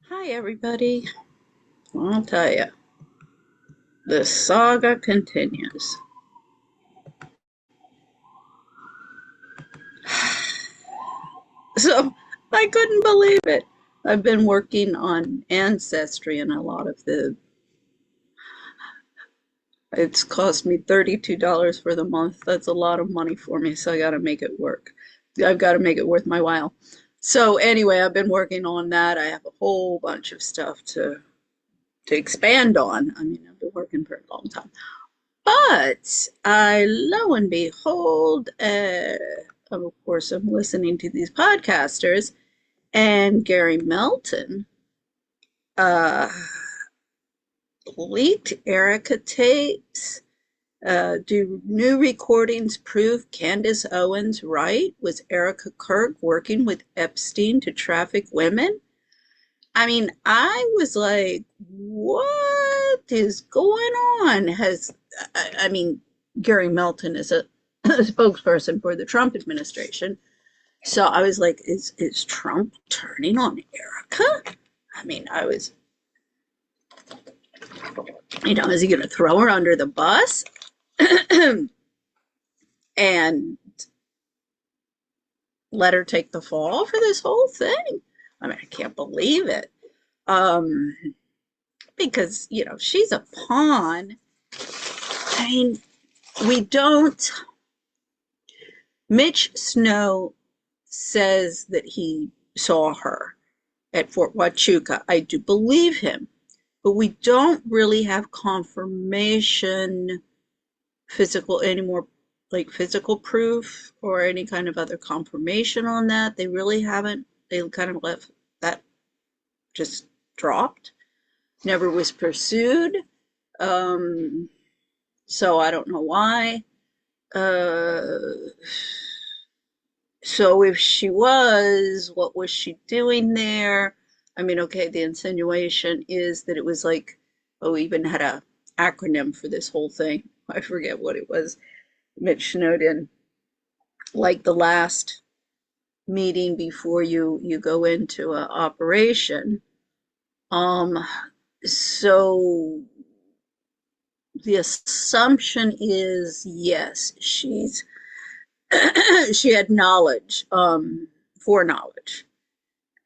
Hi, everybody. I'll tell you, the saga continues. So I couldn't believe it. I've been working on Ancestry and a lot of it's cost me $32 for the month. That's a lot of money for me, so I got to make it work. I've got to make it worth my while. So anyway, I've been working on that. I have a whole bunch of stuff to expand on. I mean, I've been working for a long time. But lo and behold, of course, I'm listening to these podcasters, and Gary Melton uh, leaked Erika tapes. Do new recordings prove Candace Owens right? Was Erika Kirk working with Epstein to traffic women? I mean, I was like, what is going on? I mean, Gary Melton is a spokesperson for the Trump administration. So I was like, is Trump turning on Erica? I mean, is he going to throw her under the bus? And let her take the fall for this whole thing? I mean, I can't believe it. Um, because, she's a pawn. I mean, we don't. Mitch Snow says that he saw her at Fort Huachuca. I do believe him, but we don't really have confirmation anymore, like physical proof or any kind of other confirmation on that. They really haven't. They kind of left that just dropped, never was pursued. So I don't know why. Uh, so if she was, what was she doing there? I mean, okay, the insinuation is that it was like, oh, even had a acronym for this whole thing. I forget what it was. Mitch Snowden, like the last meeting before you go into an operation. Um, so the assumption is yes, she had knowledge, foreknowledge.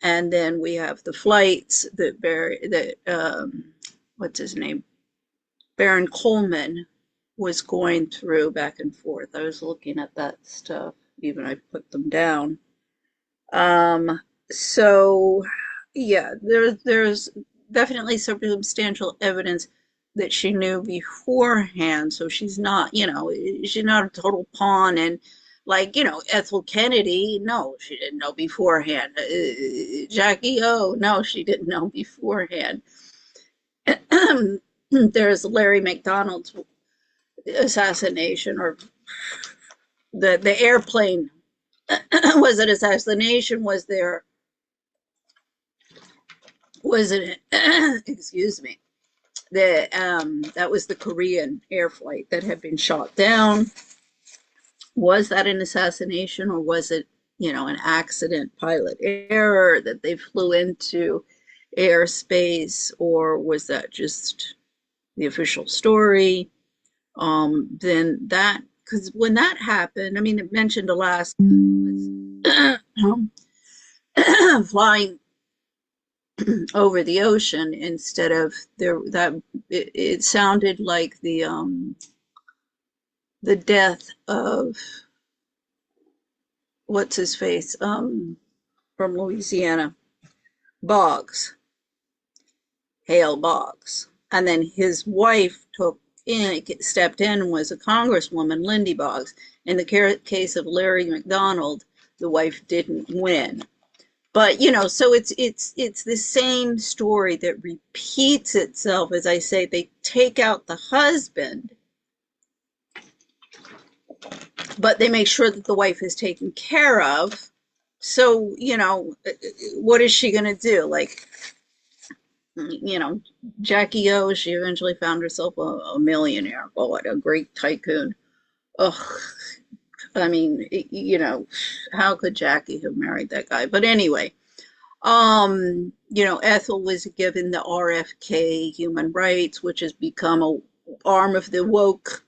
And then we have the flights that what's his name? Baron Coleman was going through back and forth. I was looking at that stuff, even I put them down. So yeah, there's definitely circumstantial evidence that she knew beforehand. So she's not a total pawn. And like, Ethel Kennedy, no, she didn't know beforehand. Jackie O, no, she didn't know beforehand. There's Larry McDonald's assassination, or the airplane was an assassination. Was it excuse me, that was the Korean air flight that had been shot down. Was that an assassination, or was it, an accident, pilot error, that they flew into airspace, or was that just the official story? Then that, because when that happened, I mean, it mentioned Alaska was flying over the ocean instead of there. That it sounded like the death of what's his face, from Louisiana, Boggs, Hale Boggs, and then his wife stepped in and was a congresswoman, Lindy Boggs. In the case of Larry McDonald, the wife didn't win. But so it's the same story that repeats itself. As I say, they take out the husband, but they make sure that the wife is taken care of. So what is she gonna do? Like, Jackie O, she eventually found herself a millionaire. What a great tycoon. Ugh. I mean, how could Jackie have married that guy? But anyway, Ethel was given the RFK human rights, which has become a arm of the woke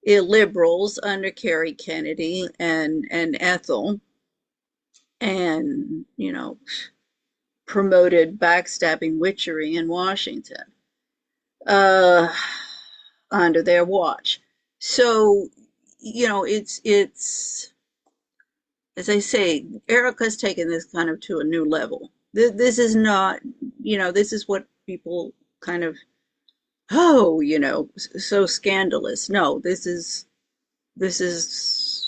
illiberals under Kerry Kennedy and Ethel, and promoted backstabbing witchery in Washington uh, under their watch. So it's as I say, Erica's taken this kind of to a new level. This is not, this is what people kind of, oh, so scandalous. No, this is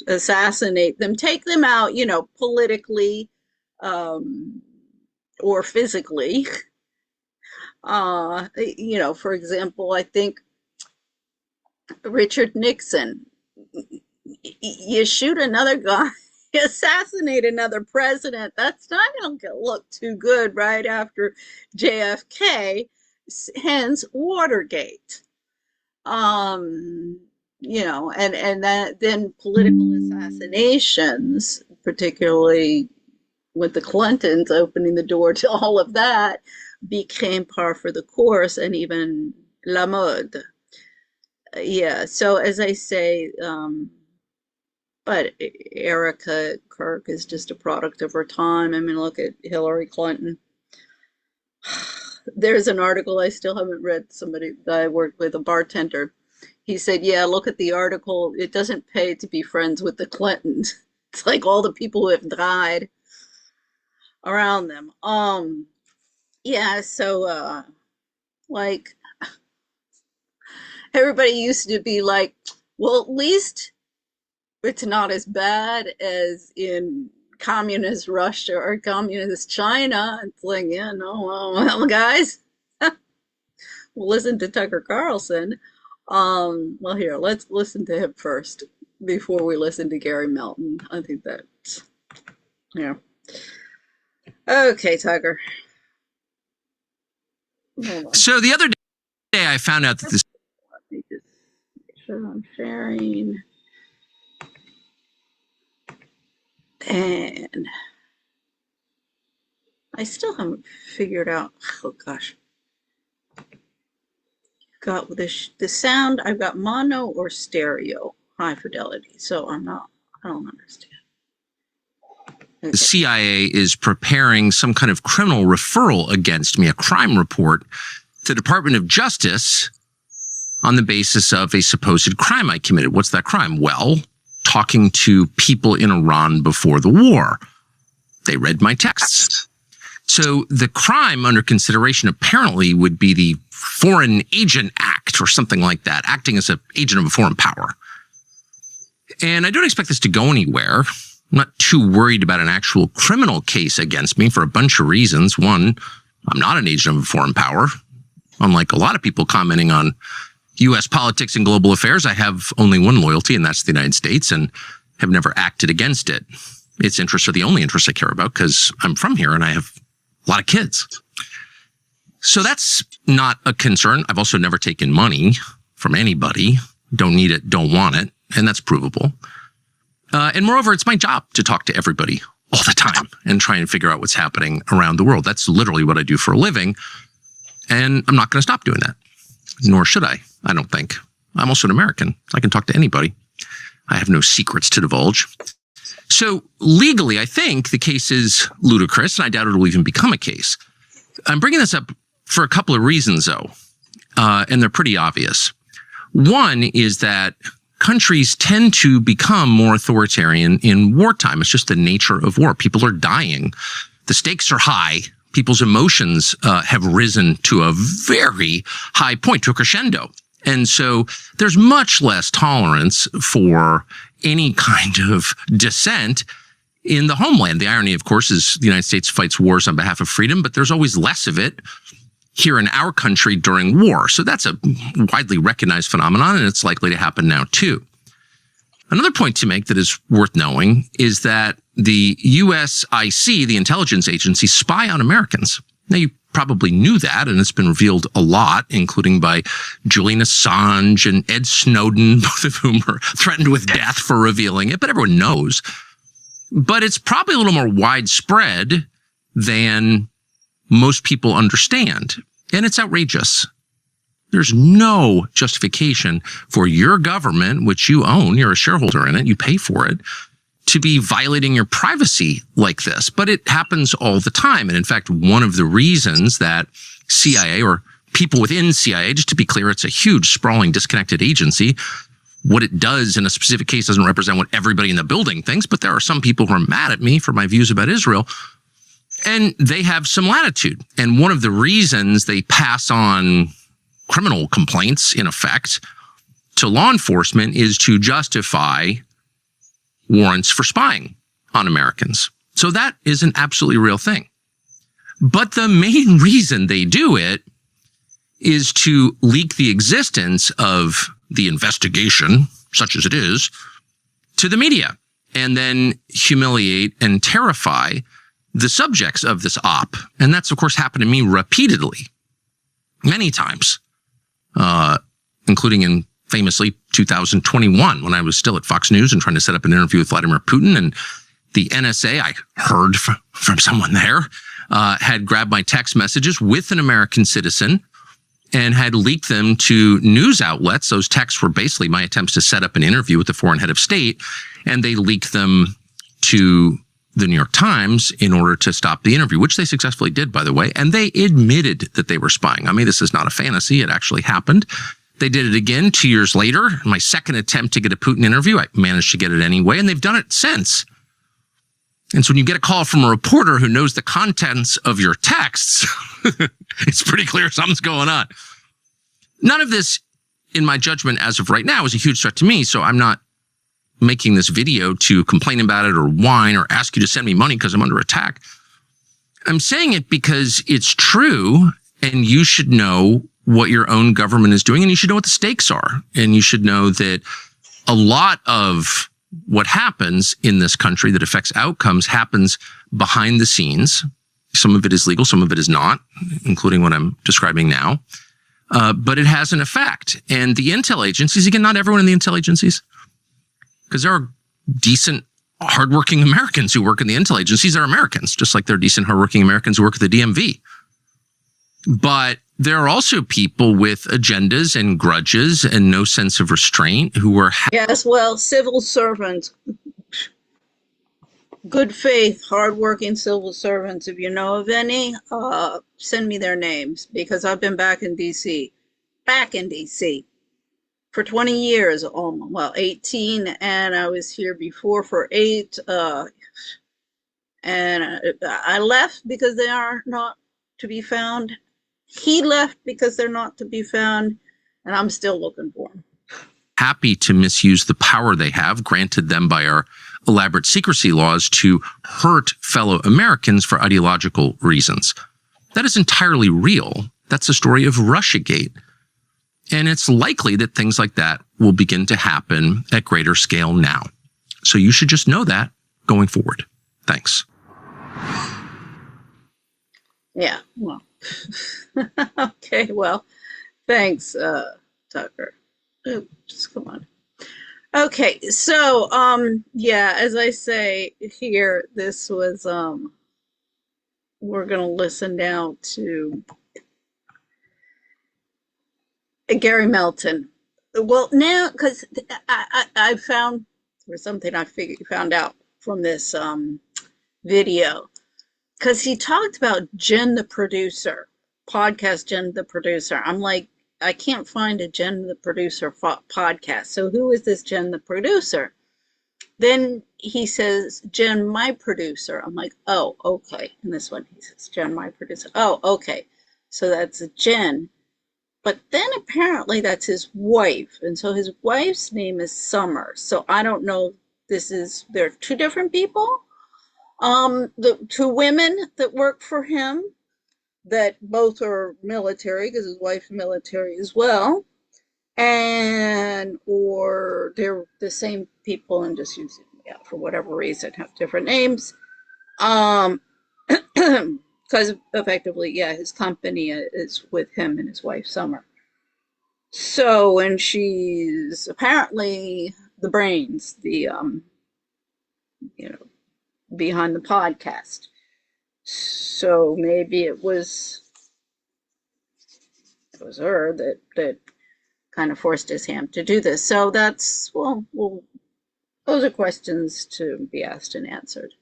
assassinate them, take them out, politically, um, or physically. For example, I think Richard Nixon, you shoot another guy, assassinate another president, that's not going to look too good right after JFK, hence Watergate. And that then political assassinations, particularly with the Clintons opening the door to all of that, became par for the course and even la mode. Yeah, so as I say, but Erika Kirk is just a product of her time. I mean, look at Hillary Clinton. There's an article I still haven't read. Somebody that I worked with, a bartender, he said, yeah, look at the article. It doesn't pay to be friends with the Clintons. It's like all the people who have died around them. Yeah, so like everybody used to be like, well, at least it's not as bad as in communist Russia or communist China. It's like, yeah, no, well, guys, we'll listen to Tucker Carlson. Well, here, let's listen to him first before we listen to Gary Melton. I think that's, yeah. Okay, Tucker. So the other day I found out that this. Let me just make sure I'm sharing. And I still haven't figured out, oh gosh. Got the sound, I've got mono or stereo, high fidelity. So I don't understand. Okay. The CIA is preparing some kind of criminal referral against me, a crime report to the Department of Justice on the basis of a supposed crime I committed. What's that crime? Well, talking to people in Iran before the war. They read my texts. So the crime under consideration apparently would be the Foreign Agent Act or something like that, acting as an agent of a foreign power. And I don't expect this to go anywhere. I'm not too worried about an actual criminal case against me for a bunch of reasons. One, I'm not an agent of a foreign power. Unlike a lot of people commenting on U.S. politics and global affairs, I have only one loyalty, and that's the United States, and have never acted against it. Its interests are the only interests I care about because I'm from here and I have a lot of kids. So that's not a concern. I've also never taken money from anybody. Don't need it, don't want it, and that's provable. And moreover, it's my job to talk to everybody all the time and try and figure out what's happening around the world. That's literally what I do for a living, and I'm not going to stop doing that. Nor should I don't think. I'm also an American. I can talk to anybody. I have no secrets to divulge. So legally, I think the case is ludicrous, and I doubt it will even become a case. I'm bringing this up for a couple of reasons, though, and they're pretty obvious. One is that countries tend to become more authoritarian in wartime. It's just the nature of war. People are dying. The stakes are high. People's emotions have risen to a very high point, to a crescendo. And so there's much less tolerance for any kind of dissent in the homeland. The irony, of course, is the United States fights wars on behalf of freedom, but there's always less of it here in our country during war. So that's a widely recognized phenomenon, and it's likely to happen now too. Another point to make that is worth knowing is that the USIC, the intelligence agency, spy on Americans. Now, you probably knew that, and it's been revealed a lot, including by Julian Assange and Ed Snowden, both of whom are threatened with death for revealing it, but everyone knows. But it's probably a little more widespread than most people understand. And it's outrageous. There's no justification for your government, which you own, you're a shareholder in it, you pay for it, to be violating your privacy like this. But it happens all the time. And in fact, one of the reasons that CIA or people within CIA, just to be clear, it's a huge, sprawling, disconnected agency. What it does in a specific case doesn't represent what everybody in the building thinks, but there are some people who are mad at me for my views about Israel. And they have some latitude. And one of the reasons they pass on criminal complaints, in effect, to law enforcement is to justify warrants for spying on Americans. So that is an absolutely real thing. But the main reason they do it is to leak the existence of the investigation, such as it is, to the media, and then humiliate and terrify the subjects of this op. And that's, of course, happened to me repeatedly, many times, including in famously 2021 when I was still at Fox News and trying to set up an interview with Vladimir Putin. And the NSA, I heard from someone there, had grabbed my text messages with an American citizen and had leaked them to news outlets. Those texts were basically my attempts to set up an interview with the foreign head of state, and they leaked them to the New York Times in order to stop the interview, which they successfully did, by the way. And they admitted that they were spying on me. This is not a fantasy. It actually happened. They did it again 2 years later. My second attempt to get a Putin interview, I managed to get it anyway, and they've done it since. And so when you get a call from a reporter who knows the contents of your texts, it's pretty clear something's going on. None of this, in my judgment, as of right now, is a huge threat to me. So I'm not making this video to complain about it or whine or ask you to send me money because I'm under attack. I'm saying it because it's true, and you should know what your own government is doing, and you should know what the stakes are. And you should know that a lot of what happens in this country that affects outcomes happens behind the scenes. Some of it is legal, some of it is not, including what I'm describing now. But it has an effect. And the intel agencies, again, not everyone in the intel agencies, because there are decent, hardworking Americans who work in the intel agencies are Americans, just like there are decent, hardworking Americans who work at the DMV. But there are also people with agendas and grudges and no sense of restraint who are... Yes, well, civil servants, good faith, hardworking civil servants. If you know of any, send me their names, because I've been back in D.C. For 20 years, almost, well, 18, and I was here before for 8. And I left because they are not to be found. He left because they're not to be found, and I'm still looking for them. Happy to misuse the power they have, granted them by our elaborate secrecy laws, to hurt fellow Americans for ideological reasons. That is entirely real. That's the story of Russiagate. And it's likely that things like that will begin to happen at greater scale now. So you should just know that going forward. Thanks. Yeah, well. Okay, well, thanks, Tucker. Oops, come on. Okay, so, yeah, as I say here, this was, we're going to listen now to Gary Melton. Well, now, because I found, or something I found out from this video, because he talked about Jen the producer, podcast Jen the producer. I'm like, I can't find a Jen the producer podcast. So who is this Jen the producer? Then he says, Jen, my producer. I'm like, oh, okay. And this one, he says, Jen, my producer. Oh, okay. So that's Jen. But then apparently that's his wife. And so his wife's name is Summer. So I don't know, they're two different people. The two women that work for him, that both are military, because his wife's military as well, or they're the same people and just using, for whatever reason, have different names. Because effectively, his company is with him and his wife, Summer. So, and she's apparently the brains, behind the podcast. So maybe it was her that kind of forced his hand to do this. So that's, well, those are questions to be asked and answered.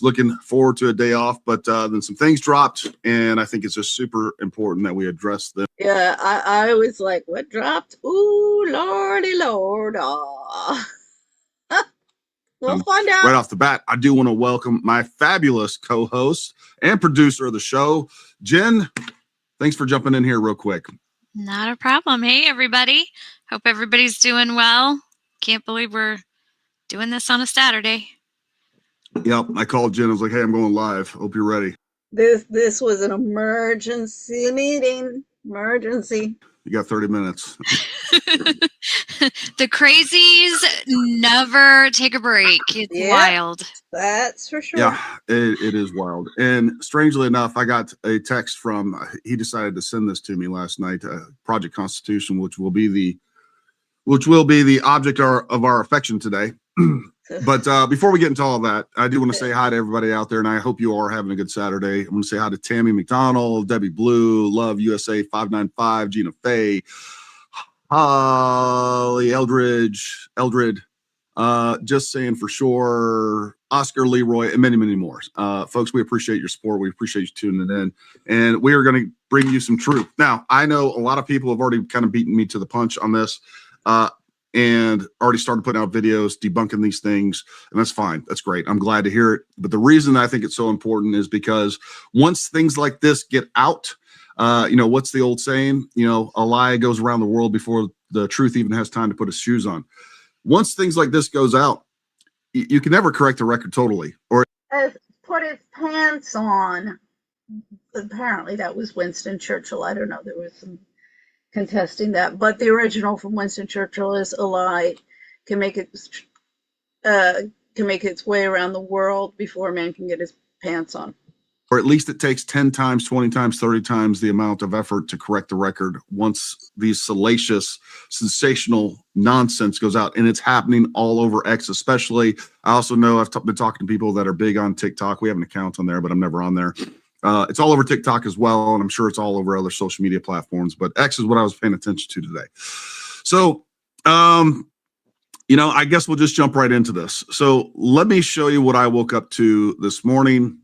Looking forward to a day off, but then some things dropped, and I think it's just super important that we address them. Yeah, I was like, what dropped? Ooh, lordy lord. We'll find out. Right off the bat, I do want to welcome my fabulous co-host and producer of the show, Jen. Thanks for jumping in here real quick. Not a problem. Hey, everybody. Hope everybody's doing well. Can't believe we're doing this on a Saturday. Yep, I called Jen. I was like, hey, I'm going live. Hope you're ready. This was an emergency meeting. Emergency. You got 30 minutes. The crazies never take a break. It's wild. That's for sure. Yeah, it is wild. And strangely enough, I got a text from, he decided to send this to me last night, Project Constitution, which will be the object of our affection today. But before we get into all that, I do want to say hi to everybody out there, and I hope you all are having a good Saturday. I'm going to say hi to Tammy McDonald, Debbie Blue, Love USA 595, Gina Faye, Holly Eldred, just saying for sure, Oscar Leroy, and many, many more. Folks, we appreciate your support. We appreciate you tuning in, and we are going to bring you some truth. Now, I know a lot of people have already kind of beaten me to the punch on this. And already started putting out videos debunking these things, and that's fine. That's great. I'm glad to hear it. But the reason I think it's so important is because once things like this get out, what's the old saying? A lie goes around the world before the truth even has time to put its shoes on. Once things like this goes out, you can never correct the record totally. Or put his pants on. Apparently that was Winston Churchill. I don't know. There was some contesting that, but the original from Winston Churchill is a lie can make its way around the world before a man can get his pants on. Or at least it takes 10 times, 20 times, 30 times the amount of effort to correct the record once these salacious, sensational nonsense goes out. And it's happening all over X, especially. I also know I've been talking to people that are big on TikTok. We have an account on there, but I'm never on there. It's all over TikTok as well, and I'm sure it's all over other social media platforms, but X is what I was paying attention to today. So, I guess we'll just jump right into this. So let me show you what I woke up to this morning.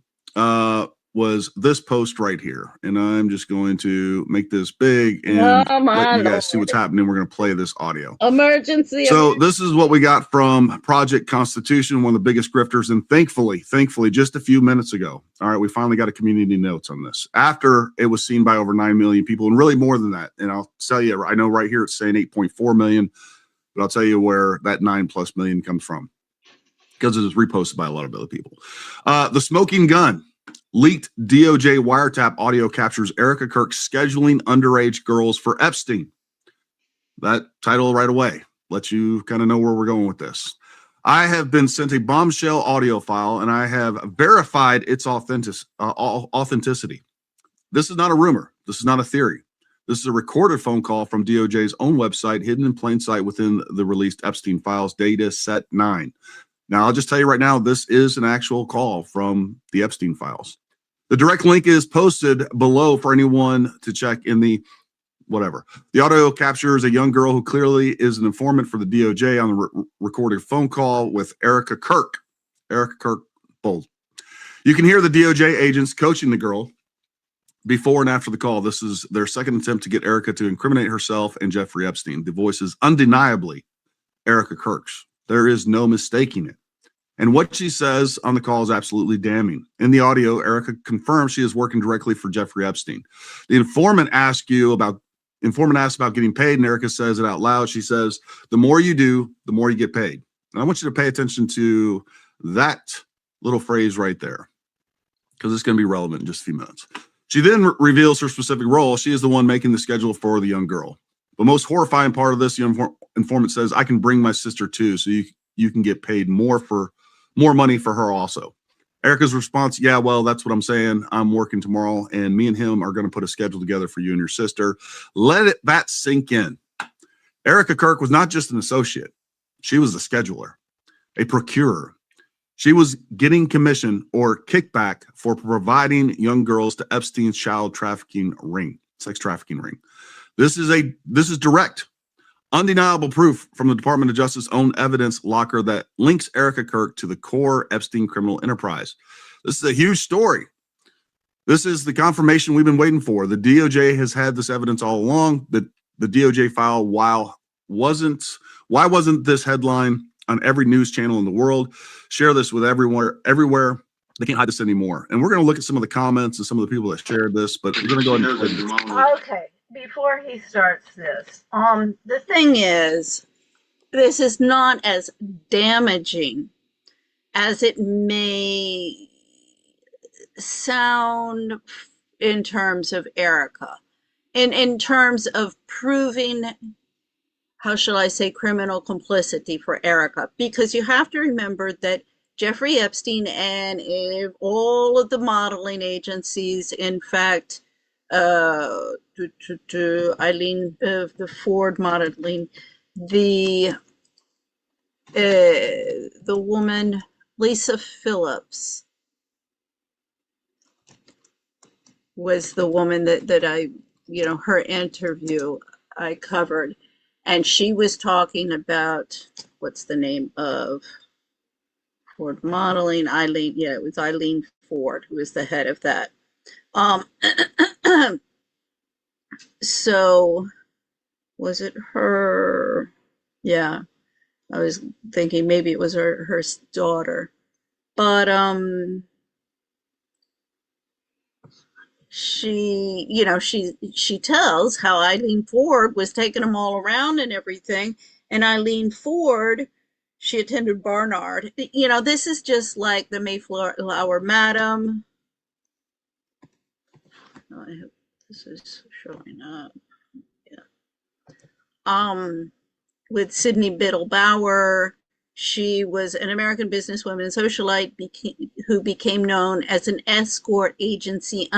Was this post right here. And I'm just going to make this big and let you guys see what's happening. We're going to play this audio. Emergency. So this is what we got from Project Constitution, one of the biggest grifters. And thankfully, just a few minutes ago, all right, we finally got a community notes on this after it was seen by over 9 million people, and really more than that. And I'll tell you, I know right here it's saying 8.4 million, but I'll tell you where that 9+ million comes from, because it was reposted by a lot of other people. The smoking gun. Leaked DOJ wiretap audio captures Erika Kirk scheduling underage girls for Epstein. That title right away lets you kind of know where we're going with this. I have been sent a bombshell audio file, and I have verified its authenticity. This is not a rumor. This is not a theory. This is a recorded phone call from DOJ's own website, hidden in plain sight within the released Epstein files, data set 9. Now, I'll just tell you right now, this is an actual call from the Epstein files. The direct link is posted below for anyone to check in the whatever. The audio captures a young girl who clearly is an informant for the DOJ on the recorded phone call with Erika Kirk. Erika Kirk, bold. You can hear the DOJ agents coaching the girl before and after the call. This is their second attempt to get Erika to incriminate herself and Jeffrey Epstein. The voice is undeniably Erika Kirk's. There is no mistaking it. And what she says on the call is absolutely damning. In the audio, Erika confirms she is working directly for Jeffrey Epstein. The informant asks about getting paid, and Erika says it out loud. She says, the more you do, the more you get paid. And I want you to pay attention to that little phrase right there, because it's going to be relevant in just a few minutes. She then reveals her specific role. She is the one making the schedule for the young girl. The most horrifying part of this, the informant says, I can bring my sister too, so you can get paid more money for her also. Erika's response, yeah, well, that's what I'm saying. I'm working tomorrow, and me and him are going to put a schedule together for you and your sister. Let that sink in. Erika Kirk was not just an associate. She was a scheduler, a procurer. She was getting commission or kickback for providing young girls to Epstein's child trafficking ring, sex trafficking ring. This is direct, undeniable proof from the Department of Justice own evidence locker that links Erika Kirk to the core Epstein criminal enterprise. This is a huge story. This is the confirmation we've been waiting for. The DOJ has had this evidence all along. The DOJ file, why wasn't this headline on every news channel in the world? Share this with everywhere. They can't hide this anymore. And we're going to look at some of the comments and some of the people that shared this, but we're going to go ahead and play this. Okay, before he starts this, the thing is, this is not as damaging as it may sound in terms of Erika. In terms of proving, how shall I say, criminal complicity for Erika, because you have to remember that Jeffrey Epstein and all of the modeling agencies, in fact, Eileen, the Ford modeling, the woman, Lisa Phillips, was the woman that I, her interview I covered. And she was talking about, what's the name of Ford modeling? Eileen, yeah, it was Eileen Ford, who was the head of that. So was it her? Yeah, I was thinking maybe it was her daughter. But she tells how Eileen Ford was taking them all around and everything. And Eileen Ford, she attended Barnard. This is just like the Mayflower Madam. I hope this is showing up. Yeah. With Sydney Biddle Bauer. She was an American businesswoman and socialite who became known as an escort agency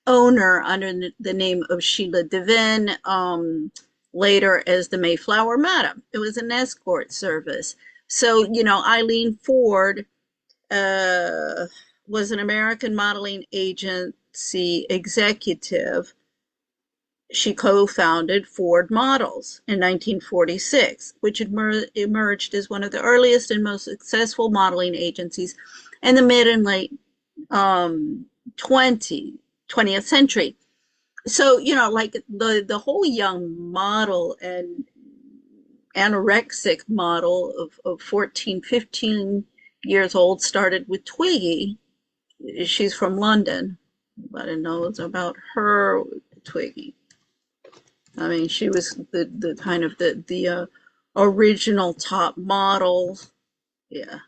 owner under the name of Sheila Devin, later as the Mayflower Madam. It was an escort service. So, Eileen Ford was an American modeling agency executive. She co-founded Ford Models in 1946, which emerged as one of the earliest and most successful modeling agencies in the mid and late 20th century. So, like the whole young model and anorexic model of 14, 15 years old started with Twiggy. She's from London. I didn't know about her, Twiggy. I mean, she was the kind of the original top model. Yeah.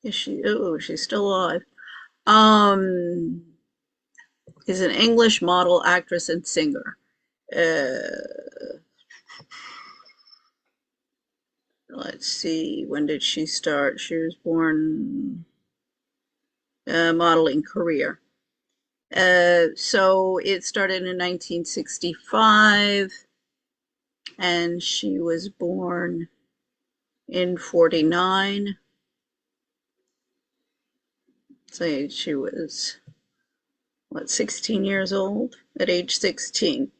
Is she? Oh, she's still alive. Is an English model, actress, and singer. Let's see. When did she start? She was born modeling career. So it started in 1965, and she was born in 49. So she was, 16 years old at age 16.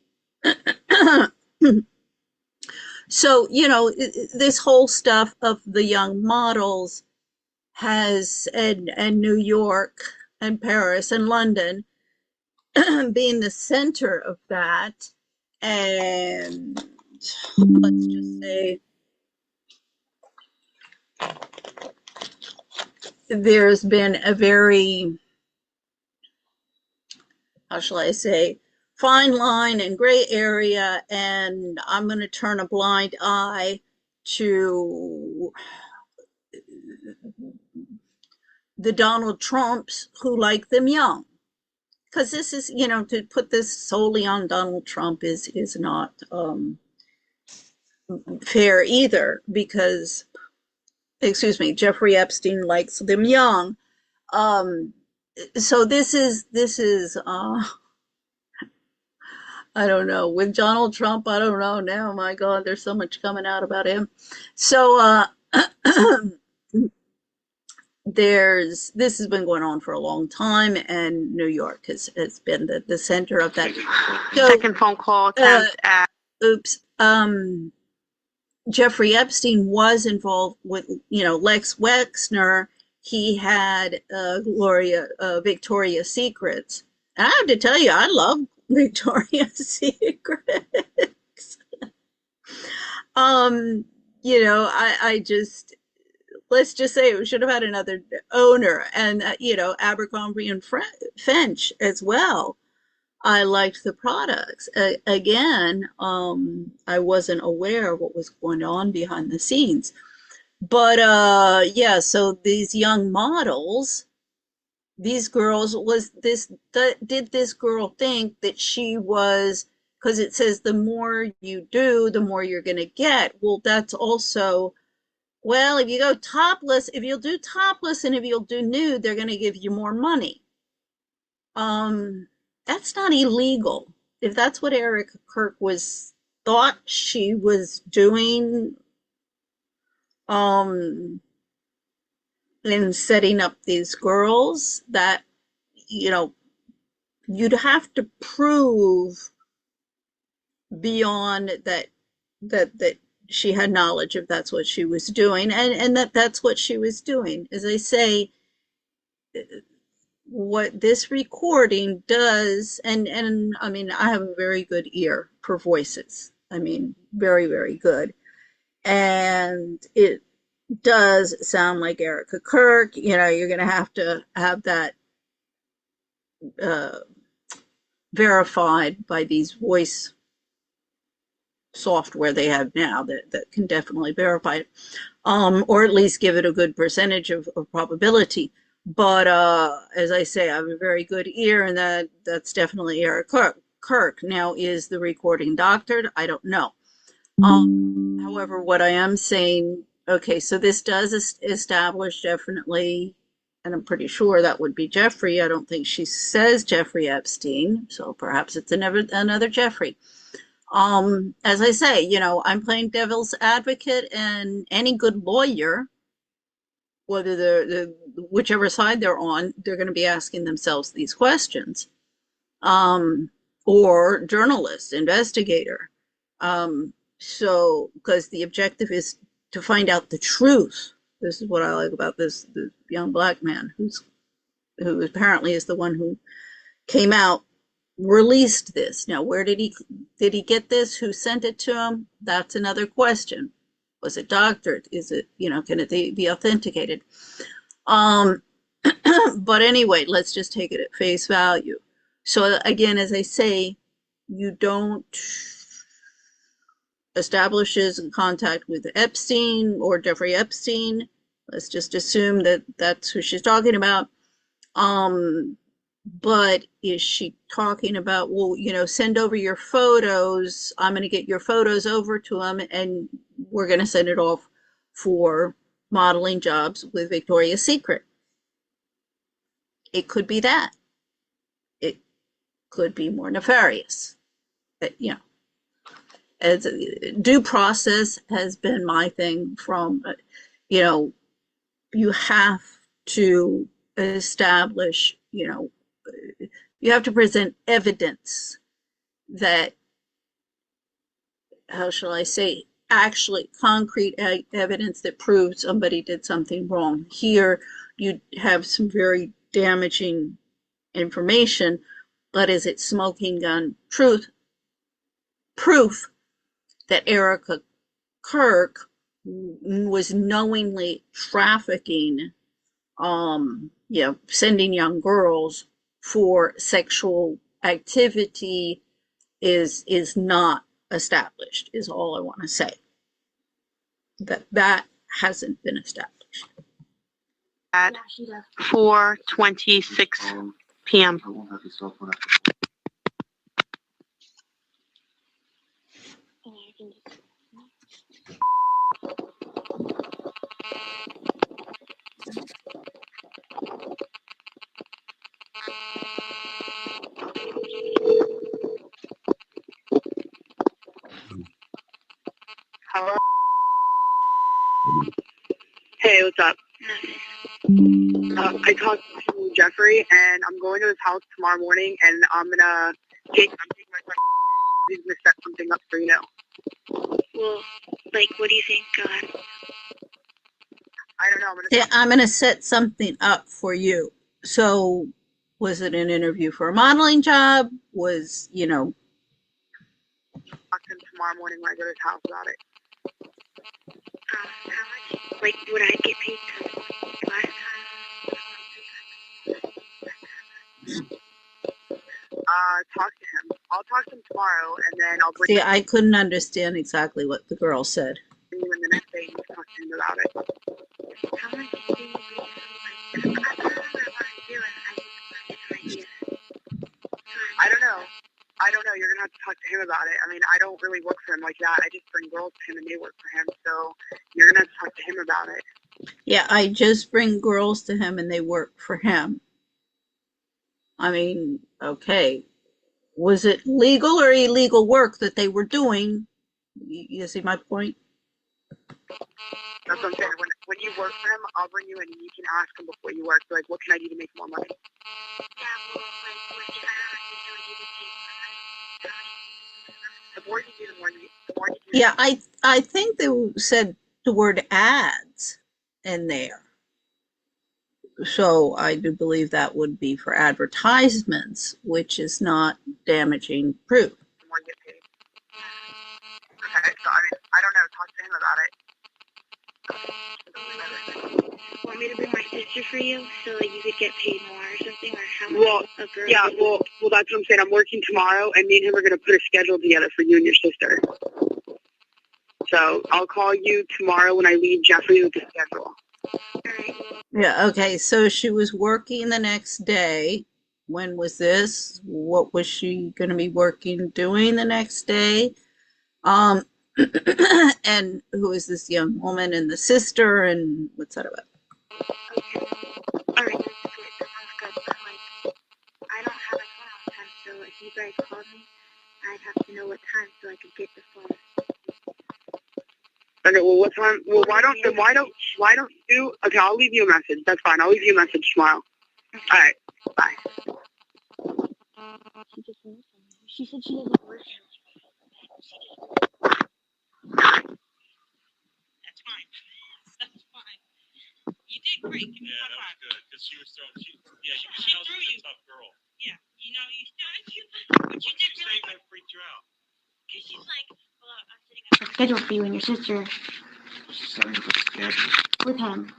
So, this whole stuff of the young models has, and New York and Paris and London, being the center of that, and let's just say there's been a very, how shall I say, fine line and gray area, and I'm going to turn a blind eye to the Donald Trumps who like them young. Because this is, to put this solely on Donald Trump is not fair either, because, Jeffrey Epstein likes them young. So this is I don't know, with Donald Trump, I don't know now, my God, there's so much coming out about him. So this has been going on for a long time, and New York has been the center of that. So, Second phone call attempt at. Oops. Jeffrey Epstein was involved with, Lex Wexner. He had Victoria's Secrets. And I have to tell you, I love Victoria's Secrets. I just, let's just say it should have had another owner, and Abercrombie and Finch as well. I liked the products. Again, I wasn't aware of what was going on behind the scenes. But yeah, so these young models, these girls, did this girl think that she was, because it says the more you do, the more you're going to get. Well, that's also, well, if you go topless, if you'll do topless and if you'll do nude, they're going to give you more money. That's not illegal. If that's what Erika Kirk thought she was doing, in setting up these girls, that, you'd have to prove beyond that she had knowledge if that's what she was doing, and that's what she was doing. As I say, what this recording does, and I mean, I have a very good ear for voices. I mean, very, very good. And it does sound like Erika Kirk. You're going to have that verified by these voice software they have now that can definitely verify it, or at least give it a good percentage of probability. But as I say, I have a very good ear, and that's definitely Erika Kirk. Now, is the recording doctored? I don't know. However, what I am saying, okay, so this does establish definitely, and I'm pretty sure that would be Jeffrey. I don't think she says Jeffrey Epstein, so perhaps it's another Jeffrey. As I say, I'm playing devil's advocate, and any good lawyer, whether they're whichever side they're on, they're going to be asking themselves these questions. Or journalist, investigator. So, because the objective is to find out the truth. This is what I like about this young black man who apparently is the one who came out, released this. Now, where did he get this? Who sent it to him? That's another question. Was it doctored? Is it, can it be authenticated? But anyway, let's just take it at face value. So again, as I say, you don't establish his contact with Epstein or Jeffrey Epstein. Let's just assume that that's who she's talking about. But is she talking about, well, send over your photos. I'm going to get your photos over to him, and we're going to send it off for modeling jobs with Victoria's Secret. It could be that. It could be more nefarious. As due process has been my thing from, you have to establish, you have to present evidence that, how shall I say, actually concrete evidence that proves somebody did something wrong. Here, you have some very damaging information, but is it smoking gun proof that Erika Kirk was knowingly trafficking, sending young girls for sexual activity is not established, is all I want to say. That hasn't been established. At 4:26 p.m. Hello. Hey, what's up? I talked to Jeffrey, and I'm going to his house tomorrow morning, and I'm taking my son. He's gonna set something up for you now. Well, like, what do you think? Go ahead. I don't know. I'm gonna set something up for you. So, was it an interview for a modeling job? Was Talk to him tomorrow morning when I go to his house about it. How much? Like, would I get paid last time? Talk to him. I'll talk to him tomorrow, and then I'll bring See, I couldn't understand exactly what the girl said. you in the next day and talk to him about it. How much do you pay? Like, I don't know what I want to do, and I just have an idea. I don't know. You're gonna have to talk to him about it. I mean, I don't really work for him like that. I just bring girls to him, and they work for him. So you're gonna have to talk to him about it. Yeah, I just bring girls to him and they work for him. I mean, okay. Was it legal or illegal work that they were doing? You see my point? That's what I'm saying. When you work for him, I'll bring you in, and you can ask him before you work. Like, what can I do to make more money? Yeah, well, like, if I don't have to do it, you get paid for money. The more you do, the more you do. Yeah, I think they said the word ads in there. So I do believe that would be for advertisements, which is not damaging proof. The more you get paid. Okay, so I mean, I don't know. Talk to him about it. Want me to bring my sister for you so like you could get paid more or something, or how much Well, a girl? yeah, well, that's what I'm saying. I'm working tomorrow, and me and him are gonna put a schedule together for you and your sister. So I'll call you tomorrow when I leave Jeffrey with the schedule. All right. Yeah, okay, so she was working the next day. When was this? What was she going to be doing the next day? And who is this young woman and the sister, and what's that about? Okay. All right. That's good. That sounds good. But like, I don't have a phone all the time, so if you guys called me, I'd have to know what time so I could get the phone. Okay, well, what time? Well, why don't you? Okay, I'll leave you a message. That's fine. I'll leave you a message tomorrow. Okay. All right. Bye. She just knows something. She said she doesn't work. That's fine. That's fine. You did great. Give me a high five. Good. Because she was throwing. She She knows threw she's you. a tough girl. Yeah. You know, but you did really Saying that freaked you out. because she's like, well, I'm sitting up. A schedule for you and your sister She's setting up a schedule. with him.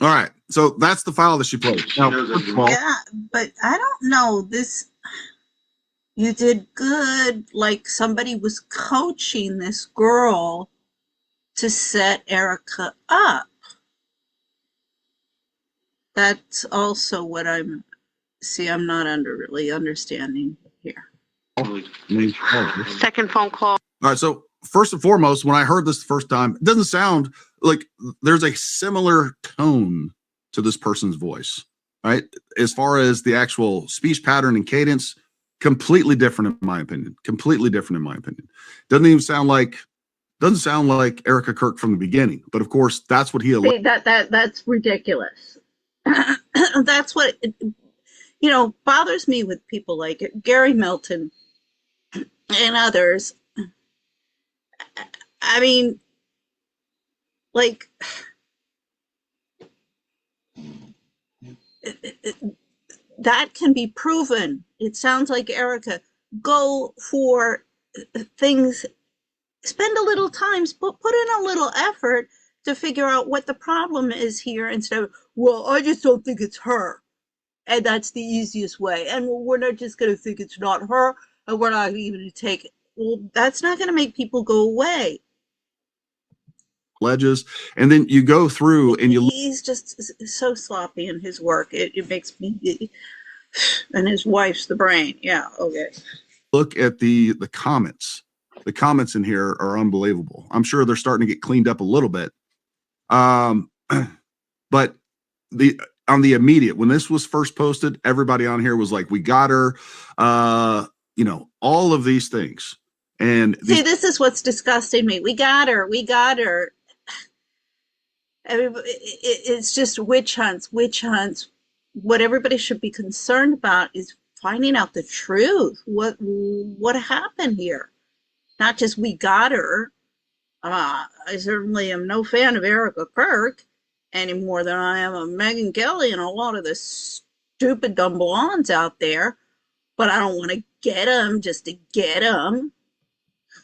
All right. So that's the file that she played. Now, first of all, Yeah, but I don't know. This, you did good. Like somebody was coaching this girl to set Erika up. That's also what I'm not really understanding here. Second phone call. all right. So first and foremost, when I heard this the first time, it doesn't sound like there's a similar tone to this person's voice, right? As far as the actual speech pattern and cadence, completely different in my opinion. Completely different in my opinion. Doesn't sound like Erika Kirk from the beginning. But of course, that's what he See, that's ridiculous. That's what bothers me with people like Gary Melton and others. I mean, like, that can be proven. It sounds like Erika. Go for things, spend a little time, put in a little effort to figure out what the problem is here instead of, well, I just don't think it's her. And that's the easiest way. And we're not just going to think it's not her, and we're not even going to take it. Well, that's not going to make people go away. ledges, and then you go through and he's just so sloppy in his work. It makes me, and his wife's the brain. Yeah, okay. look at the comments. The comments in here are unbelievable. I'm sure they're starting to get cleaned up a little bit. But on the immediate, when this was first posted, everybody on here was like, we got her, all of these things. And see, this is what's disgusting me. We got her. It's just witch hunts, witch hunts. What everybody should be concerned about is finding out the truth. What happened here? Not just we got her. I certainly am no fan of Erika Kirk any more than I am of Megyn Kelly and a lot of the stupid dumb blondes out there. But I don't want to get them just to get them.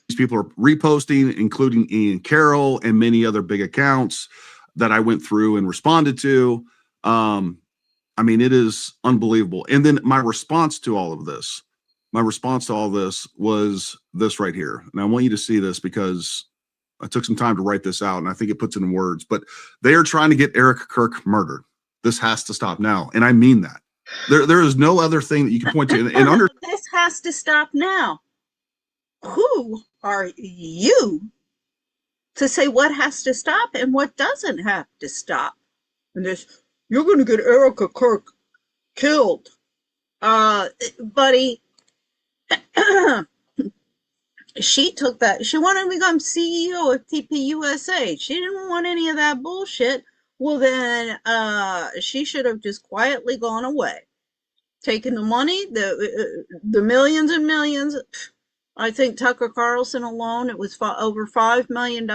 These people are reposting, including Ian Carroll and many other big accounts that I went through and responded to. I mean, it is unbelievable. And then my response to all this was this right here. And I want you to see this because I took some time to write this out and I think it puts it in words, but they are trying to get Erika Kirk murdered. This has to stop now. And I mean that. There is no other thing that you can point to. And this has to stop now. Who are you to say what has to stop and what doesn't have to stop? And this, you're going to get Erika Kirk killed. Buddy, she took that. She wanted to become CEO of TPUSA. She didn't want any of that bullshit. Well, then she should have just quietly gone away, taken the money, the millions and millions. I think Tucker Carlson alone, it was over $5 million,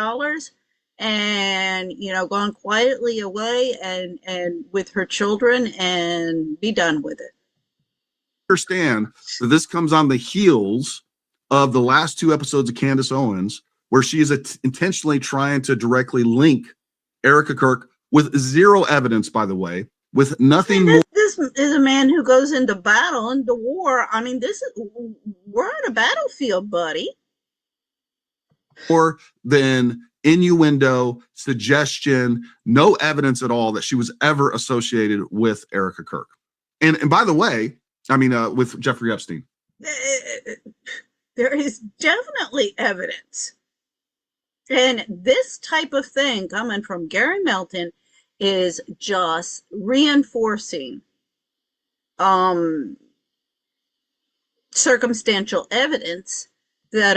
and gone quietly away and with her children and be done with it. Understand that this comes on the heels of the last 2 episodes of Candace Owens, where she is intentionally trying to directly link Erika Kirk with zero evidence, by the way, with nothing more. This is a man who goes into battle, into war. I mean, we're on a battlefield, buddy. More than innuendo, suggestion, no evidence at all that she was ever associated with Erika Kirk. And by the way, I mean, with Jeffrey Epstein. There is definitely evidence. And this type of thing coming from Gary Melton is just reinforcing circumstantial evidence that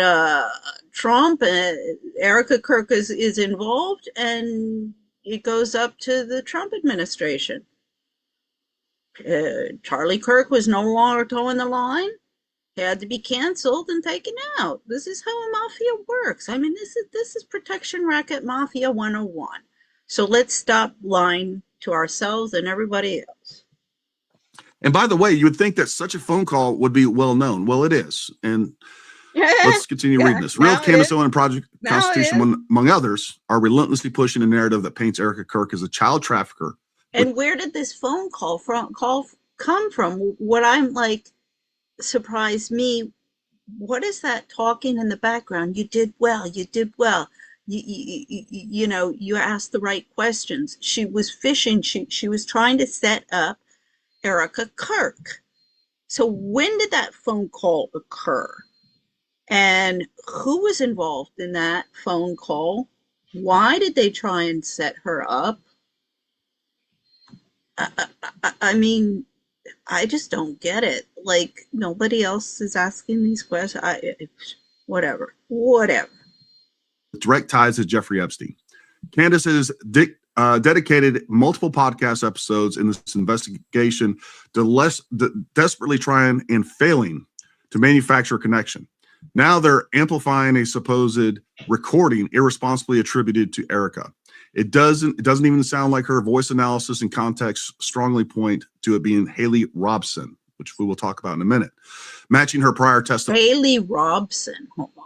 Trump and Erika Kirk is involved, and it goes up to the Trump administration. Charlie Kirk was no longer towing the line. He had to be canceled and taken out. This is how a mafia works. I mean, this is protection racket mafia 101. So let's stop lying to ourselves and everybody else. And by the way, you would think that such a phone call would be well known. Well, it is. And let's continue reading this. Real Candace Owens and Project Constitution, among others, are relentlessly pushing a narrative that paints Erika Kirk as a child trafficker. And where did this phone call come from? What I'm like, surprised me. What is that talking in the background? You did well. You did well. You asked the right questions. She was fishing. She was trying to set up Erika Kirk. So when did that phone call occur? And who was involved in that phone call? Why did they try and set her up? I mean, I just don't get it. Like, nobody else is asking these questions. Whatever. Direct ties to Jeffrey Epstein. Candace has dedicated multiple podcast episodes in this investigation to desperately trying and failing to manufacture a connection. Now they're amplifying a supposed recording irresponsibly attributed to Erika. It doesn't even sound like her. Voice analysis and context strongly point to it being Haley Robson, which we will talk about in a minute. Matching her prior testimony. Haley Robson. Hold on.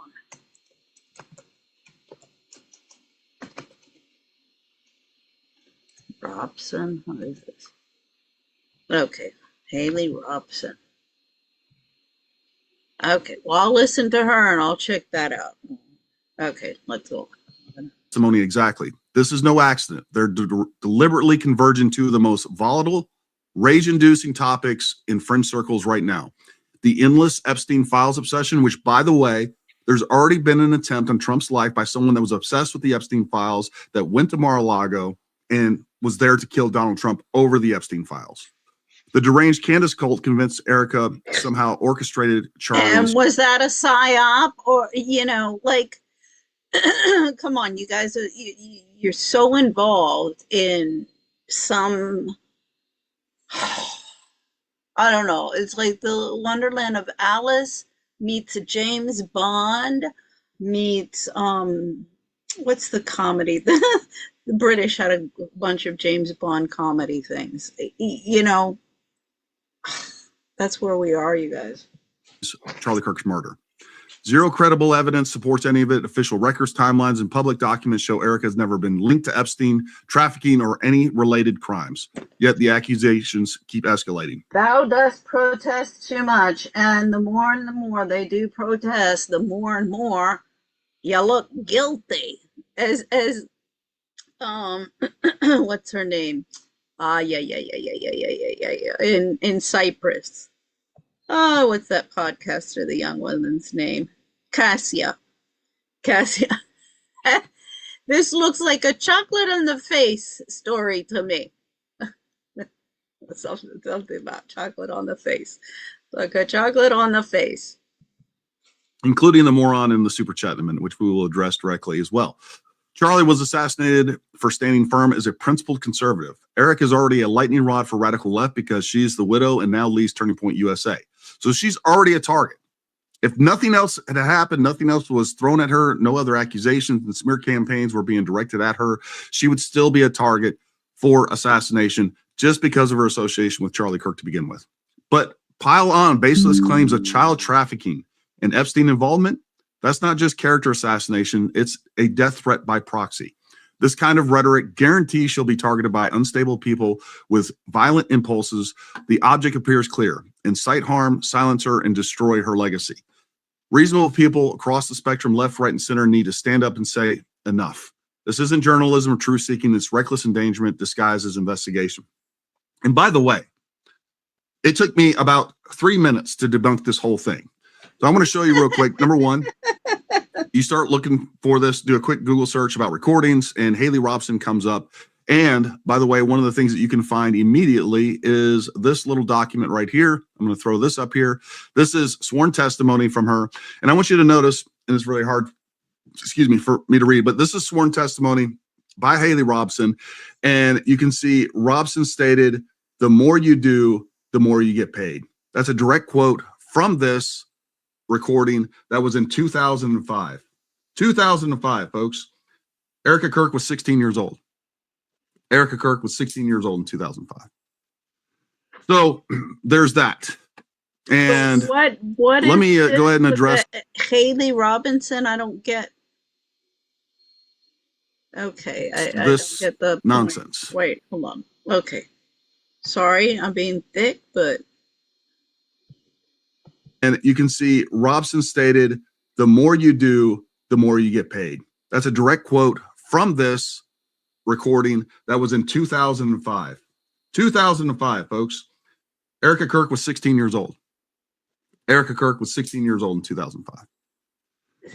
Robson. What is this? Okay. Haley Robson. Okay. Well, I'll listen to her and I'll check that out. Okay. Let's go. Testimony exactly. This is no accident. They're deliberately converging to the most volatile, rage-inducing topics in fringe circles right now. The endless Epstein files obsession, which, by the way, there's already been an attempt on Trump's life by someone that was obsessed with the Epstein files that went to Mar-a-Lago and was there to kill Donald Trump over the Epstein files. The deranged Candace cult convinced Erika somehow orchestrated Charlie's. And was that a psyop? Or, come on, you guys, you're so involved in some, I don't know, it's like the Wonderland of Alice meets James Bond meets, what's the comedy? The British had a bunch of James Bond comedy things. You know, that's where we are, you guys. Charlie Kirk's murder. Zero credible evidence supports any of it. Official records, timelines, and public documents show Erika has never been linked to Epstein, trafficking, or any related crimes. Yet the accusations keep escalating. Thou dost protest too much, and the more they do protest, the more and more you look guilty. As what's her name? In Cyprus. Oh, what's that podcaster, the young woman's name? Cassia. This looks like a chocolate in the face story to me. Something about chocolate on the face. Like a chocolate on the face. Including the moron in the super chat in a minute, which we will address directly as well. Charlie was assassinated for standing firm as a principled conservative. Eric is already a lightning rod for radical left because she's the widow and now leads Turning Point USA. So she's already a target. If nothing else had happened, nothing else was thrown at her, no other accusations and smear campaigns were being directed at her, she would still be a target for assassination just because of her association with Charlie Kirk to begin with. But pile on baseless claims of child trafficking and Epstein involvement. That's not just character assassination, it's a death threat by proxy. This kind of rhetoric guarantees she'll be targeted by unstable people with violent impulses. The object appears clear: incite harm, silence her, and destroy her legacy. Reasonable people across the spectrum, left, right, and center, need to stand up and say, enough. This isn't journalism or truth-seeking, it's reckless endangerment disguised as investigation. And by the way, it took me about 3 minutes to debunk this whole thing. So I'm going to show you real quick. Number one, you start looking for this, do a quick Google search about recordings, and Haley Robson comes up. And by the way, one of the things that you can find immediately is this little document right here. I'm going to throw this up here. This is sworn testimony from her. And I want you to notice, and it's really hard, for me to read, but this is sworn testimony by Haley Robson. And you can see Robson stated, the more you do, the more you get paid. That's a direct quote from this recording that was in 2005. 2005, folks. Erika Kirk was 16 years old. Erika Kirk was 16 years old in 2005. So there's that. And what let me go ahead and address Haley Robinson. I don't get. Okay, I this don't get the nonsense. Point. Wait, hold on. Okay, sorry, I'm being thick, but. And you can see Robson stated, the more you do, the more you get paid. That's a direct quote from this recording that was in 2005. 2005, folks. Erika Kirk was 16 years old. Erika Kirk was 16 years old in 2005.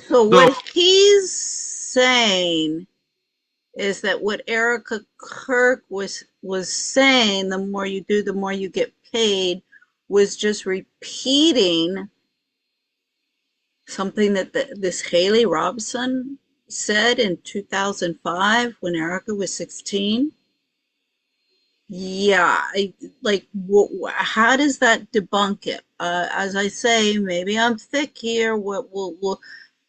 So what he's saying is that what Erika Kirk was saying, the more you do, the more you get paid, was just repeating something that this Haley Robson said in 2005 when Erika was 16. Yeah, how does that debunk it? As I say, maybe I'm thick here.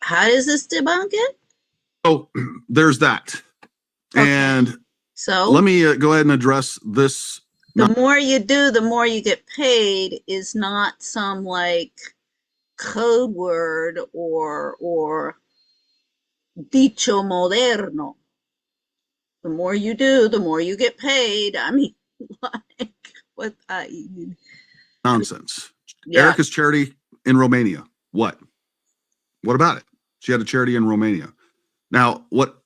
How does this debunk it? Oh, there's that. Okay. And so let me go ahead and address this. The more you do, the more you get paid is not some like code word or dicho moderno. The more you do, the more you get paid. I mean, like, what? Nonsense. Yeah. Erika's charity in Romania. What about it? She had a charity in Romania. Now, what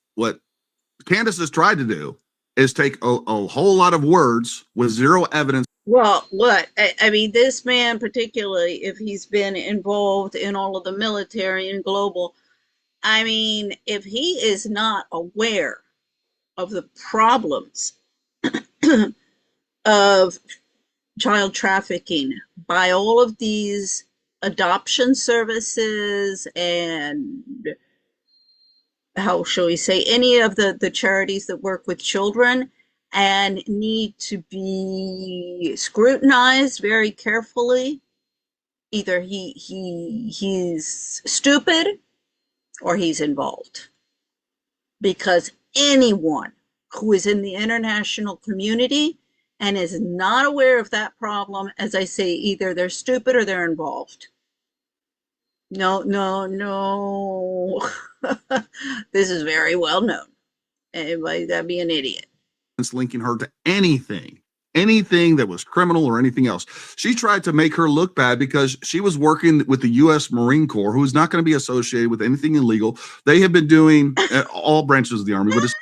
Candace has tried to do is take a whole lot of words with zero evidence. Well, I mean, this man particularly, if he's been involved in all of the military and global, I mean, if he is not aware of the problems of child trafficking by all of these adoption services and how shall we say, any of the charities that work with children and need to be scrutinized very carefully. Either he's stupid or he's involved. Because anyone who is in the international community and is not aware of that problem, as I say, either they're stupid or they're involved. No. This is very well known. Anybody that'd be an idiot. Linking her to anything that was criminal or anything else. She tried to make her look bad because she was working with the U.S. Marine Corps, who is not going to be associated with anything illegal. They have been doing all branches of the Army, but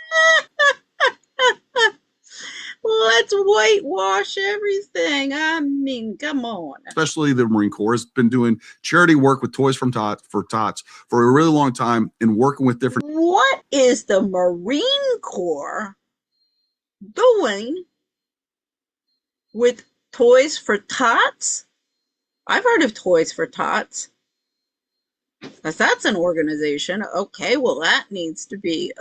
Let's whitewash everything. I mean, come on. especially the Marine Corps has been doing charity work with Toys for Tots for a really long time and working with different. What is the Marine Corps doing with Toys for Tots? I've heard of Toys for Tots. Because that's an organization. Okay, well, that needs to be,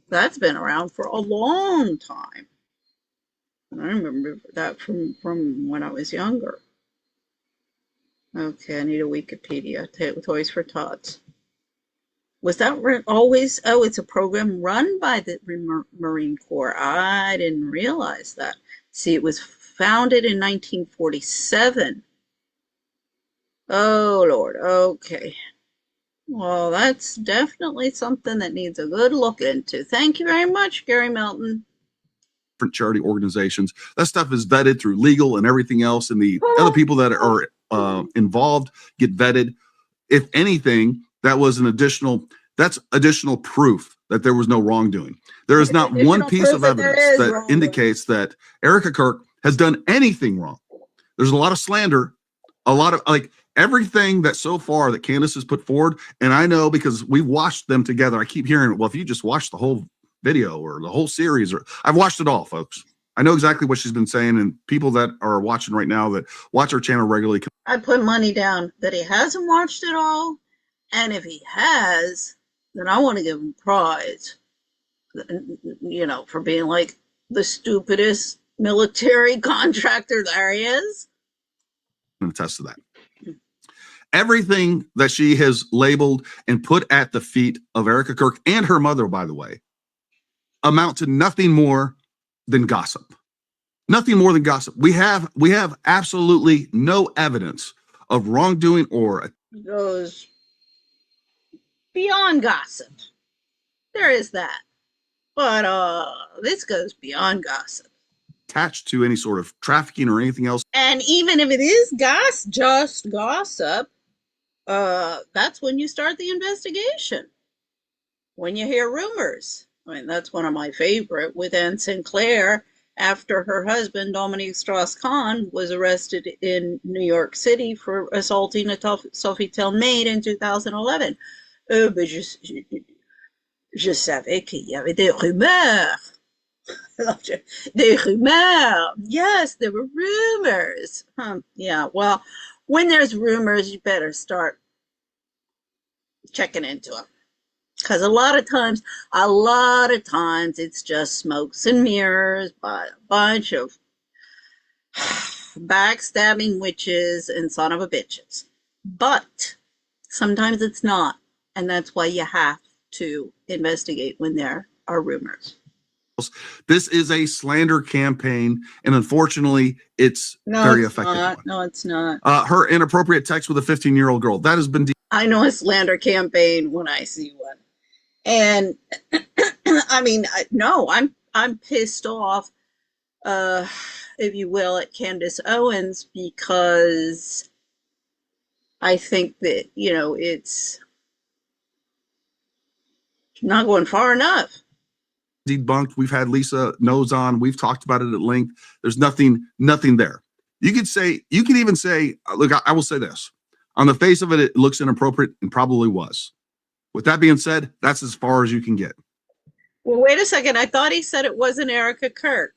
that's been around for a long time. I remember that from when I was younger. Okay, I need a Wikipedia. Toys for Tots. Was that always? Oh, it's a program run by the Marine Corps. I didn't realize that. See, it was founded in 1947. Oh, Lord. Okay. Well, that's definitely something that needs a good look into. Thank you very much, Gary Melton. Different charity organizations. That stuff is vetted through legal and everything else, and the other people that are involved get vetted. If anything, that's additional proof that there was no wrongdoing. There is not one piece of evidence that indicates that Erika Kirk has done anything wrong. There's a lot of slander, a lot of everything that so far that Candace has put forward. And I know because we watched them together. I keep hearing, well, if you just watch the whole video or the whole series, or I've watched it all, folks. I know exactly what she's been saying, and people that are watching right now that watch our channel regularly. I put money down that he hasn't watched it all. And if he has, then I want to give him prize, for being like the stupidest military contractor there is. I'm going to attest to that. Everything that she has labeled and put at the feet of Erika Kirk and her mother, by the way, amount to nothing more than gossip. Nothing more than gossip. We have absolutely no evidence of wrongdoing or goes beyond gossip. There is that. But this goes beyond gossip. Attached to any sort of trafficking or anything else. And even if it is just gossip, that's when you start the investigation. When you hear rumors. I mean, that's one of my favorite with Anne Sinclair after her husband, Dominique Strauss-Kahn, was arrested in New York City for assaulting a Sofitel maid in 2011. Ben je savais qu'il y avait des rumeurs. Des rumeurs. Yes, there were rumors. Yeah, well, when there's rumors, you better start checking into them. Because a lot of times, it's just smokes and mirrors by a bunch of backstabbing witches and son of a bitches. But sometimes it's not. And that's why you have to investigate when there are rumors. This is a slander campaign, and unfortunately, it's very effective. No, it's not. Her inappropriate text with a 15-year-old girl. That has been. I know a slander campaign when I see one. And I mean, I'm pissed off, if you will, at Candace Owens because I think that, it's not going far enough. Debunked. We've had Lisa Knows on. We've talked about it at length. There's nothing there. You could even say, look, I will say this. On the face of it, it looks inappropriate and probably was. With that being said, that's as far as you can get. Well, wait a second. I thought he said it wasn't Erika Kirk.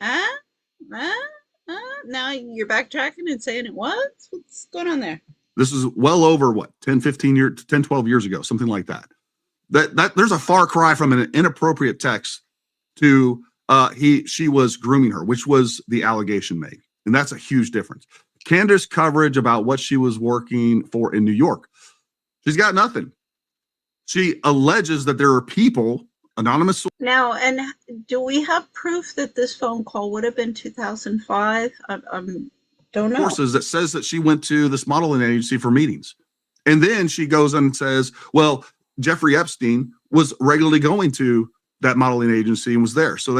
Now you're backtracking and saying it was? What's going on there? This is well over what, 10, 15 years, 10, 12 years ago, something like that. That there's a far cry from an inappropriate text to she was grooming her, which was the allegation made. And that's a huge difference. Candace coverage about what she was working for in New York. She's got nothing. She alleges that there are people, anonymous. Now, and do we have proof that this phone call would have been 2005? I don't know. Sources that says that she went to this modeling agency for meetings. And then she goes and says, well, Jeffrey Epstein was regularly going to that modeling agency and was there. So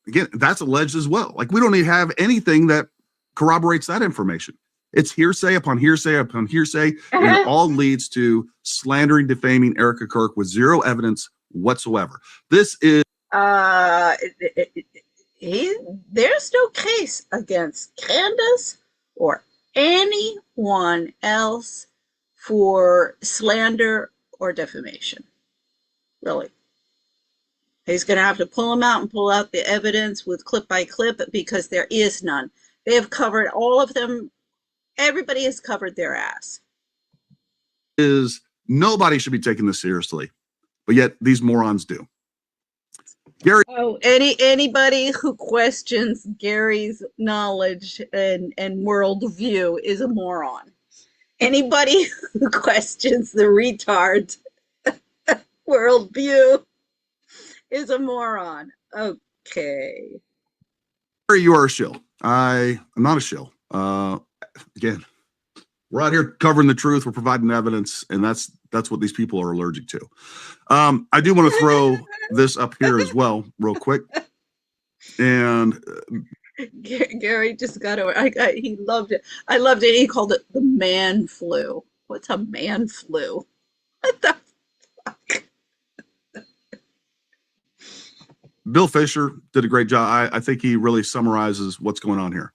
again, that's alleged as well. Like, we don't even have anything that corroborates that information. It's hearsay upon hearsay upon hearsay. And it all leads to slandering, defaming Erika Kirk with zero evidence whatsoever. This is there's no case against Candace or anyone else for slander or defamation. Really. He's going to have to pull them out and pull out the evidence with clip by clip, because there is none. They have covered all of them. Everybody has covered their ass. Nobody should be taking this seriously, but yet these morons do. Gary. Oh, anybody who questions Gary's knowledge and worldview is a moron. Anybody who questions the retard's worldview is a moron. Okay. You are a shill. I'm not a shill. Again, we're out here covering the truth. We're providing evidence, and that's what these people are allergic to. I do want to throw this up here as well, real quick. And Gary just got over. He loved it. I loved it. He called it the man flu. What's a man flu? What the fuck? Bill Fisher did a great job. I think he really summarizes what's going on here.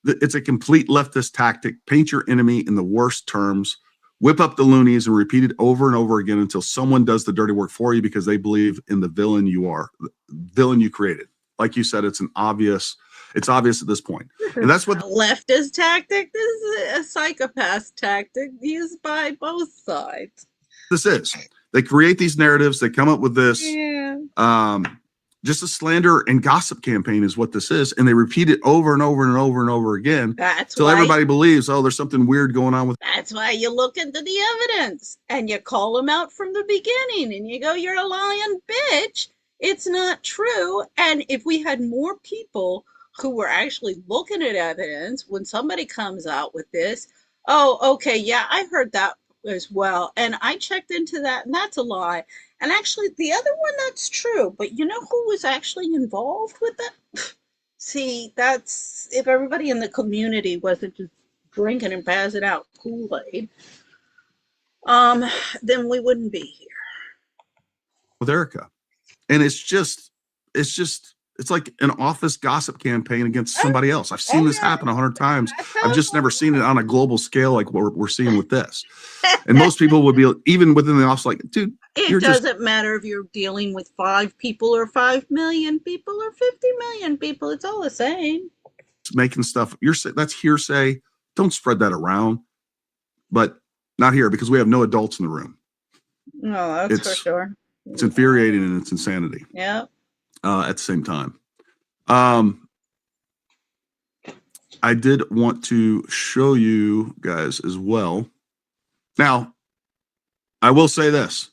It's a complete leftist tactic. Paint your enemy in the worst terms, whip up the loonies, and repeat it over and over again until someone does the dirty work for you because they believe in the villain you are, the villain you created. Like you said, it's obvious at this point. And that's what leftist tactic. This is a psychopath tactic used by both sides. This is. They create these narratives. They come up with this. Yeah. Just a slander and gossip campaign is what this is. And they repeat it over and over and over and over again. Until everybody believes, oh, there's something weird going on with. That's why you look into the evidence and you call them out from the beginning and you go, you're a lying bitch. It's not true. And if we had more people who were actually looking at evidence when somebody comes out with this, oh, okay, yeah, I heard that as well. And I checked into that, and that's a lie. And actually, the other one, that's true. But you know who was actually involved with that? See, that's if everybody in the community wasn't just drinking and passing out Kool-Aid, then we wouldn't be here. With Erika. And it's like an office gossip campaign against somebody else. I've seen this happen 100 times. I've just never seen it on a global scale like what we're seeing with this. And most people would be, even within the office, like, dude, it doesn't matter if you're dealing with 5 people or 5 million people or 50 million people. It's all the same. Making stuff, that's hearsay. Don't spread that around. But not here, because we have no adults in the room. No, that's for sure. It's infuriating and it's insanity. Yeah. At the same time. I did want to show you guys as well. Now, I will say this.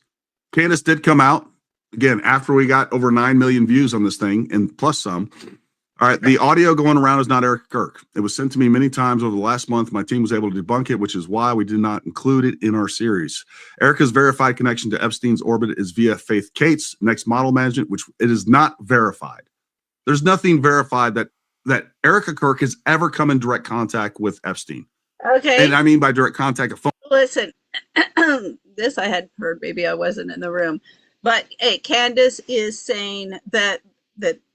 Candace did come out, again, after we got over 9 million views on this thing, and plus some. All right, the audio going around is not Erika Kirk. It was sent to me many times over the last month. My team was able to debunk it, which is why we did not include it in our series. Erika's verified connection to Epstein's orbit is via Faith Kate's Next Model Management, which it is not verified. There's nothing verified that Erika Kirk has ever come in direct contact with Epstein. Okay. And I mean by direct contact, a phone. Listen, this I hadn't heard. Maybe I wasn't in the room. But hey, Candace is saying that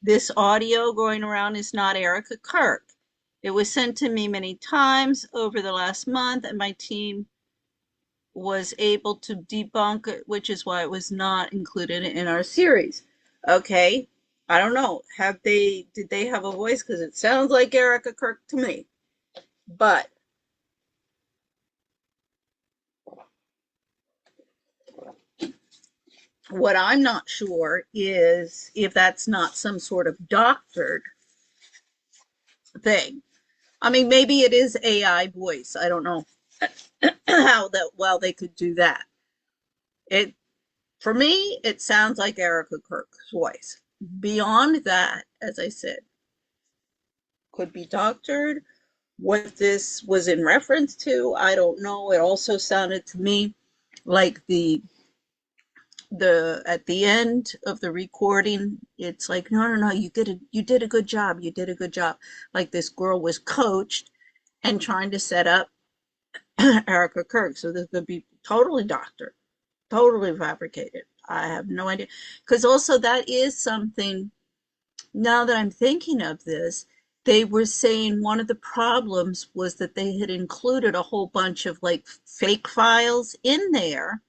this audio going around is not Erika Kirk. It was sent to me many times over the last month, and my team was able to debunk it, which is why it was not included in our series. Okay, I don't know. Did they have a voice? Because it sounds like Erika Kirk to me. But What I'm not sure is if that's not some sort of doctored thing. I mean, maybe it is AI voice. I don't know how that well they could do that. It For me, it sounds like Erika Kirk's voice. Beyond that, as I said, could be doctored. What this was in reference to, I don't know. It also sounded to me like the at the end of the recording, it's like, no, you did a good job, you did a good job. Like this girl was coached and trying to set up Erika Kirk, so this could be totally doctored, totally fabricated. I have no idea, because also that is something. Now that I'm thinking of this, they were saying one of the problems was that they had included a whole bunch of like fake files in there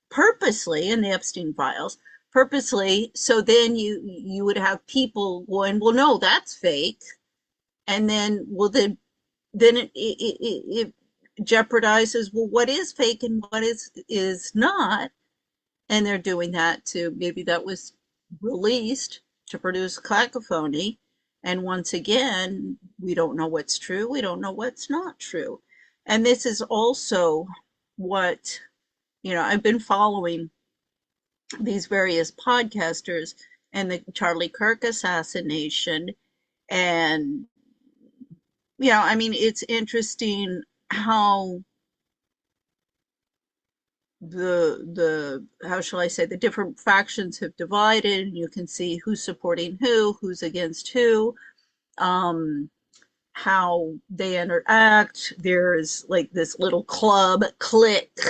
purposely, in the Epstein files, purposely. So then you would have people going, well, no, that's fake. And then, well, then it jeopardizes, well, what is fake and what is not. And they're doing that to, maybe that was released to produce cacophony. And once again, we don't know what's true. We don't know what's not true. And this is also what, I've been following these various podcasters and the Charlie Kirk assassination. And, I mean, it's interesting how the how shall I say, the different factions have divided, and you can see who's supporting who's against who, um how they interact. There's like this little clique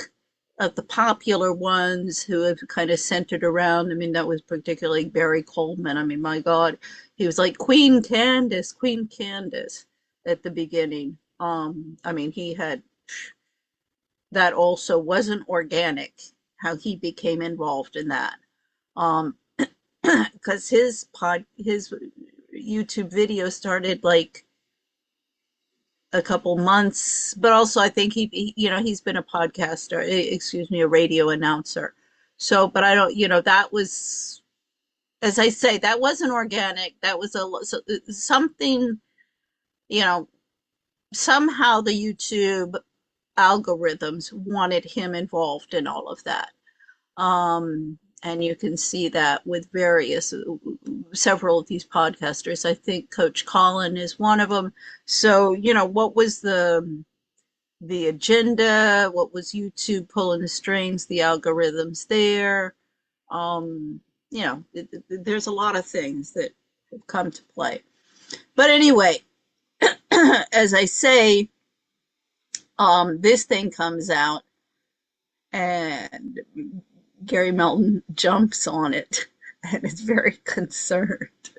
of the popular ones who have kind of centered around, I mean, that was particularly Barry Coleman. I mean, my God, he was like Queen Candace at the beginning. I mean, he had, that also wasn't organic, how he became involved in that. Because his YouTube video started like a couple months, but also I think he's been a podcaster, excuse me, a radio announcer. So, but I don't, that was, as I say, that wasn't organic. That was something, you know, somehow the YouTube algorithms wanted him involved in all of that. And you can see that with several of these podcasters. I think Coach Colin is one of them. So, what was the agenda? What was YouTube pulling the strings, the algorithms there? There's a lot of things that have come to play. But anyway, as I say, this thing comes out and Gary Melton jumps on it and is very concerned.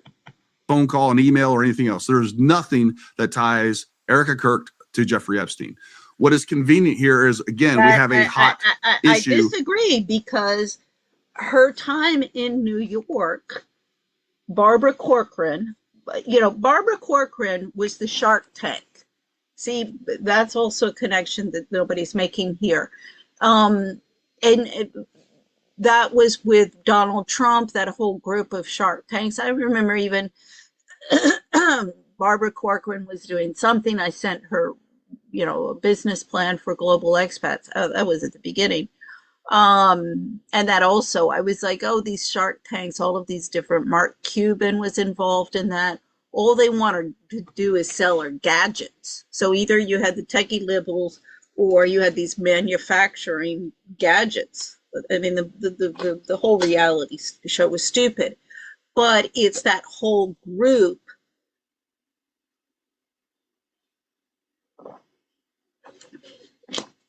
Phone call, an email, or anything else. There's nothing that ties Erika Kirk to Jeffrey Epstein. What is convenient here is, again, we have a hot issue. I disagree, because her time in New York, Barbara Corcoran was the Shark Tank. See, that's also a connection that nobody's making here. And that was with Donald Trump, that whole group of Shark Tanks. I remember even Barbara Corcoran was doing something. I sent her, a business plan for global expats. That was at the beginning. And that also, I was like, oh, these Shark Tanks, all of these different, Mark Cuban was involved in that. All they wanted to do is sell her gadgets. So either you had the techie liberals or you had these manufacturing gadgets. I mean, the whole reality show was stupid. But it's that whole group.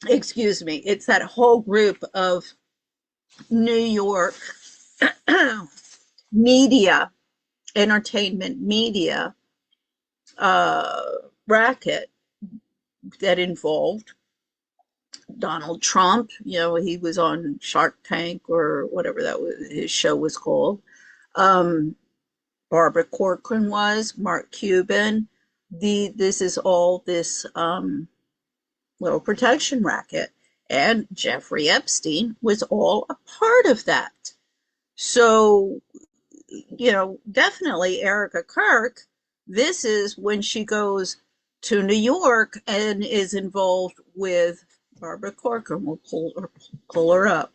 Excuse me. It's that whole group of New York media, entertainment media racket that involved Donald Trump. He was on Shark Tank or whatever his show was called. Barbara Corcoran was, Mark Cuban. This is all this little protection racket. And Jeffrey Epstein was all a part of that. So, definitely Erika Kirk, this is when she goes to New York and is involved with Barbara Corcoran. We'll pull her up.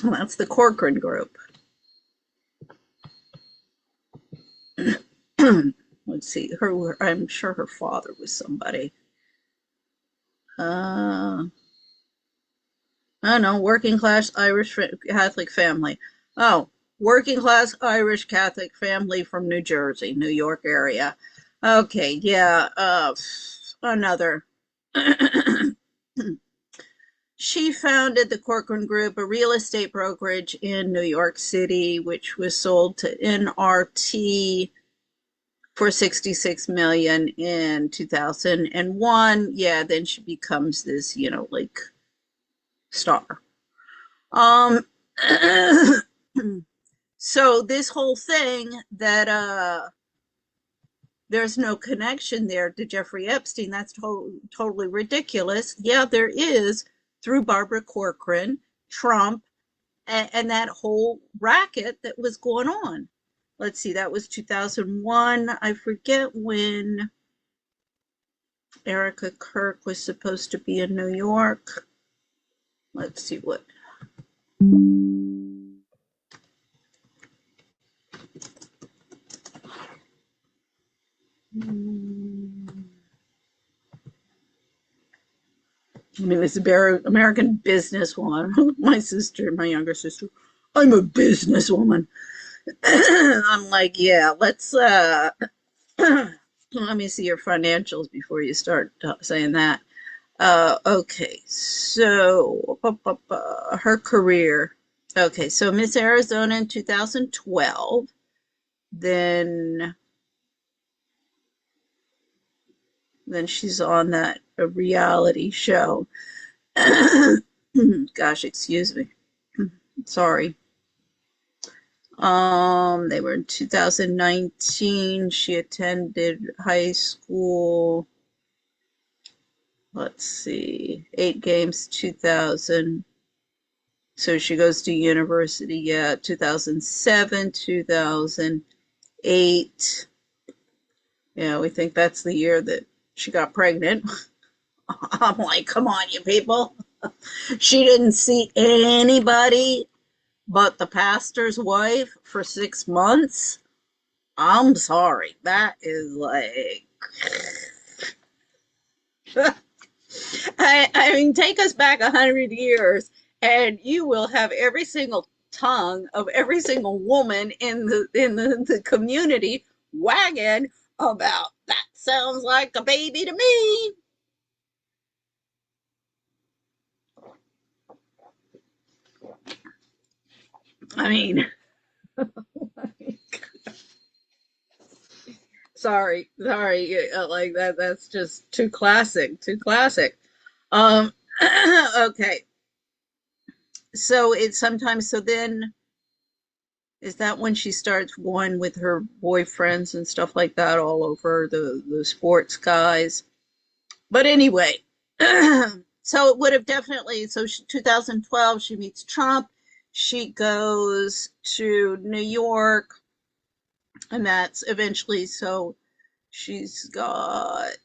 Well, that's the Corcoran group. Let's see, I'm sure her father was somebody. I don't know, working class Irish Catholic family. Oh, working class Irish Catholic family from New Jersey, New York area. Okay, yeah, another. She founded the Corcoran Group, a real estate brokerage in New York City, which was sold to NRT for 66 million in 2001. Yeah, then she becomes this, like star. So this whole thing that there's no connection there to Jeffrey Epstein, that's totally ridiculous. Yeah, there is, through Barbara Corcoran, Trump, and that whole racket that was going on. Let's see, that was 2001. I forget when Erika Kirk was supposed to be in New York. Let's see what. I mean, this American businesswoman. My sister, my younger sister, I'm a businesswoman. I'm like, yeah, let's let me see your financials before you start saying that. Okay, so her career. Okay, so Miss Arizona in 2012. Then she's on that a reality show. Gosh, excuse me. Sorry. They were in 2019. She attended high school. Let's see, 8 games, 2000. So she goes to university, yeah, 2007, 2008. Yeah, we think that's the year that she got pregnant. I'm like, come on, you people. She didn't see anybody but the pastor's wife for 6 months. I'm sorry. That is like, I mean, take us back 100 years and you will have every single tongue of every single woman in the community wagging about that sounds like a baby to me. I mean, sorry, like that's just too classic, too classic. Um, okay. So it's sometimes, so then is that when she starts going with her boyfriends and stuff like that all over the sports guys? But anyway, so it would have definitely, so 2012, she meets Trump. She goes to New York, and that's eventually, so she's got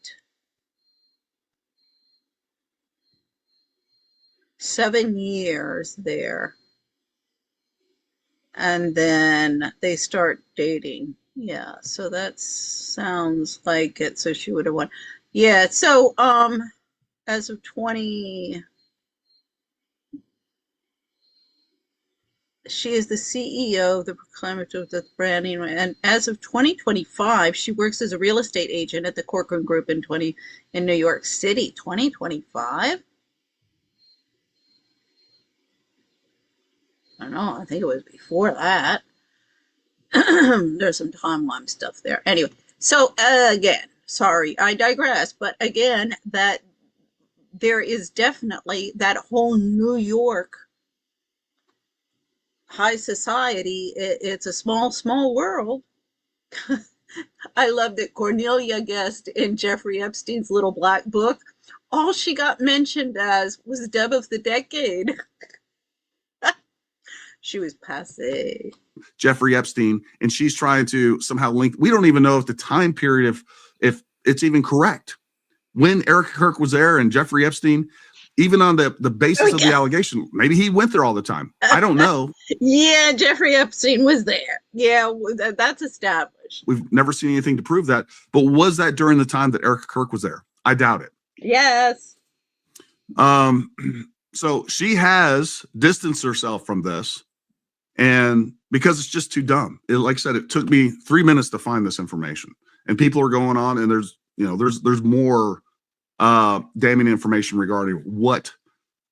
7 years there. And then they start dating. Yeah, so that sounds like it. So she would have won. Yeah, so as of 20, she is the CEO of the Proclamative Branding, and as of 2025, she works as a real estate agent at the Corcoran Group in New York City. 2025. I don't know. I think it was before that. There's some timeline stuff there. Anyway, so again, sorry, I digress. But again, that there is definitely that whole New York high society. It's a small world. I love that Cornelia Guest in Jeffrey Epstein's little black book all she got mentioned as was Deb of the Decade. She was passe. Jeffrey Epstein, and she's trying to somehow link. We don't even know if the time period, if it's even correct. When Erika Kirk was there and Jeffrey Epstein, even on the basis of the allegation, maybe he went there all the time. I don't know. Yeah, Jeffrey Epstein was there. Yeah, that's established. We've never seen anything to prove that. But was that during the time that Erika Kirk was there? I doubt it. Yes. So she has distanced herself from this, and because it's just too dumb. Like I said, it took me 3 minutes to find this information, and people are going on, and there's more damning information regarding what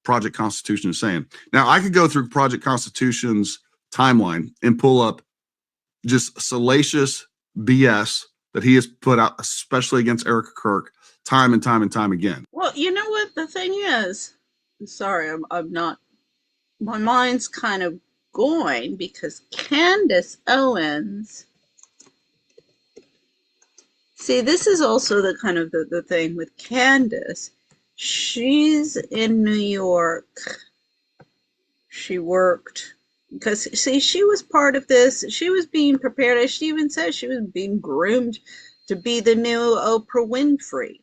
Project Constitution is saying. Now, I could go through Project Constitution's timeline and pull up just salacious BS that he has put out, especially against Erika Kirk, time and time and time again. Well, you know what the thing is? Sorry, I'm not. My mind's kind of going because Candace Owens. See, this is also the kind of the thing with Candace. She's in New York. She worked because, see, she was part of this. She was being prepared, as she even says, she was being groomed to be the new Oprah Winfrey.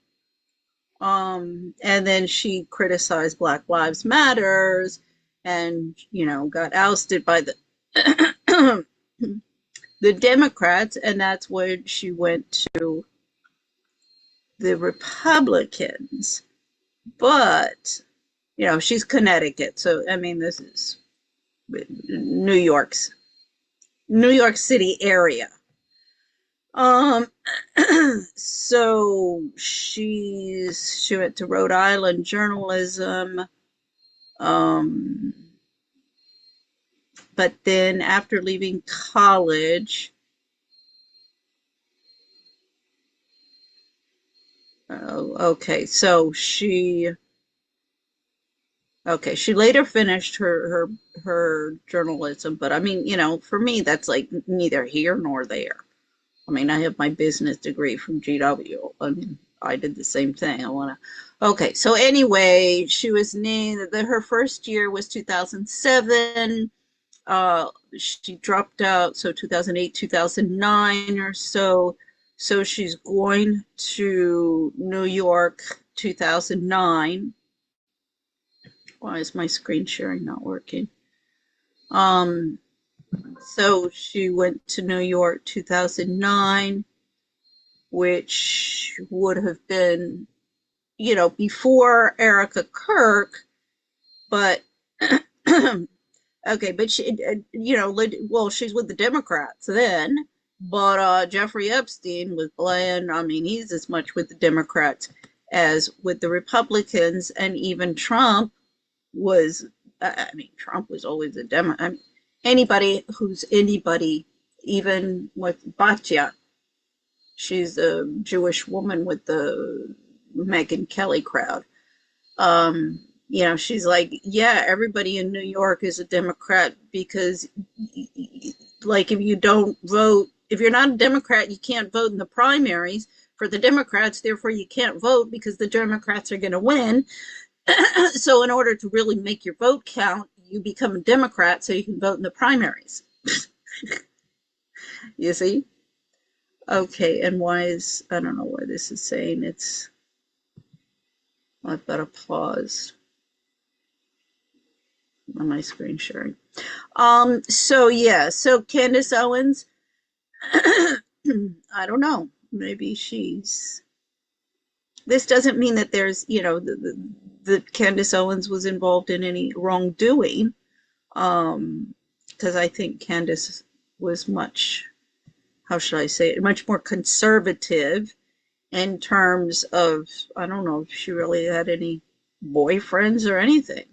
And then she criticized Black Lives Matters and, got ousted by the the Democrats, and that's when she went to the Republicans. But, she's Connecticut, so I mean, this is New York City area. So she went to Rhode Island journalism. But then after leaving college, so she later finished her journalism, but I mean, for me, that's like neither here nor there. I mean, I have my business degree from GW. I mean, I did the same thing. So anyway, she was named, her first year was 2007. She dropped out, so 2008, 2009 or so. So she's going to New York 2009. Why is my screen sharing not working? So she went to New York 2009, which would have been, before Erika Kirk, but okay, but she, she's with the Democrats then, but Jeffrey Epstein was playing, I mean, he's as much with the Democrats as with the Republicans, and even Trump was, Trump was always a Democrat. Anybody, even with Batya, she's a Jewish woman with the Megyn Kelly crowd. She's like, yeah, everybody in New York is a Democrat because, like, if you don't vote, if you're not a Democrat, you can't vote in the primaries for the Democrats. Therefore, you can't vote because the Democrats are going to win. So in order to really make your vote count, you become a Democrat so you can vote in the primaries. You see? Okay, and I don't know why this is saying I've got to pause on my screen sharing. So Candace Owens, I don't know, maybe this doesn't mean that there's, that Candace Owens was involved in any wrongdoing, because I think Candace was much more conservative in terms of, I don't know if she really had any boyfriends or anything.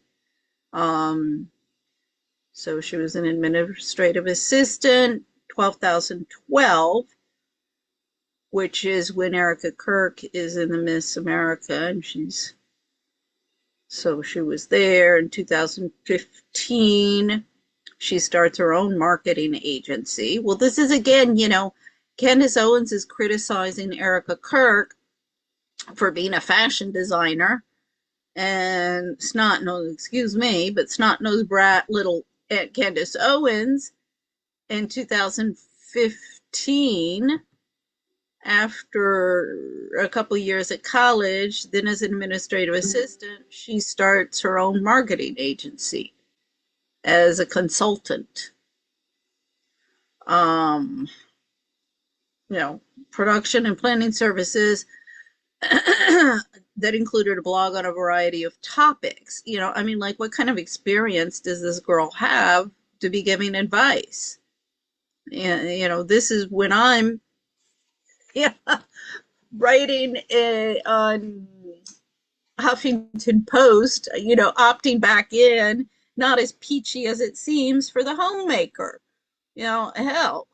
So she was an administrative assistant, 2012, which is when Erika Kirk is in the Miss America, and she was there in 2015. She starts her own marketing agency. Well, this is again, Candace Owens is criticizing Erika Kirk for being a fashion designer and snot-nosed, excuse me, but snot-nosed brat little Aunt Candace Owens in 2015, after a couple years at college, then as an administrative assistant, she starts her own marketing agency as a consultant. You know, production and planning services that included a blog on a variety of topics. You know, I mean, like, what kind of experience does this girl have to be giving advice? And, you know, this is when I'm writing on Huffington Post, you know, opting back in, not as peachy as it seems for the homemaker. You know, hell.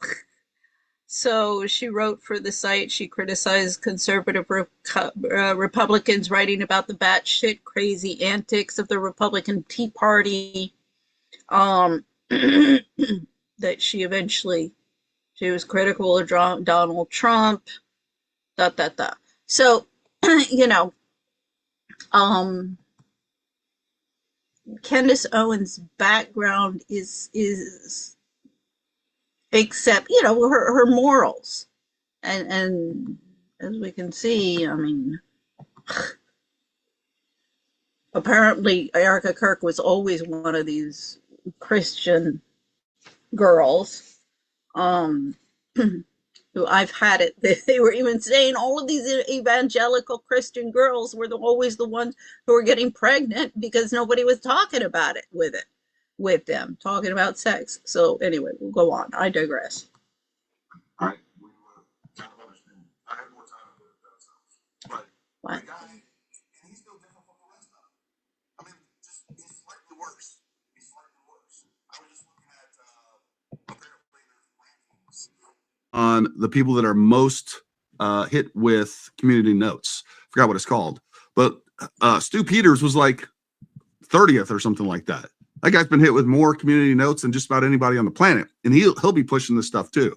So she wrote for the site. She criticized conservative Republicans writing about the batshit crazy antics of the Republican Tea Party. That she was critical of Donald Trump. So, you know, Candace Owens' background is except, you know, her morals, and as we can see, I mean, apparently Erika Kirk was always one of these Christian girls, who I've had it. They were even saying all of these evangelical Christian girls were always the ones who were getting pregnant because nobody was talking about it with them, talking about sex. So anyway, we'll go on. I digress. All right. We kind of understand. I have more time to put it down. But What? the guy, and he's no different from the rest of them. I mean, just he's slightly worse. He's slightly worse. I was just looking at apparently there's rankings on the people that are most hit with community notes. Forgot what it's called, but Stu Peters was like 30th or something like that. That guy's been hit with more community notes than just about anybody on the planet, and he'll be pushing this stuff too.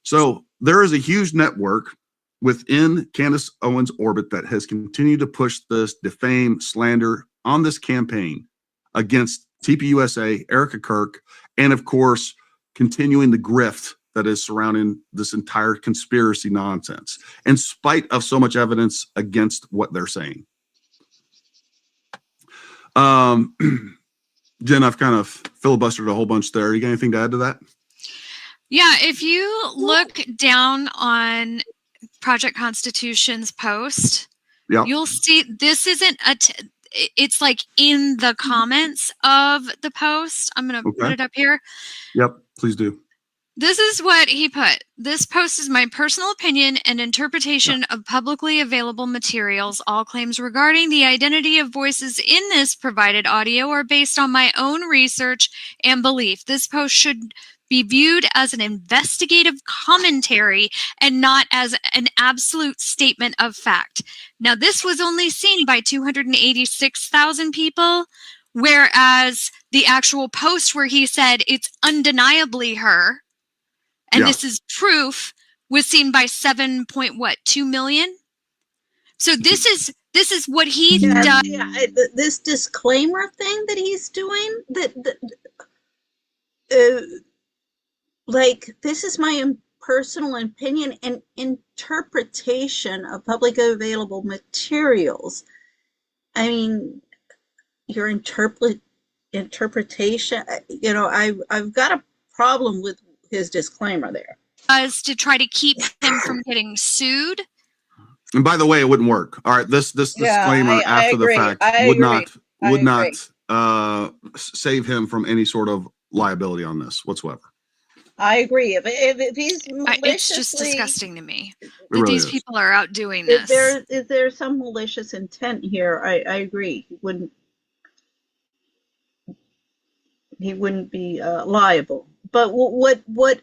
So there is a huge network within Candace Owens' orbit that has continued to push this defame, slander on this campaign against TPUSA, Erika Kirk, and of course, continuing the grift that is surrounding this entire conspiracy nonsense, in spite of so much evidence against what they're saying. Jen, I've kind of filibustered a whole bunch there. You got anything to add to that? Yeah, if you look down on Project Constitution's post, Yep. you'll see this isn't it's like in the comments of the post. I'm going to put it up here. Yep, please do. This is what he put. This post is my personal opinion and interpretation of publicly available materials. All claims regarding the identity of voices in this provided audio are based on my own research and belief. This post should be viewed as an investigative commentary and not as an absolute statement of fact. Now, this was only seen by 286,000 people, whereas the actual post where he said it's undeniably her, and this is proof, was seen by 2 million. So this is what he does. Yeah, this disclaimer thing that he's doing, like, this is my personal opinion and interpretation of publicly available materials. I mean, your interpretation, you know, I've got a problem with his disclaimer there. To try to keep him from getting sued. And by the way, it wouldn't work. All right, this disclaimer after the fact would not save him from any sort of liability on this whatsoever. I agree. If he's maliciously, it's just disgusting to me that these people are out doing this. If there's some malicious intent here, I agree. He wouldn't be liable. But what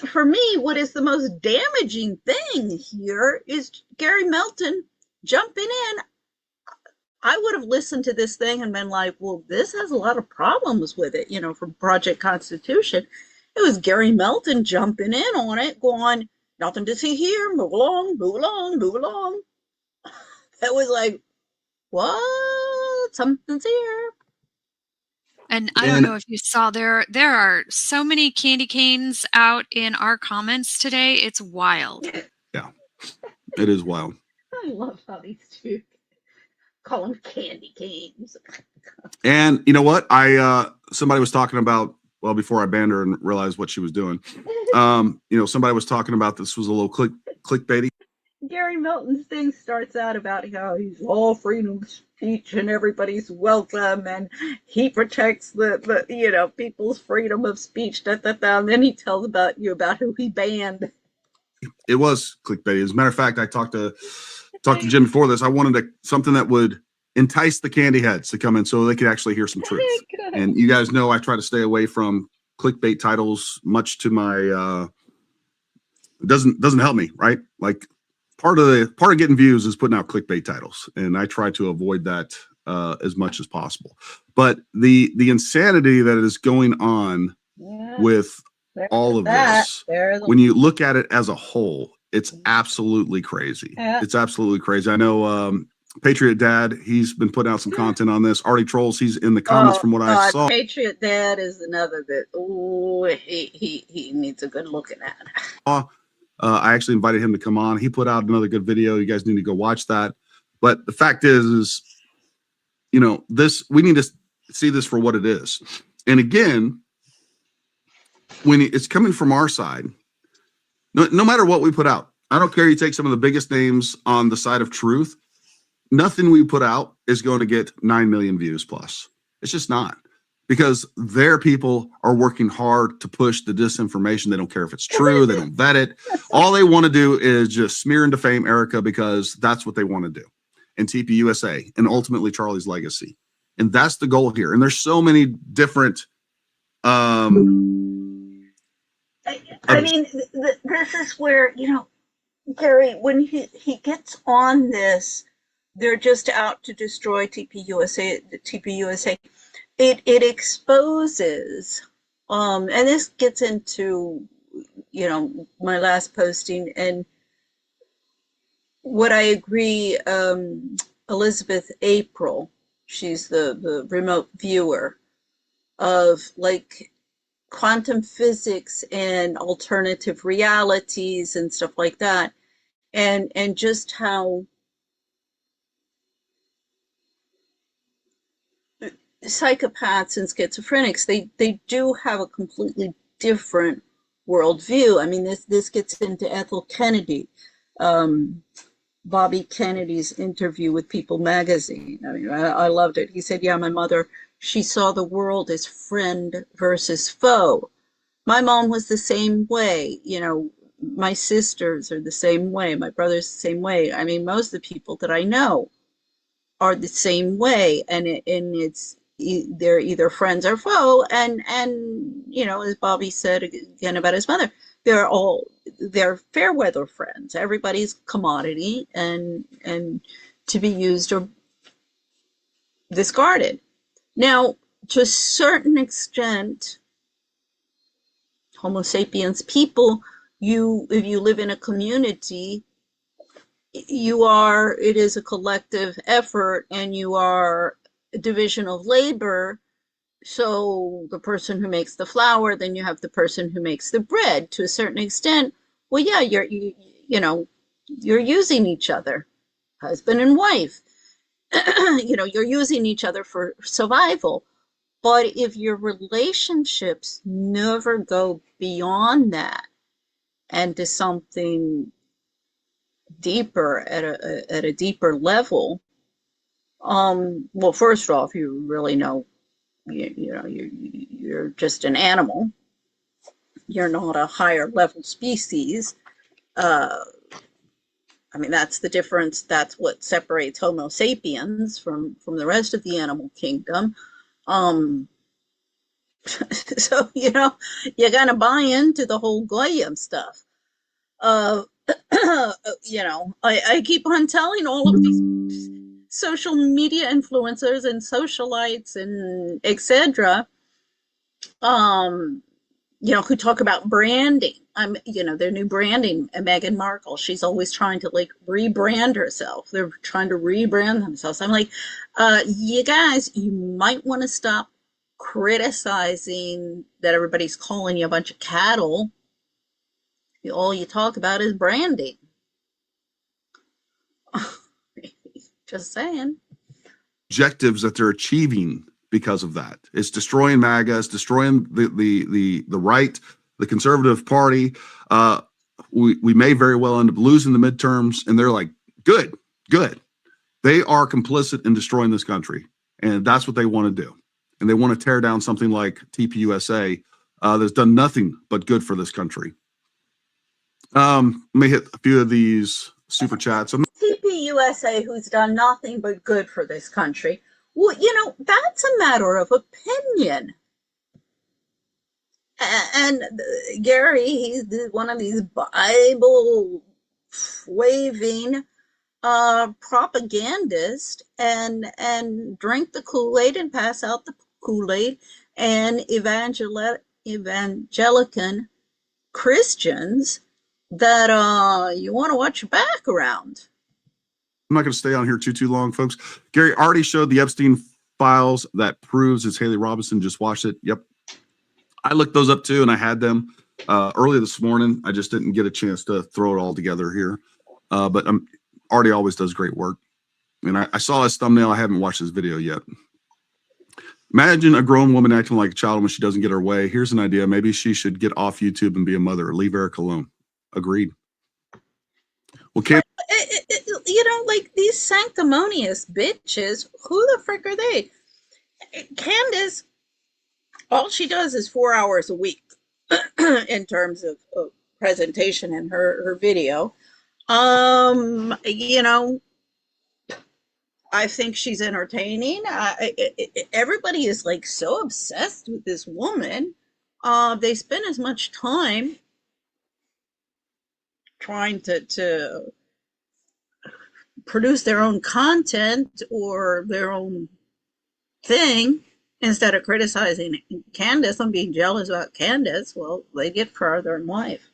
for me, what is the most damaging thing here is Gary Melton jumping in. I would have listened to this thing and been like, well, this has a lot of problems with it, you know, from Project Constitution. It was Gary Melton jumping in on it, going, nothing to see here, move along, move along, move along. That was like, what? Something's here. And I don't know if you saw, there are so many candy canes out in our comments today. It's wild. Yeah, it is wild. I love how these two call them candy canes. And you know what? Somebody was talking about, well, before I banned her and realized what she was doing. Somebody was talking about this was a little clickbaity. Gary Melton's thing starts out about how he's all freedom of speech and everybody's welcome and he protects the people's freedom of speech, and then he tells about who he banned. It was clickbaity. As a matter of fact, I talked to Jim before this. I wanted something that would entice the candy heads to come in so they could actually hear some truth. And you guys know I try to stay away from clickbait titles, much to my it doesn't help me, right? Like part of getting views is putting out clickbait titles, and I try to avoid that as much as possible. But the insanity that is going on with all of this, when you look at it as a whole, it's absolutely crazy. It's absolutely crazy. I know Patriot Dad, he's been putting out some content on this. Artie Trolls, he's in the comments from what I saw. Patriot Dad is another that he needs a good looking at. I actually invited him to come on. He put out another good video. You guys need to go watch that. But the fact is this, we need to see this for what it is. And again, when it's coming from our side, no matter what we put out, I don't care. You take some of the biggest names on the side of truth. Nothing we put out is going to get 9 million views plus. It's just not, because their people are working hard to push the disinformation. They don't care if it's true. They don't vet it. All they want to do is just smear and defame Erika, because that's what they want to do. And TP USA and ultimately Charlie's legacy. And that's the goal here. And there's so many different I mean, this is where, Gary, when he gets on this, they're just out to destroy TP USA. It exposes, and this gets into, my last posting and what I agree, Elizabeth April, she's the remote viewer of like quantum physics and alternative realities and stuff like that, and just how psychopaths and schizophrenics, they do have a completely different worldview. I mean, this gets into Ethel Kennedy, Bobby Kennedy's interview with People magazine. I mean, I loved it. He said, yeah, my mother, she saw the world as friend versus foe. My mom was the same way. My sisters are the same way. My brother's the same way. I mean, most of the people that I know are the same way, and they're either friends or foe. And as Bobby said again about his mother, they're fair weather friends. Everybody's commodity and to be used or discarded. Now, to a certain extent, Homo sapiens people, if you live in a community, it is a collective effort, and you are a division of labor. So the person who makes the flour, then you have the person who makes the bread. To a certain extent, well, yeah, you're using each other, husband and wife. You're using each other for survival. But if your relationships never go beyond that and to something deeper at a deeper level, well, first off, you really know, you're just an animal. You're not a higher level species. I mean, that's the difference. That's what separates Homo sapiens from the rest of the animal kingdom. So, you're gonna buy into the whole Goyim stuff. I keep on telling all of these social media influencers and socialites and etc. Who talk about branding. their new branding, Meghan Markle, she's always trying to like rebrand herself. They're trying to rebrand themselves. I'm like, you guys, you might want to stop criticizing that everybody's calling you a bunch of cattle. All you talk about is branding. Just saying. Objectives that they're achieving because of that. It's destroying MAGA, it's destroying the right, the conservative party. We may very well end up losing the midterms, and they're like, good. They are complicit in destroying this country, and that's what they want to do. And they want to tear down something like TPUSA that's done nothing but good for this country. Let me hit a few of these super chats. TPUSA, who's done nothing but good for this country. Well, that's a matter of opinion. And Gary, he's one of these Bible waving propagandists and drink the Kool-Aid and pass out the Kool-Aid, and evangelican Christians that you want to watch your back around. I'm not going to stay on here too long, folks. Gary already showed the Epstein files. That proves it's Haley Robinson. Just watched it. Yep. I looked those up too, and I had them earlier this morning. I just didn't get a chance to throw it all together here. But Artie always does great work. And I saw his thumbnail. I haven't watched his video yet. Imagine a grown woman acting like a child when she doesn't get her way. Here's an idea. Maybe she should get off YouTube and be a mother. Leave Erika alone. Agreed. Well, like these sanctimonious bitches, who the frick are they? Candace, all she does is 4 hours a week in terms of presentation in her video. I think she's entertaining. Everybody is like so obsessed with this woman. They spend as much time trying to produce their own content or their own thing instead of criticizing Candace and being jealous about Candace. Well, they get further in life.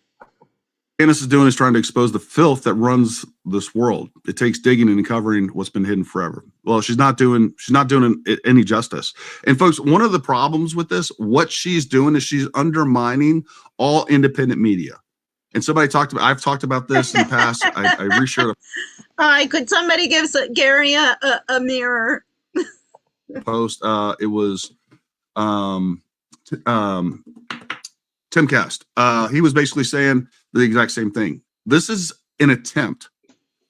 Candace is doing is trying to expose the filth that runs this world. It takes digging and uncovering what's been hidden forever. Well, she's not doing it any justice. And folks, one of the problems with this, what she's doing is she's undermining all independent media. And I've talked about this in the past. I reshared could somebody give Gary a mirror? Post. It was Timcast. He was basically saying the exact same thing. This is an attempt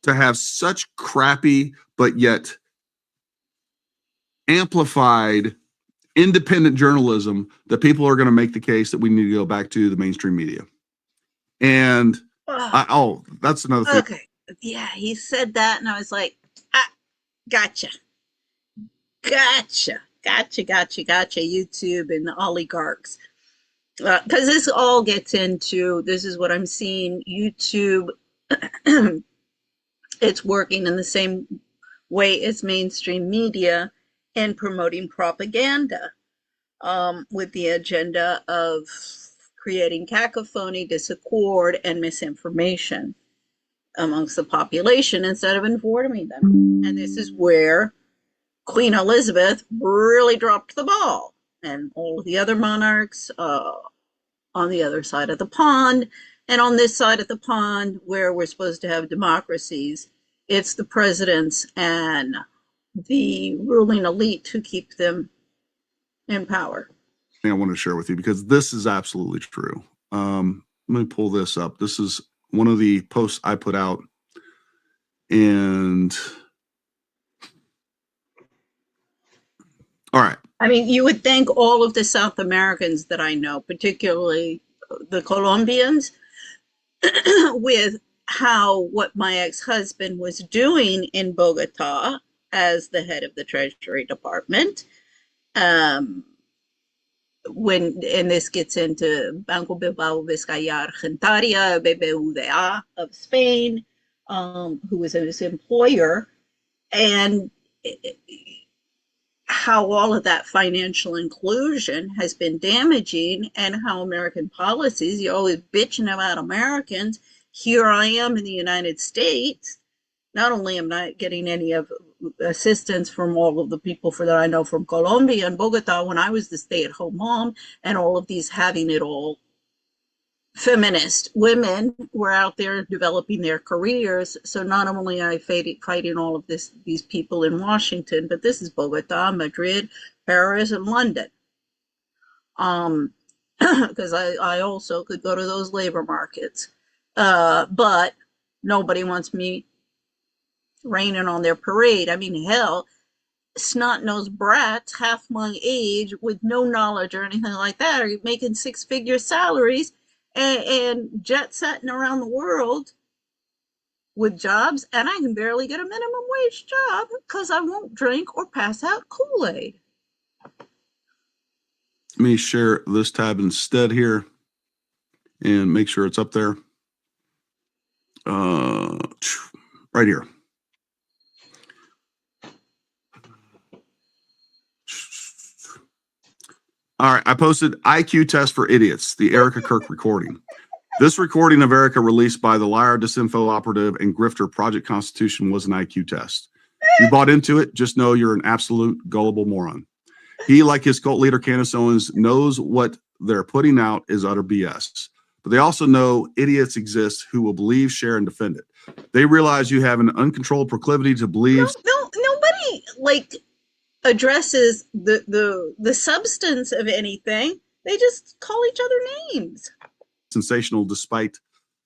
to have such crappy but yet amplified independent journalism that people are going to make the case that we need to go back to the mainstream media. And that's another thing. Okay. Yeah, he said that, and I was like, gotcha, YouTube and the oligarchs. Because this all gets into, this is what I'm seeing, YouTube, it's working in the same way as mainstream media in promoting propaganda with the agenda of creating cacophony, discord, and misinformation amongst the population instead of informing them. And this is where Queen Elizabeth really dropped the ball, and all of the other monarchs on the other side of the pond. And on this side of the pond, where we're supposed to have democracies, it's the presidents and the ruling elite who keep them in power. I want to share with you because this is absolutely true. Let me pull this up. This is one of the posts I put out, and all right. I mean, you would think all of the South Americans that I know, particularly the Colombians, with what my ex-husband was doing in Bogota as the head of the Treasury Department, and this gets into Banco Bilbao Vizcaya Argentaria, BBVA of Spain, who was his employer, and how all of that financial inclusion has been damaging, and how American policies, you're always bitching about Americans. Here I am in the United States. Not only am I not getting any of assistance from all of the people that I know from Colombia and Bogota when I was the stay-at-home mom, and all of these having it all feminist women were out there developing their careers. So not only am I fighting all of these people in Washington, but this is Bogota, Madrid, Paris, and London. Because I also could go to those labor markets. But nobody wants me raining on their parade. I mean, hell, snot-nosed brats half my age with no knowledge or anything like that are making six-figure salaries and jet-setting around the world with jobs, and I can barely get a minimum wage job because I won't drink or pass out Kool-Aid. Let me share this tab instead here and make sure it's up there. Right here. All right, I posted IQ test for idiots, the Erika Kirk recording. This recording of Erika released by the liar, disinfo operative, and grifter Project Constitution was an IQ test. If you bought into it, just know you're an absolute gullible moron. He, like his cult leader Candace Owens, knows what they're putting out is utter BS. But they also know idiots exist who will believe, share, and defend it. They realize you have an uncontrolled proclivity to believe. Nobody addresses the substance of anything. They just call each other names. Sensational despite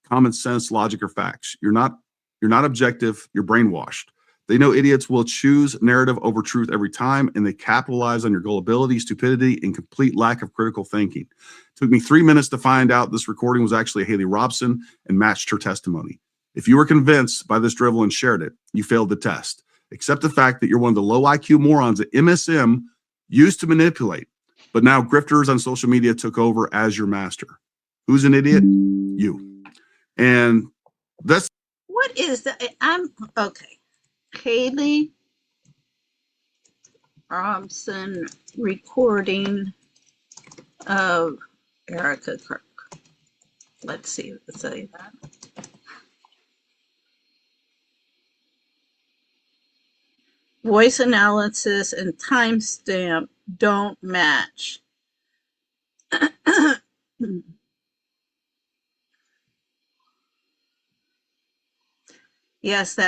common sense, logic, or facts. You're not objective, you're brainwashed. They know idiots will choose narrative over truth every time, and they capitalize on your gullibility, stupidity, and complete lack of critical thinking. It took me 3 minutes to find out this recording was actually Haley Robson and matched her testimony. If you were convinced by this drivel and shared it, you failed the test. Accept the fact that you're one of the low IQ morons that MSM used to manipulate, but now grifters on social media took over as your master. Who's an idiot? You. And that's... What is that? I'm okay. Haley Robson recording of Erika Kirk. Let's see. Let's say that. Voice analysis and timestamp don't match. Yes,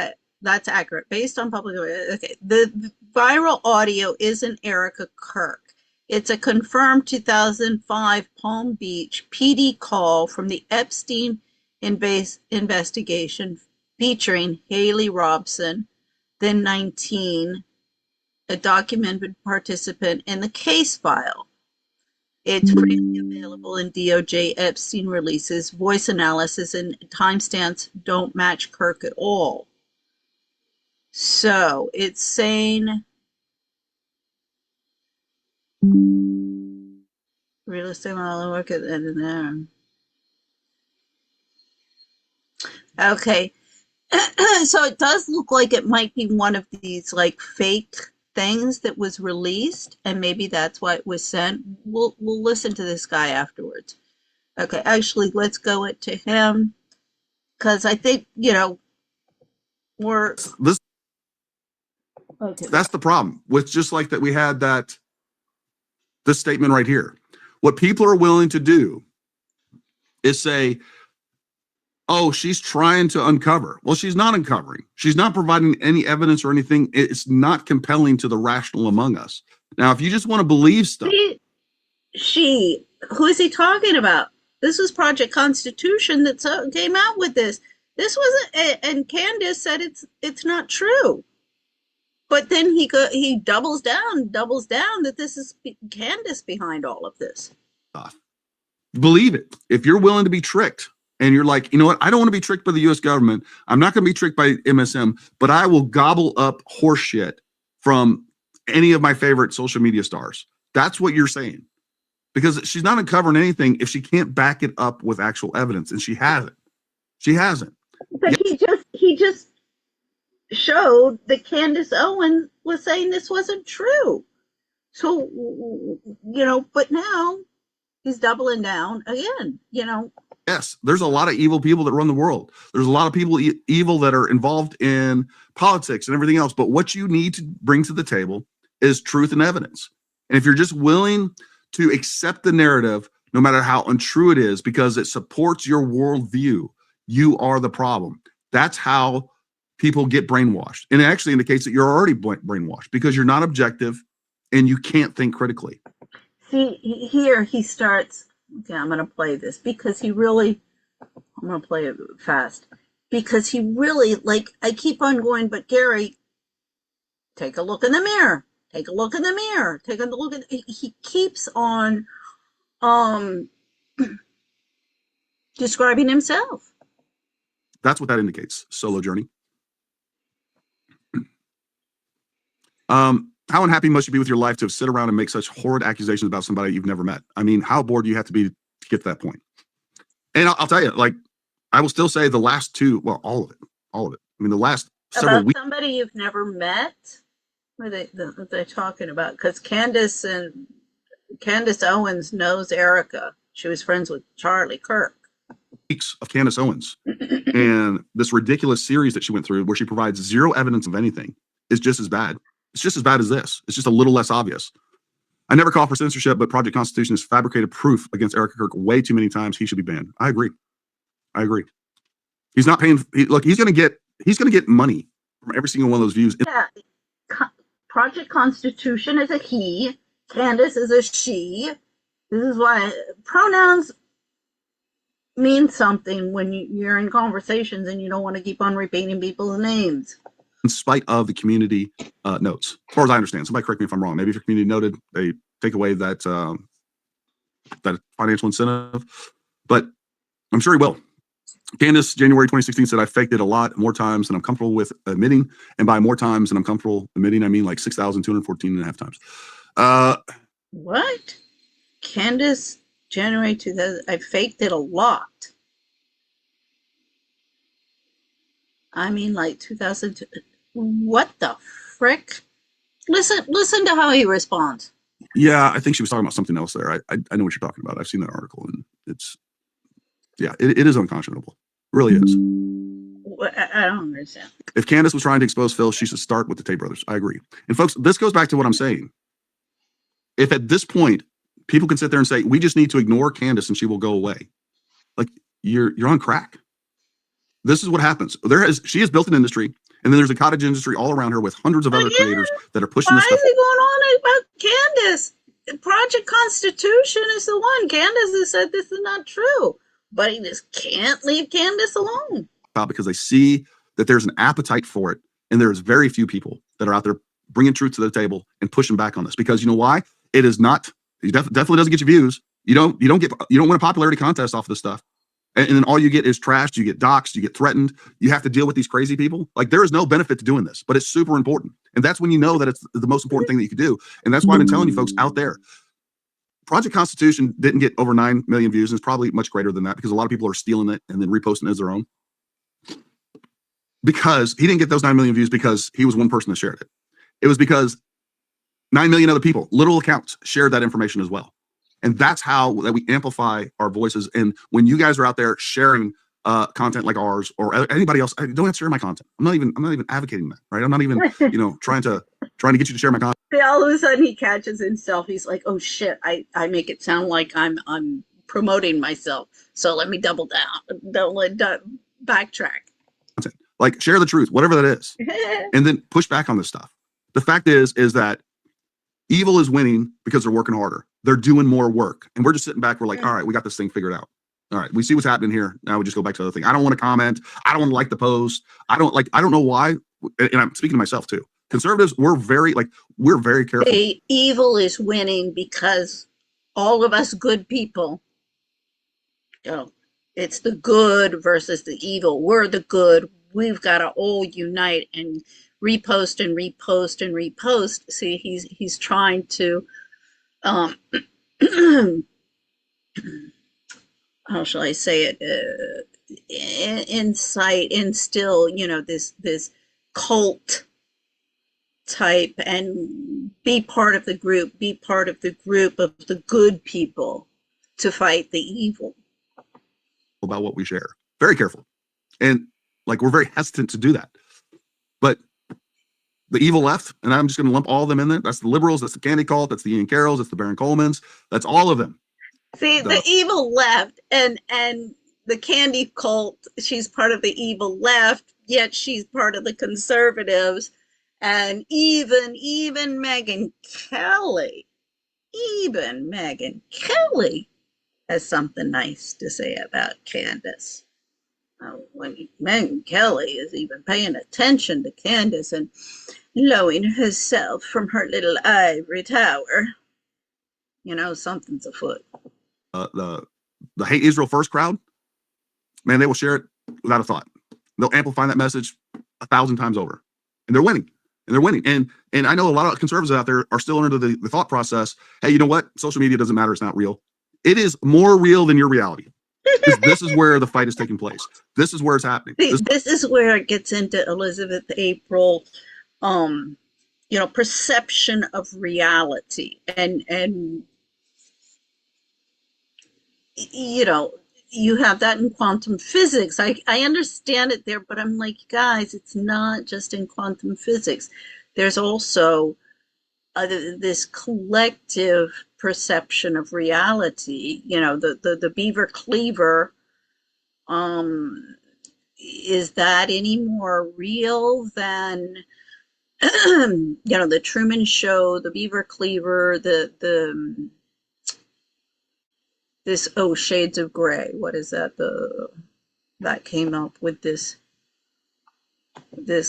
that's accurate. Based on public, okay. The viral audio isn't Erika Kirk. It's a confirmed 2005 Palm Beach PD call from the Epstein investigation featuring Haley Robson, then 19, a documented participant in the case file. It's freely available in DOJ Epstein releases. Voice analysis and timestamps don't match Kirk at all. So it's saying real estate model work at the okay. So it does look like it might be one of these like fake things that was released, and maybe that's why it was sent. We'll listen to this guy afterwards. Okay, actually, let's go to him because I think we're this. Okay. That's the problem with just like that. We had this statement right here. What people are willing to do is say, oh, she's trying to uncover. Well, she's not uncovering. She's not providing any evidence or anything. It's not compelling to the rational among us. Now, if you just want to believe stuff. Who is he talking about? This was Project Constitution that came out with this. This wasn't, and Candace said it's not true. But then he doubles down that this is Candace behind all of this. Believe it. If you're willing to be tricked and you're like, you know what? I don't want to be tricked by the U.S. government. I'm not going to be tricked by MSM, but I will gobble up horseshit from any of my favorite social media stars. That's what you're saying. Because she's not uncovering anything if she can't back it up with actual evidence. And she hasn't. She hasn't. But he just showed that Candace Owens was saying this wasn't true. So, but now he's doubling down again, Yes, there's a lot of evil people that run the world. There's a lot of people evil that are involved in politics and everything else. But what you need to bring to the table is truth and evidence. And if you're just willing to accept the narrative, no matter how untrue it is, because it supports your worldview, you are the problem. That's how people get brainwashed. And it actually indicates that you're already brainwashed because you're not objective and you can't think critically. See, here he starts. Okay, I'm going to play this because I'm going to play it fast because he really, I keep on going, but Gary, take a look in the mirror. Take a look in the mirror. Take a look at, he keeps on, describing himself. That's what that indicates. Solo journey. How unhappy must you be with your life to sit around and make such horrid accusations about somebody you've never met? I mean, how bored do you have to be to get to that point? And I'll tell you, I will still say the last two, well, all of it. I mean, the last several about weeks. Somebody you've never met? What are they talking about? Because Candace Owens knows Erika. She was friends with Charlie Kirk. Weeks of Candace Owens and this ridiculous series that she went through where she provides zero evidence of anything is just as bad. It's just as bad as this. It's just a little less obvious. I never call for censorship, but Project Constitution is fabricated proof against Erika Kirk way too many times. He should be banned. I agree. He's not paying. Look, he's going to get money from every single one of those views. Yeah. Project Constitution is a he. Candace is a she. This is why pronouns mean something when you're in conversations and you don't want to keep on repeating people's names. In spite of the community notes, as far as I understand, somebody correct me if I'm wrong. Maybe if your community noted, they take away that that financial incentive, but I'm sure he will. Candace, January 2016, said, I faked it a lot more times than I'm comfortable with admitting. And by more times than I'm comfortable admitting, I mean like 6,214 and a half times. What? Candace, January 2000, I faked it a lot. I mean like 2002. What the frick? Listen to how he responds. Yeah, I think she was talking about something else there. I know what you're talking about. I've seen that article and it's, yeah, it is unconscionable. It really is. I don't understand. If Candace was trying to expose Phil, she should start with the Tate brothers. I agree. And folks, this goes back to what I'm saying. If at this point, people can sit there and say, we just need to ignore Candace and she will go away. Like you're on crack. This is what happens. She has built an industry, and then there's a cottage industry all around her with hundreds of other creators that are pushing this stuff. Why is he going on about Candace? Project Constitution is the one. Candace has said this is not true, but he just can't leave Candace alone. Because they see that there's an appetite for it, and there's very few people that are out there bringing truth to the table and pushing back on this. Because you know why? It is not. It definitely doesn't get you views. You don't win a popularity contest off of this stuff. And then all you get is trashed, you get doxxed, you get threatened. You have to deal with these crazy people. Like there is no benefit to doing this, but it's super important. And that's when you know that it's the most important thing that you could do. And that's why I've been telling you folks out there, Project Constitution didn't get over 9 million views. And it's probably much greater than that because a lot of people are stealing it and then reposting it as their own. Because he didn't get those 9 million views because he was one person that shared it. It was because 9 million other people, little accounts, shared that information as well. And that's how that we amplify our voices. And when you guys are out there sharing content like ours or anybody else, I don't have to share my content. I'm not even advocating that, right? I'm not even, trying to get you to share my content. All of a sudden he catches himself. He's like, oh shit, I make it sound like I'm promoting myself. So let me double down, backtrack. Like share the truth, whatever that is. And then push back on this stuff. The fact is that evil is winning because they're working harder. They're doing more work. And we're just sitting back. We're like, all right, we got this thing figured out. All right, we see what's happening here. Now we just go back to the other thing. I don't want to comment. I don't want to like the post. I don't know why. And I'm speaking to myself too. Conservatives, we're very careful. Evil is winning because all of us good people, it's the good versus the evil. We're the good. We've got to all unite and repost and repost and repost. See, he's trying to how shall I say it? Instill, this cult type and be part of the group, be part of the group of the good people to fight the evil. About what we share. Very careful. And like, we're very hesitant to do that. But the evil left, and I'm just going to lump all of them in there. That's the liberals, that's the Candy Cult, that's the Ian Carrolls, that's the Baron Colemans, that's all of them. See, the evil left and the Candy Cult, she's part of the evil left, yet she's part of the conservatives. And even Megyn Kelly has something nice to say about Candace. When Megyn Kelly is even paying attention to Candace and lowering herself from her little ivory tower, you know, something's afoot. The Hate Israel First crowd, man, they will share it without a thought. They'll amplify that message 1,000 times over, and they're winning. And I know a lot of conservatives out there are still under the thought process, hey, you know what? Social media doesn't matter. It's not real. It is more real than your reality. This is where the fight is taking place. This is where it's happening. This is where it gets into Elizabeth April, perception of reality. And you know, you have that in quantum physics. I understand it there, but I'm like, guys, it's not just in quantum physics. There's also this collective perception of reality. You know, the beaver cleaver, is that any more real than, the Truman Show, the beaver cleaver, this Shades of Gray? What is that? That came up with this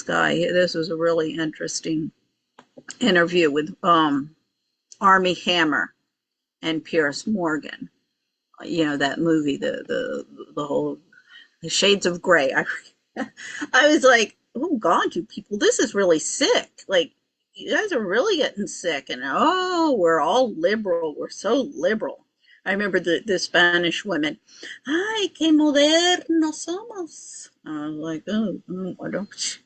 guy. This was a really interesting interview with Armie Hammer and Pierce Morgan. You know, that movie, the whole Shades of Gray. I was like, oh God, you people, this is really sick. Like, you guys are really getting sick, and we're all liberal. We're so liberal. I remember the Spanish women. Ay, qué modernos somos. I was like, I don't.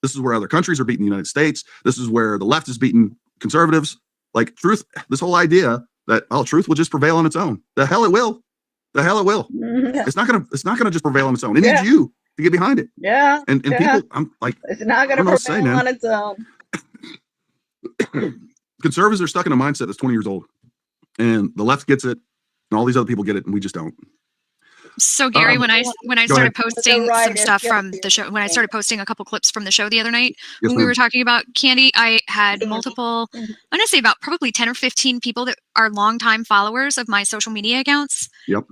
This is where other countries are beating the United States. This is where the left is beating conservatives. Like, truth, this whole idea that, truth will just prevail on its own. The hell it will. Yeah. It's not gonna just prevail on its own. It needs you to get behind it. Yeah. And people, I'm like, it's not gonna prevail on its own. Conservatives are stuck in a mindset that's 20 years old. And the left gets it, and all these other people get it, and we just don't. So Gary, when I started posting some stuff from the show, when I started posting a couple clips from the show the other night, when we were talking about Candy, I had multiple, I'm going to say about probably 10 or 15 people that are longtime followers of my social media accounts. Yep.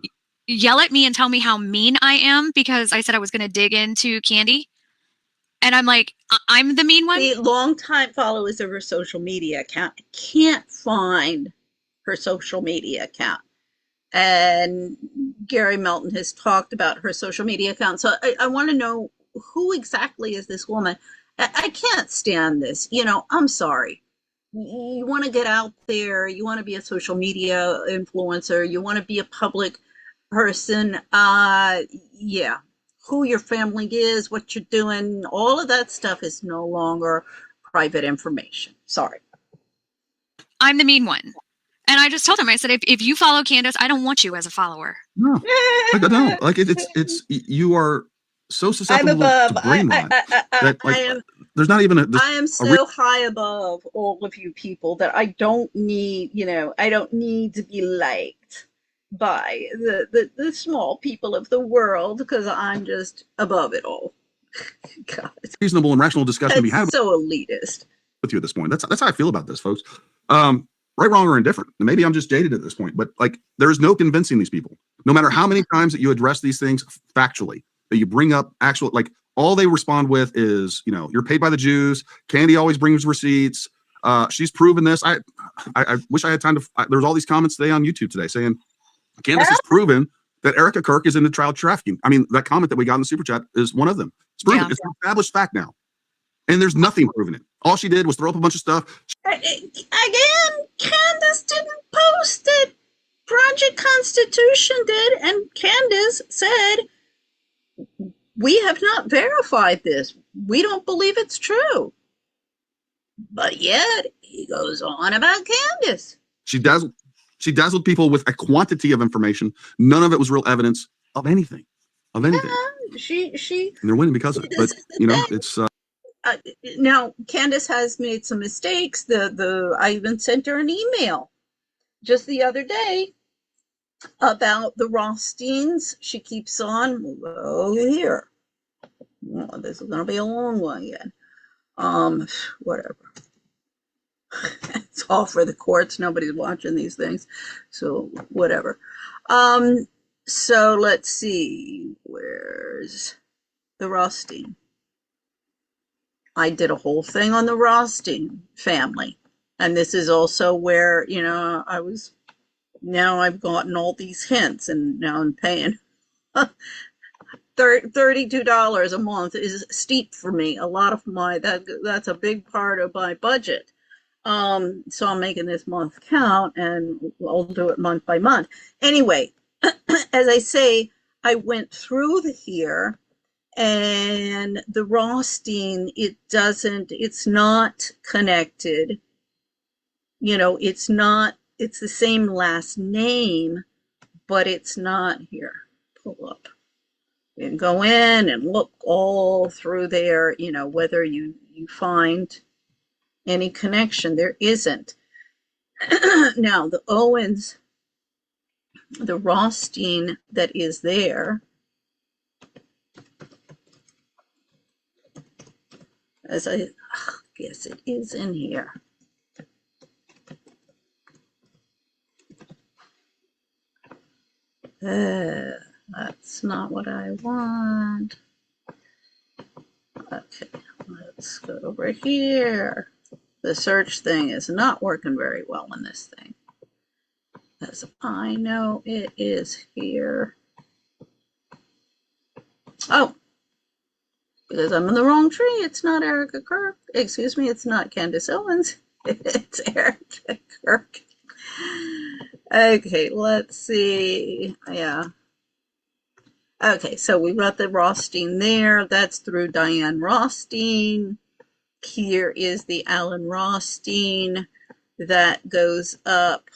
Yell at me and tell me how mean I am because I said I was going to dig into Candy. And I'm like, I'm the mean one? The longtime followers of her social media account can't find her social media account. And Gary Melton has talked about her social media account. So I want to know, who exactly is this woman? I can't stand this. You know, I'm sorry. You want to get out there. You want to be a social media influencer. You want to be a public person. Yeah. Who your family is, what you're doing, all of that stuff is no longer private information. Sorry. I'm the mean one. And I just told him, I said, if you follow Candace, I don't want you as a follower. No, no. Like it's you are so susceptible to brainwash that there's not even I am so high above all of you people that I don't need, I don't need to be liked by the small people of the world because I'm just above it all. God. Reasonable and rational discussion to be had. So elitist with you at this point. That's how I feel about this, folks. Right, wrong, or indifferent. And maybe I'm just jaded at this point, but like, there's no convincing these people. No matter how many times that you address these things factually, that you bring up actual, like, all they respond with is, you're paid by the Jews. Candy always brings receipts. She's proven this. I wish I had time to. There's all these comments today on YouTube today saying Candace has proven that Erika Kirk is into child trafficking. I mean, that comment that we got in the super chat is one of them. It's proven. Yeah. It's an established fact now, and there's nothing proving it. All she did was throw up a bunch of stuff. Again, Candace didn't post it. Project Constitution did, and Candace said, we have not verified this. We don't believe it's true. But yet he goes on about Candace. She dazzled people with a quantity of information. None of it was real evidence of anything, She and they're winning because of see, it. this But is the you know, thing. it's Now Candace has made some mistakes. The I even sent her an email just the other day about the Rothsteins. She keeps on here. Oh, this is gonna be a long one yet. Whatever. It's all for the courts. Nobody's watching these things, so whatever. Um, so let's see. Where's the Rothstein? I did a whole thing on the Rothstein family, and this is also where I was. Now I've gotten all these hints, and now I'm paying $32 a month is steep for me. A lot of that's a big part of my budget. So I'm making this month count, and I'll do it month by month. Anyway, as I say, I went through here, and the Rothstein, it's not connected. It's the same last name, but it's not here. Pull up. You can go in and look all through there, whether you find any connection. There isn't. Now, the Owens, the Rothstein that is there, as I guess it is in here. That's not what I want. Okay, let's go over here. The search thing is not working very well in this thing. As I know it is here. Oh, because I'm in the wrong tree. It's not Erika Kirk. Excuse me, it's not Candace Owens. It's Erika Kirk. Okay, let's see. Yeah. Okay, so we got the Rothstein there. That's through Diane Rothstein. Here is the Alan Rothstein that goes up.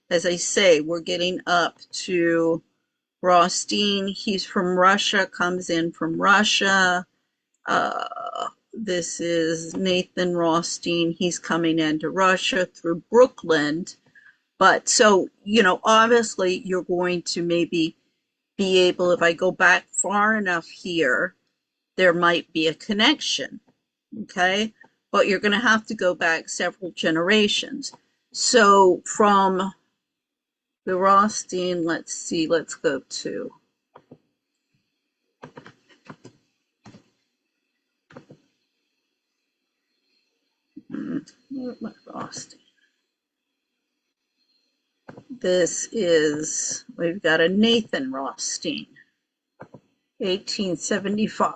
As I say, we're getting up to Rothstein. He's from Russia, comes in from Russia. This is Nathan Rothstein. He's coming into Russia through Brooklyn. But so, obviously you're going to maybe be able, if I go back far enough here, there might be a connection. Okay. But you're going to have to go back several generations. So from the Rothstein, let's see, let's go to Rothstein. This is, we've got a Nathan Rothstein, 1875.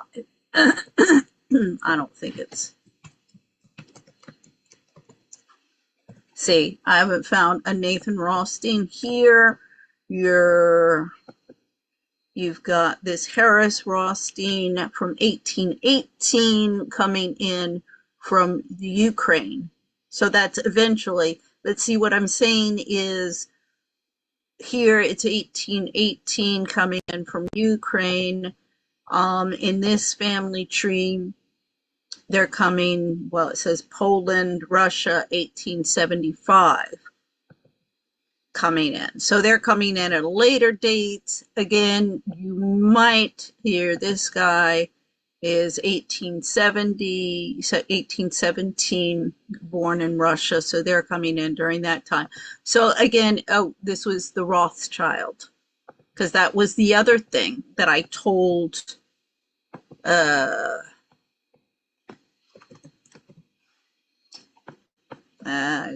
I don't think it's, see, I haven't found a Nathan Rothstein here. You've got this Harris Rothstein from 1818 coming in from the Ukraine. So that's eventually, let's see, what I'm saying is here it's 1818 coming in from Ukraine. In this family tree, they're coming, well, it says Poland, Russia, 1875 coming in. So they're coming in at a later date. Again, you might hear this guy is 1870, so 1817, born in Russia. So they're coming in during that time. So again, this was the Rothschild, because that was the other thing that I told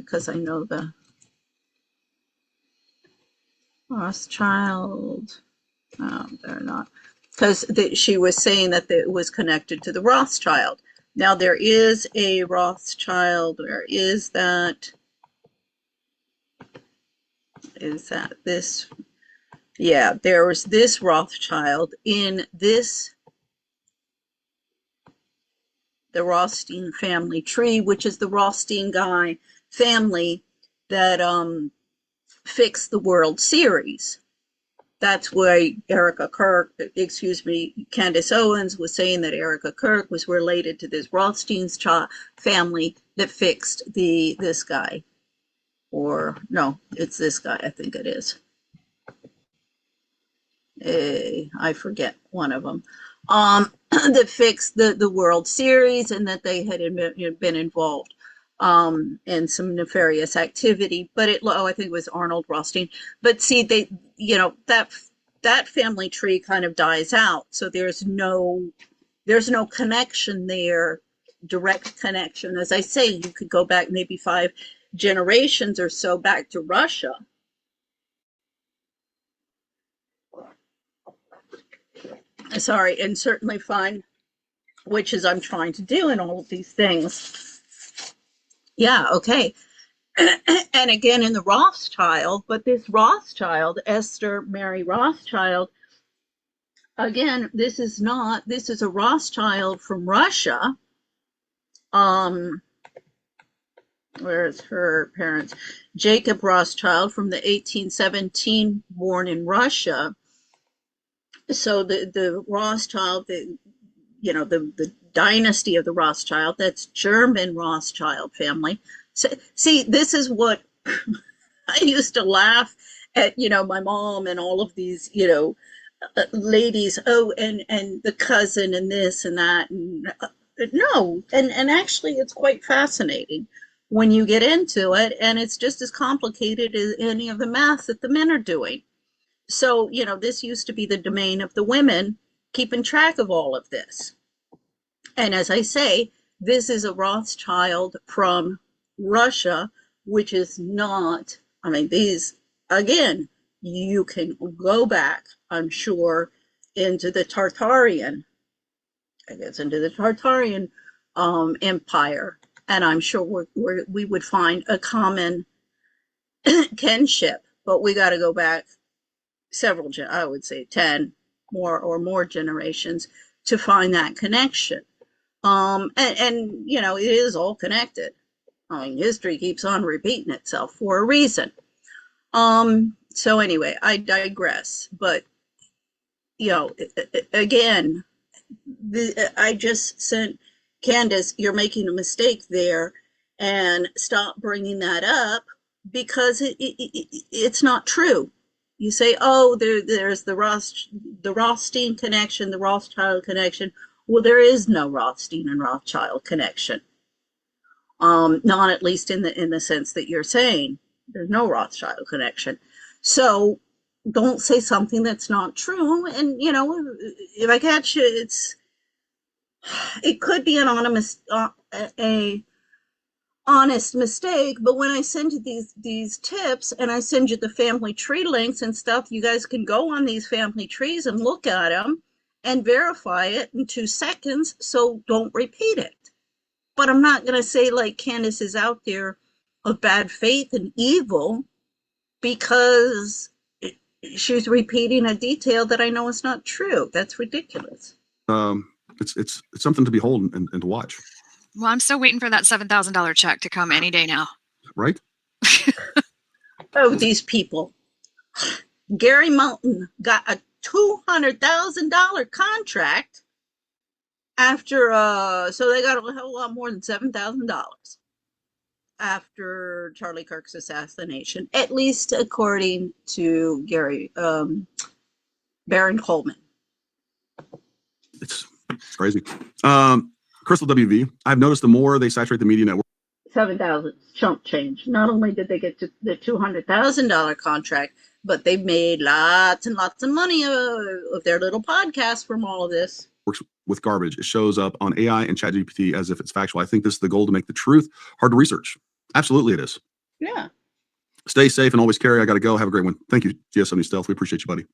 because I know the Rothschild. No, they're not. Because she was saying that it was connected to the Rothschild. Now there is a Rothschild. Where is that? Is that this? Yeah, there was this Rothschild in this. the Rothstein family tree, which is the Rothstein guy family that fixed the World Series. That's why Candace Owens was saying that Erika Kirk was related to this Rothstein's family that fixed this guy. Or no, it's this guy, I think it is. I forget one of them. That fixed the World Series, and that they had been involved in some nefarious activity. But I think it was Arnold Rothstein. But see, that family tree kind of dies out. So there's no connection there, direct connection. As I say, you could go back maybe 5 generations or so back to Russia. Sorry, and certainly find, which is I'm trying to do in all of these things. Yeah, okay. And again, in the Rothschild, but this Rothschild, Esther Mary Rothschild, again, this is a Rothschild from Russia. Where's her parents? Jacob Rothschild from the 1817, born in Russia. So the Rothschild, the dynasty of the Rothschild, that's German Rothschild family. So, see, this is what I used to laugh at, my mom and all of these, ladies, and the cousin and this and that. And no, and actually it's quite fascinating when you get into it, and it's just as complicated as any of the math that the men are doing. So, this used to be the domain of the women, keeping track of all of this. And as I say, this is a Rothschild from Russia, which is not, these, again, you can go back, I'm sure, into the Tartarian Empire, and I'm sure we would find a common kinship, but we got to go back several, I would say 10 more generations to find that connection. And it is all connected. History keeps on repeating itself for a reason. So anyway, I digress, but again, I just sent Candace, you're making a mistake there, and stop bringing that up, because it's not true. You say, oh, there's the Rothstein connection, the Rothschild connection. Well, there is no Rothstein and Rothschild connection. Not at least in the sense that you're saying. There's no Rothschild connection. So don't say something that's not true. And if I catch you, it could be an honest mistake, but when I send you these tips, and I send you the family tree links and stuff, you guys can go on these family trees and look at them and verify it in 2 seconds. So don't repeat it. But I'm not going to say like Candace is out there of bad faith and evil because she's repeating a detail that I know is not true. That's ridiculous. It's something to behold and to watch. Well, I'm still waiting for that $7,000 check to come any day now. Right? Oh, these people. Gary Melton got a $200,000 contract after, so they got a hell lot more than $7,000 after Charlie Kirk's assassination, at least according to Gary, Baron Coleman. It's crazy. Crystal WV, I've noticed the more they saturate the media network. 7,000 chump change. Not only did they get to the $200,000 contract, but they made lots and lots of money of their little podcast from all of this. Works with garbage. It shows up on AI and ChatGPT as if it's factual. I think this is the goal, to make the truth hard to research. Absolutely it is. Yeah. Stay safe and always carry. I got to go. Have a great one. Thank you, GS70 Stealth. We appreciate you, buddy.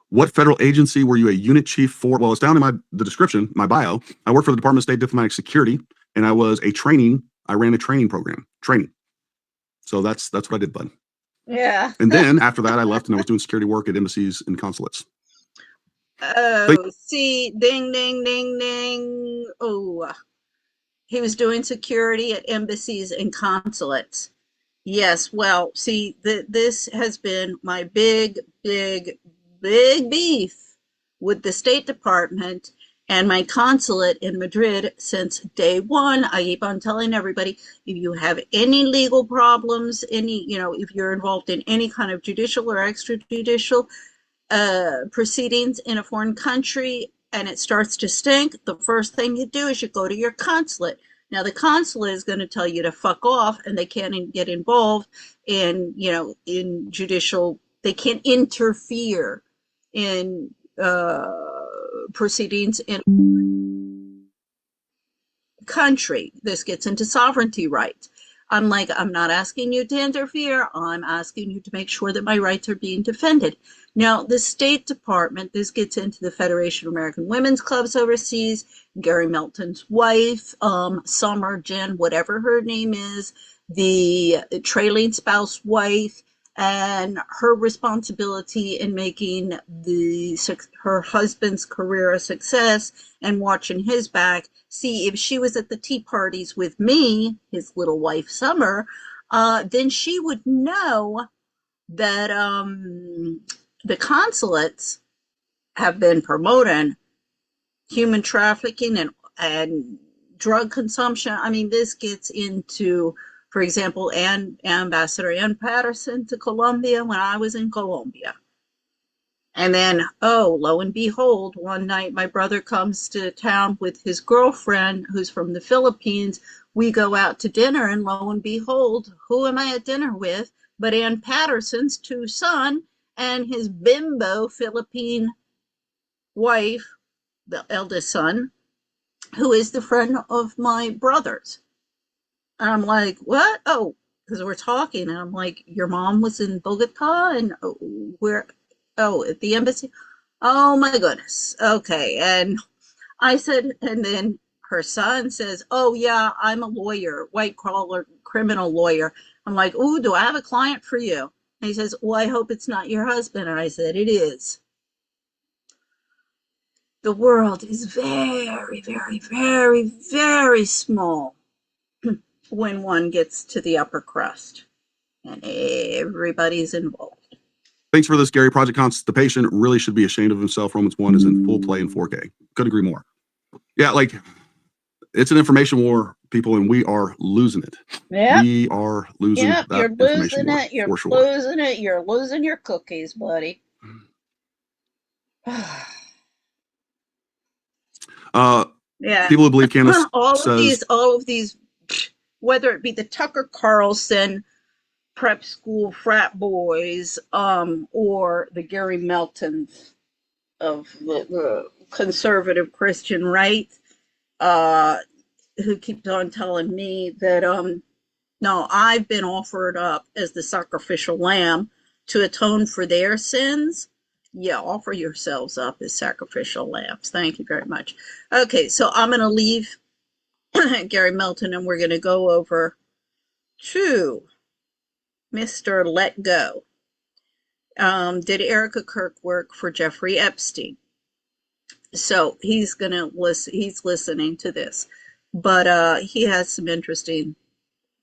What federal agency were you a unit chief for? Well, it's down in the description, my bio. I worked for the Department of State Diplomatic Security, and I was I ran a training program. So that's what I did, bud. Yeah. And then after that, I left and I was doing security work at embassies and consulates. Oh, see, ding, ding, ding, ding. Oh, he was doing security at embassies and consulates. Yes, well, see, this has been my big, big, big beef with the State Department and my consulate in Madrid since day one. I keep on telling everybody, if you have any legal problems, if you're involved in any kind of judicial or extrajudicial proceedings in a foreign country and it starts to stink, the first thing you do is you go to your consulate. Now, the consulate is going to tell you to fuck off, and they can't get involved in judicial, they can't interfere in proceedings in country. This gets into sovereignty rights. I'm like, I'm not asking you to interfere. I'm asking you to make sure that my rights are being defended. Now, the State Department, this gets into the Federation of American Women's Clubs overseas, Gary Melton's wife, Summer, Jen, whatever her name is, the trailing spouse wife, and her responsibility in making her husband's career a success and watching his back. See, if she was at the tea parties with me, his little wife Summer, then she would know that the consulates have been promoting human trafficking and drug consumption. I mean, this gets into, for example, Ambassador Ann Patterson to Colombia when I was in Colombia. And then, lo and behold, one night my brother comes to town with his girlfriend who's from the Philippines. We go out to dinner, and lo and behold, who am I at dinner with but Ann Patterson's two sons and his bimbo Philippine wife, the eldest son, who is the friend of my brother's. And I'm like, what? Oh, because we're talking, and I'm like, your mom was in Bogota, and where? Oh, at the embassy. Oh my goodness. Okay. And I said, and then her son says, oh yeah, I'm a lawyer, white collar criminal lawyer. I'm like, oh, do I have a client for you? And he says, well, I hope it's not your husband. And I said, it is. The world is very, very, very, very small when one gets to the upper crust, and everybody's involved. Thanks for this, Gary. Project Constipation really should be ashamed of himself. Romans 1 is in full play in 4K. Couldn't agree more. Yeah, like, it's an information war, people, and we are losing it. Yeah. We are losing that you're information losing war, it. You're for sure. losing it. You're losing your cookies, buddy. Yeah. People who believe Candace all of these, whether it be the Tucker Carlson prep school frat boys, or the Gary Meltons of the conservative Christian right, who keeps on telling me that no, I've been offered up as the sacrificial lamb to atone for their sins. Yeah, offer yourselves up as sacrificial lambs. Thank you very much. Okay, so I'm going to leave Gary Melton, and we're going to go over to Mr. Let Go. Did Erika Kirk work for Jeffrey Epstein? So he's gonna listen. He's listening to this, but he has some interesting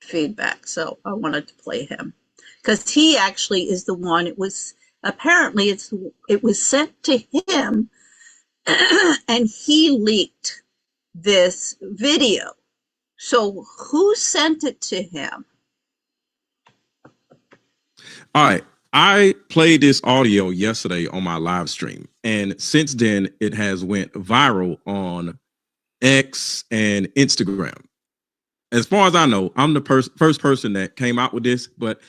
feedback. So I wanted to play him because he actually is the one. It was sent to him, and he leaked this video. So who sent it to him? All right. I played this audio yesterday on my live stream, and since then it has went viral on X and Instagram. As far as I know, I'm the first person that came out with this, but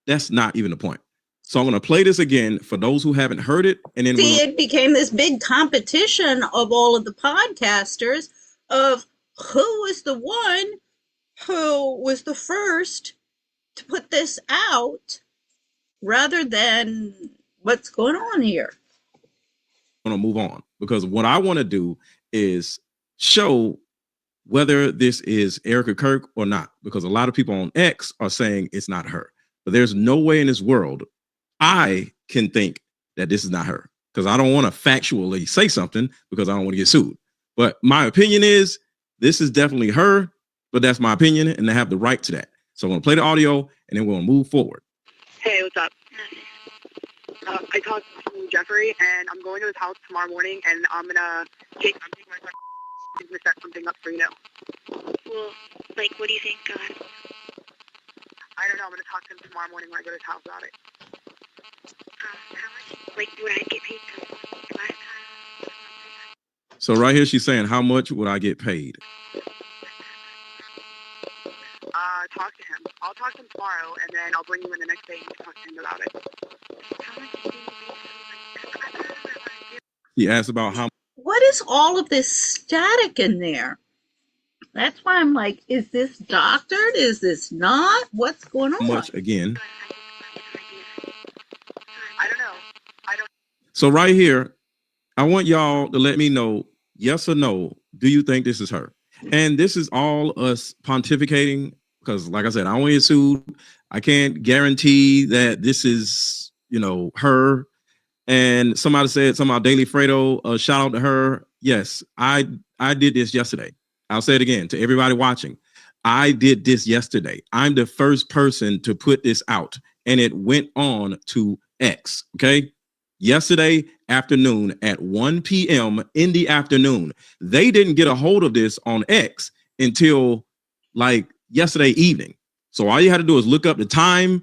that's not even the point. So I'm going to play this again for those who haven't heard it. And then it became this big competition of all of the podcasters of who was the one who was the first to put this out, rather than what's going on here. I'm going to move on because what I want to do is show whether this is Erika Kirk or not, because a lot of people on X are saying it's not her. But there's no way in this world I can think that this is not her. because I don't want to factually say something because I don't want to get sued. But my opinion is this is definitely her, but that's my opinion, and they have the right to that. So I'm going to play the audio, and then we're going to move forward. Hey, what's up? I talked to Jeffrey, and I'm going to his house tomorrow morning, and I'm taking my car. He's going to set something up for you now. Well, like, what do you think? I don't know. I'm going to talk to him tomorrow morning when I go to his house about it. How much, like, would I get paid last time? So right here, she's saying, how much would I get paid? Talk to him. I'll talk to him tomorrow, and then I'll bring you in the next day and you can talk to him about it. How much do you think? He asked about how What is all of this static in there? That's why I'm like, is this doctored? Is this not? What's going on? much again. I don't know. So right here, I want y'all to let me know, yes or no, do you think this is her? And this is all us pontificating because, like I said, I don't want to get sued. I can't guarantee that this is, her. And somebody said something about Daily Fredo. Shout out to her. Yes, I did this yesterday. I'll say it again to everybody watching. I did this yesterday. I'm the first person to put this out, and it went on to X. Okay. Yesterday afternoon at 1 p.m. in the afternoon. They didn't get a hold of this on X until like yesterday evening. So all you had to do is look up the time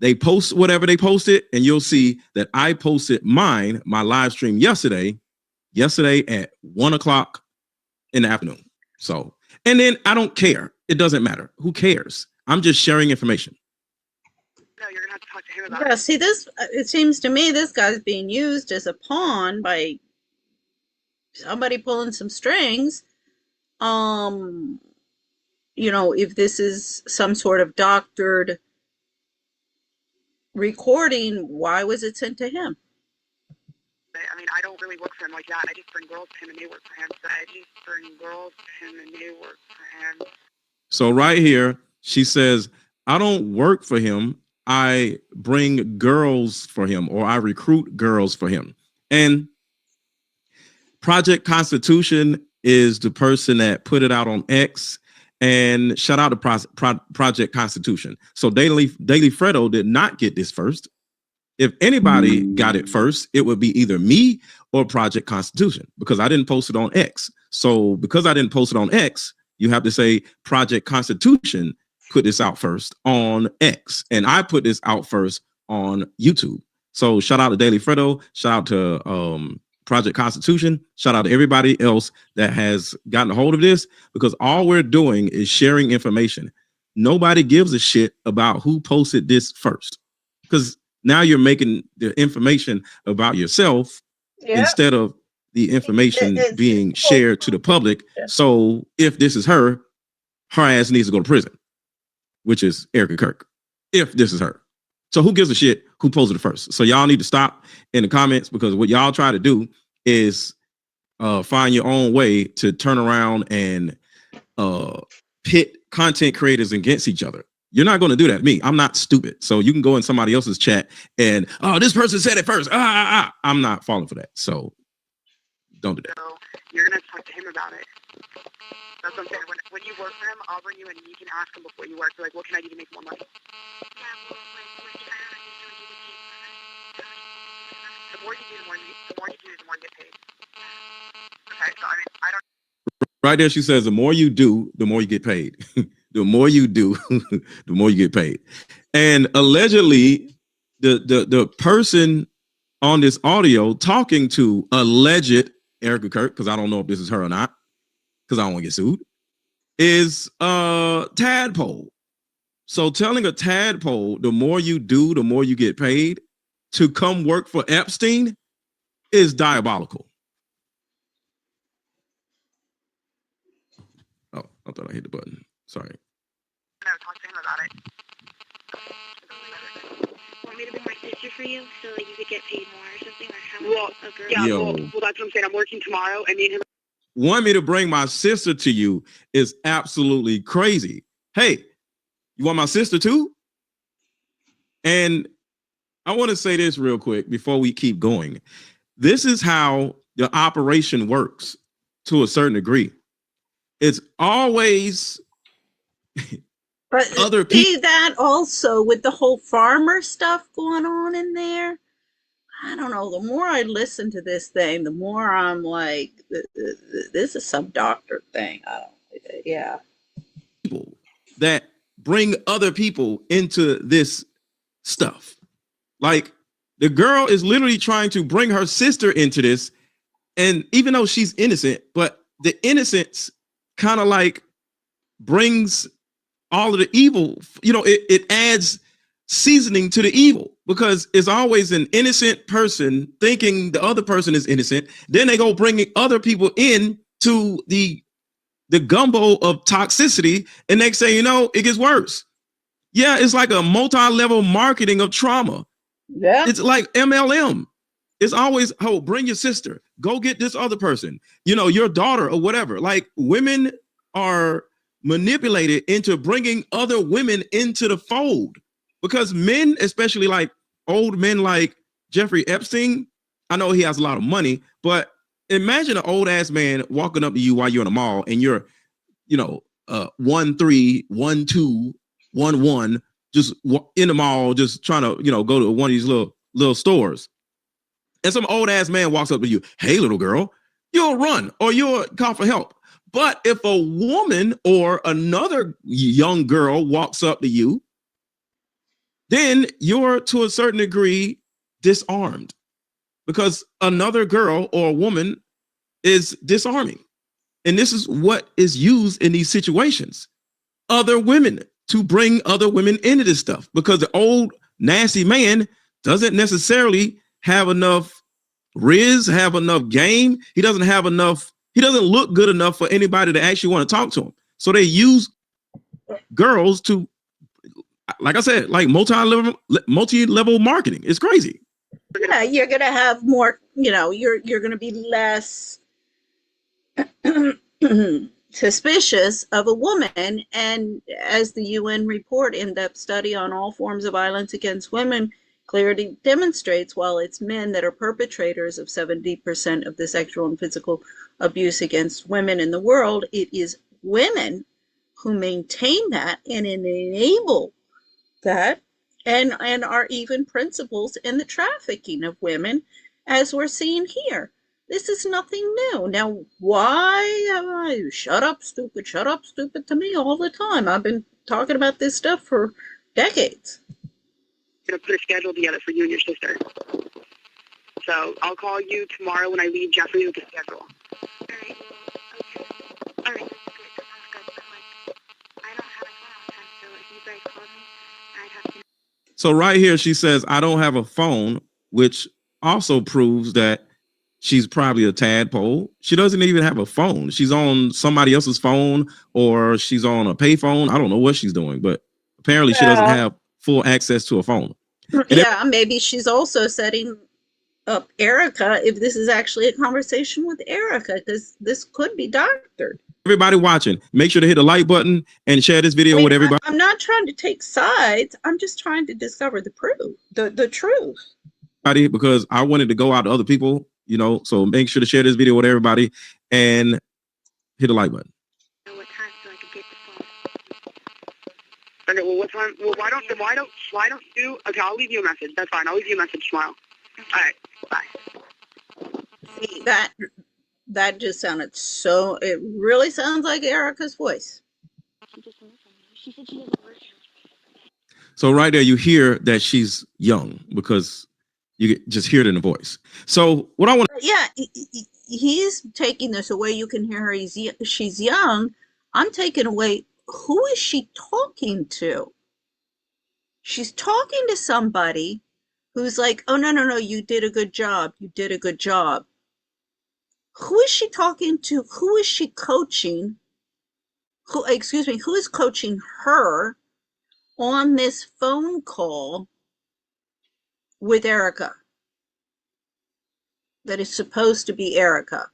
they post whatever they posted, and you'll see that I posted my live stream yesterday at 1 o'clock in the afternoon. So, and then I don't care. It doesn't matter. Who cares? I'm just sharing information. No, you're going to have to talk to him about Yeah, it. see, it seems to me this guy's being used as a pawn by somebody pulling some strings. If this is some sort of doctored recording, why was it sent to him? I mean, I don't really work for him like that. I just bring girls to him and they work for him. So I just bring girls to him and they work for him. So right here, she says, I don't work for him. I bring girls for him, or I recruit girls for him. And Project Constitution is the person that put it out on X. And shout out to Project Constitution. So Daily Fredo did not get this first. If anybody got it first, it would be either me or Project Constitution, because I didn't post it on X. So because I didn't post it on X, you have to say Project Constitution put this out first on X, and I put this out first on YouTube. So shout out to Daily Fredo, shout out to Project Constitution, shout out to everybody else that has gotten a hold of this, because all we're doing is sharing information. Nobody gives a shit about who posted this first, because now you're making the information about yourself instead of the information being shared to the public. So if this is her ass needs to go to prison, which is Erika Kirk, if this is her. So who gives a shit who posted it first? So y'all need to stop in the comments, because what y'all try to do is find your own way to turn around and pit content creators against each other. You're not going to do that to me. I'm not stupid. So you can go in somebody else's chat and, this person said it first. I'm not falling for that. So don't do that. So you're going to talk to him about it. That's what I'm saying. When you work for him, I'll bring you in and you can ask him before you work. Like, what can I do to make more money? Yeah, well, like, I don't know, you get paid. The more you do, the more you get paid. Okay, so I mean, I don't. Right there, she says, the more you do, the more you get paid. The more you do, the more you get paid. And allegedly, the person on this audio talking to alleged Erika Kirk, because I don't know if this is her or not, because I don't want to get sued, is tadpole. So telling a tadpole, the more you do, the more you get paid, to come work for Epstein is diabolical. Oh, I thought I hit the button. Sorry. No, talk to him about it. Want me to bring my sister for you so you could get paid more or something? Or how Well, much a girl? yeah, Yo. well, that's what I'm saying. I'm working tomorrow, and me and him. Want me to bring my sister to you is absolutely crazy. Hey, you want my sister too? And I want to say this real quick before we keep going. this is how the operation works to a certain degree. It's always But other see people. that also with the whole farmer stuff going on in there. I don't know. The more I listen to this thing, the more I'm like, this is some doctor thing. I don't. Yeah. People that bring other people into this stuff. Like the girl is literally trying to bring her sister into this, and even though she's innocent, but the innocence kind of like brings all of the evil, it adds seasoning to the evil, because it's always an innocent person thinking the other person is innocent. Then they go bringing other people in to the gumbo of toxicity, and next thing you know, it gets worse. Yeah, it's like a multi-level marketing of trauma. Yeah. It's like MLM. It's always, oh, bring your sister, go get this other person, your daughter or whatever. Like women are manipulated into bringing other women into the fold, because men, especially like old men like Jeffrey Epstein, I know he has a lot of money, but imagine an old ass man walking up to you while you're in a mall and you're, 1-3-1-2-1-1, just in the mall, just trying to, go to one of these little stores. And some old ass man walks up to you, hey, little girl, you'll run or you'll call for help. But if a woman or another young girl walks up to you, then you're to a certain degree disarmed, because another girl or a woman is disarming. And this is what is used in these situations. Other women, to bring other women into this stuff, because the old nasty man doesn't necessarily have enough riz, have enough game. He doesn't look good enough for anybody to actually want to talk to him. So they use girls to, like I said, like multi-level marketing. It's crazy. Yeah, you're gonna have more. You're gonna be less suspicious of a woman. And as the UN report, in-depth study on all forms of violence against women, clearly demonstrates, while it's men that are perpetrators of 70% of the sexual and physical abuse against women in the world, it is women who maintain that and enable that, and are even principals in the trafficking of women, as we're seeing here. This is nothing new. Now, why shut up, stupid to me all the time? I've been talking about this stuff for decades. I'm going to put a schedule together for you and your sister. So I'll call you tomorrow when I leave Jeffrey with the schedule. All right. Okay. All right. That's good. That sounds good. But I don't have a phone all the time, so if you guys called me, I'd have to. So right here, she says, I don't have a phone, which also proves that she's probably a tadpole. She doesn't even have a phone. She's on somebody else's phone, or she's on a pay phone. I don't know what she's doing, but apparently she doesn't have full access to a phone. Yeah, maybe she's also setting up Erika, if this is actually a conversation with Erika, because this could be doctored. Everybody watching, make sure to hit the like button and share this video with everybody. I'm not trying to take sides. I'm just trying to discover the truth. Because I wanted to go out to other people, so make sure to share this video with everybody and hit the like button. What time so I could get the phone? Okay, well, what time? Well, why don't you? Okay, I'll leave you a message. That's fine. I'll leave you a message tomorrow. All right, bye. See, that just sounded so. It really sounds like Erika's voice. She just moved from here. She said she doesn't work here. So right there, you hear that she's young, because you just hear it in the voice. So what I want, yeah, he's taking this away. You can hear her. She's young. I'm taking away. Who is she talking to? She's talking to somebody who's like, oh, no, you did a good job. You did a good job. Who is she talking to? Who is she coaching? Who is coaching her on this phone call with Erika? That is supposed to be Erika.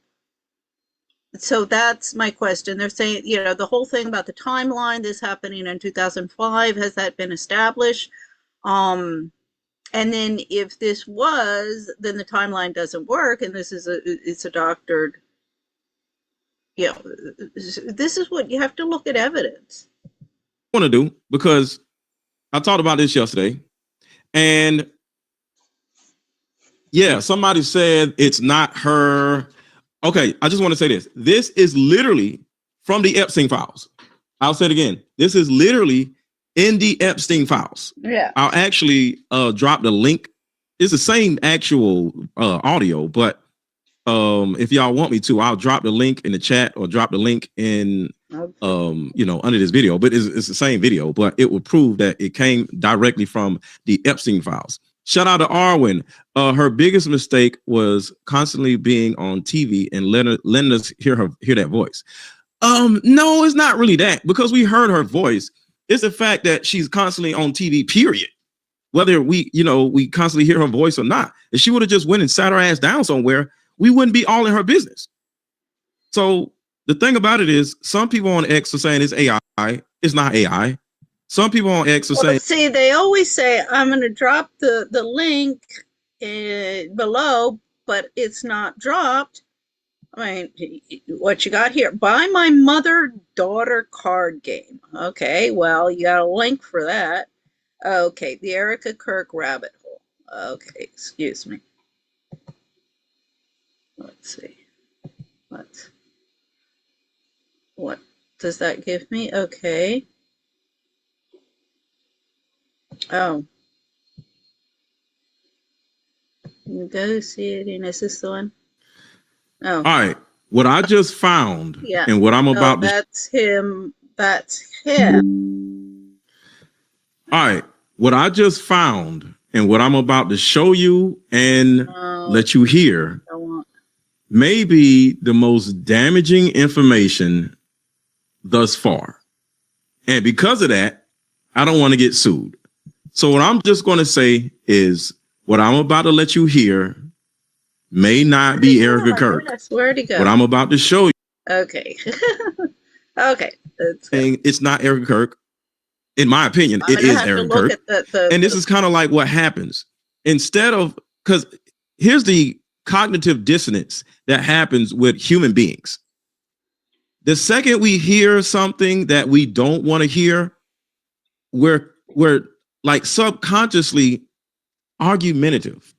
So that's my question. They're saying, the whole thing about the timeline, this happening in 2005, has that been established? And then if this was, then the timeline doesn't work, and it's a doctored, this is what you have to look at evidence. Want to do, because I talked about this yesterday, and yeah, somebody said it's not her. Okay, I just want to say this. This is literally from the Epstein files. I'll say it again. This is literally in the Epstein files. Yeah. I'll actually drop the link. It's the same actual audio, but if y'all want me to, I'll drop the link in the chat or drop the link in under this video. But it's the same video, but it will prove that it came directly from the Epstein files. Shout out to Arwen. Her biggest mistake was constantly being on TV and letting us hear that voice. No, it's not really that, because we heard her voice. It's the fact that she's constantly on TV, period. Whether we constantly hear her voice or not. If she would have just went and sat her ass down somewhere, we wouldn't be all in her business. So the thing about it is, some people on X are saying it's AI. It's not AI. Some people on X are saying... See, they always say, I'm going to drop the link below, but it's not dropped. I mean, what you got here? Buy my mother-daughter card game. Okay, well, you got a link for that. Okay, the Erika Kirk rabbit hole. Okay, excuse me. Let's see. What does that give me? Okay. Oh. Negotiating. Is this the one? Oh. All right. What I just found, yeah. And what I'm about that's him. That's him. All right. What I just found and what I'm about to show you and let you hear may be the most damaging information thus far. And because of that, I don't want to get sued. So what I'm just going to say is what I'm about to let you hear may not be Erika Kirk. Where'd he go? What I'm about to show you. Okay. Okay. It's not Erika Kirk. In my opinion, it is Erika Kirk. And this is kind of like what happens. Instead of, because here's the cognitive dissonance that happens with human beings. The second we hear something that we don't want to hear, we're like subconsciously argumentative.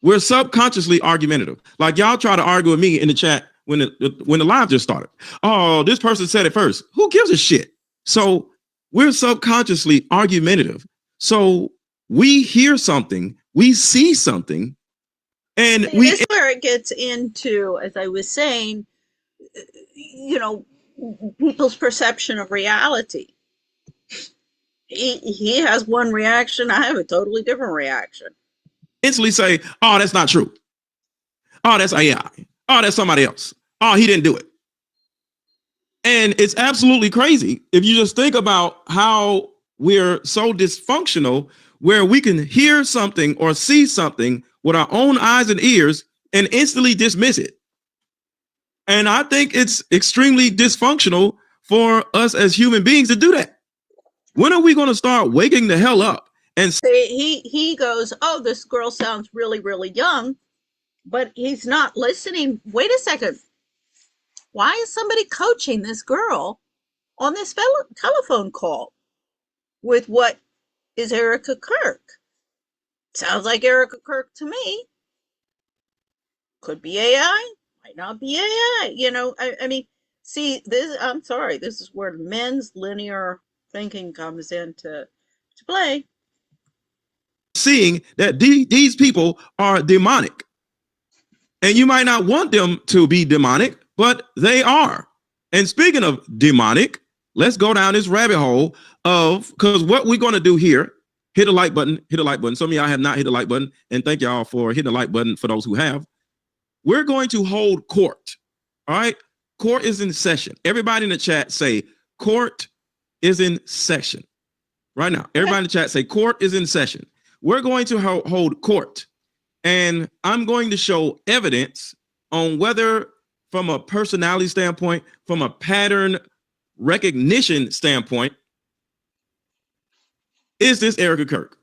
We're subconsciously argumentative. Like y'all try to argue with me in the chat when the live just started. Oh, this person said it first. Who gives a shit? So we're subconsciously argumentative. So we hear something, we see something, and this is where it gets into, as I was saying, people's perception of reality. He has one reaction, I have a totally different reaction. Instantly say, oh, that's not true. Oh, that's AI. Oh, that's somebody else. Oh, he didn't do it. And it's absolutely crazy if you just think about how we're so dysfunctional, where we can hear something or see something with our own eyes and ears and instantly dismiss it. And I think it's extremely dysfunctional for us as human beings to do that. When are we going to start waking the hell up? And he goes, oh, this girl sounds really, really young, but he's not listening. Wait a second. Why is somebody coaching this girl on this telephone call with what is Erika Kirk? Sounds like Erika Kirk to me. Could be AI, might not be AI. I mean, see, I'm sorry, this is where men's linear thinking comes into play. Seeing that these people are demonic. And you might not want them to be demonic, but they are. And speaking of demonic, let's go down this rabbit hole because what we're going to do here, hit the like button. Some of y'all have not hit the like button, and thank y'all for hitting the like button for those who have. We're going to hold court. All right. Court is in session. Everybody in the chat say court is in session right now. Everybody in the chat say court is in session. We're going to hold court, and I'm going to show evidence on whether, from a personality standpoint, from a pattern recognition standpoint, is this Erika Kirk?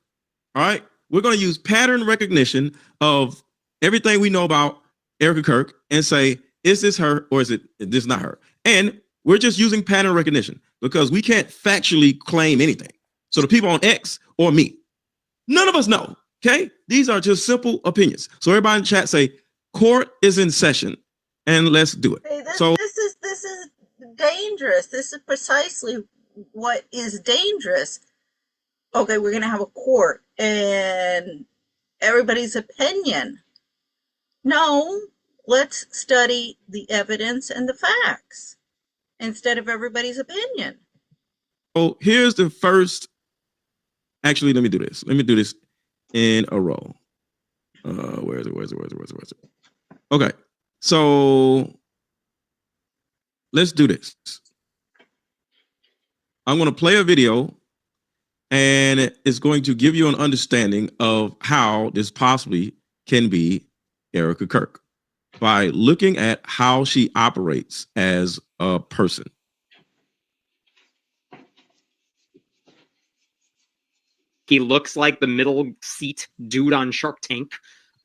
All right. we're going to use pattern recognition of everything we know about Erika Kirk and say, is this her or is this not her? And we're just using pattern recognition because we can't factually claim anything. So the people on X or me, none of us know. Okay, these are just simple opinions. So everybody in chat say, court is in session, and let's do it. Hey, So this is dangerous. This is precisely what is dangerous. Okay, we're gonna have a court and everybody's opinion. No, let's study the evidence and the facts instead of everybody's opinion. So here's the first. Actually, let me do this. Let me do this in a row. Where is it? Okay, so let's do this. I'm going to play a video, and it's going to give you an understanding of how this possibly can be Erika Kirk by looking at how she operates as a person. He looks like the middle seat dude on Shark Tank.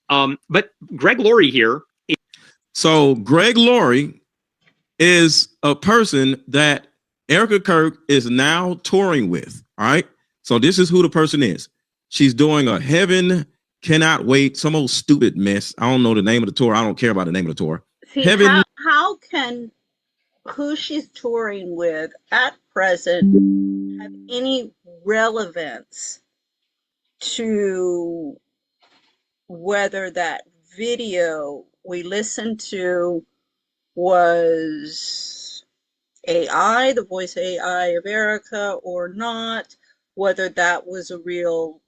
But Greg Laurie here. So Greg Laurie is a person that Erika Kirk is now touring with. All right. So this is who the person is. She's doing a Heaven Cannot Wait, some old stupid mess. I don't know the name of the tour. I don't care about the name of the tour. See, Heaven. how can who she's touring with at present have any relevance to whether that video we listened to was AI, the voice AI of Erika, or not, whether that was a real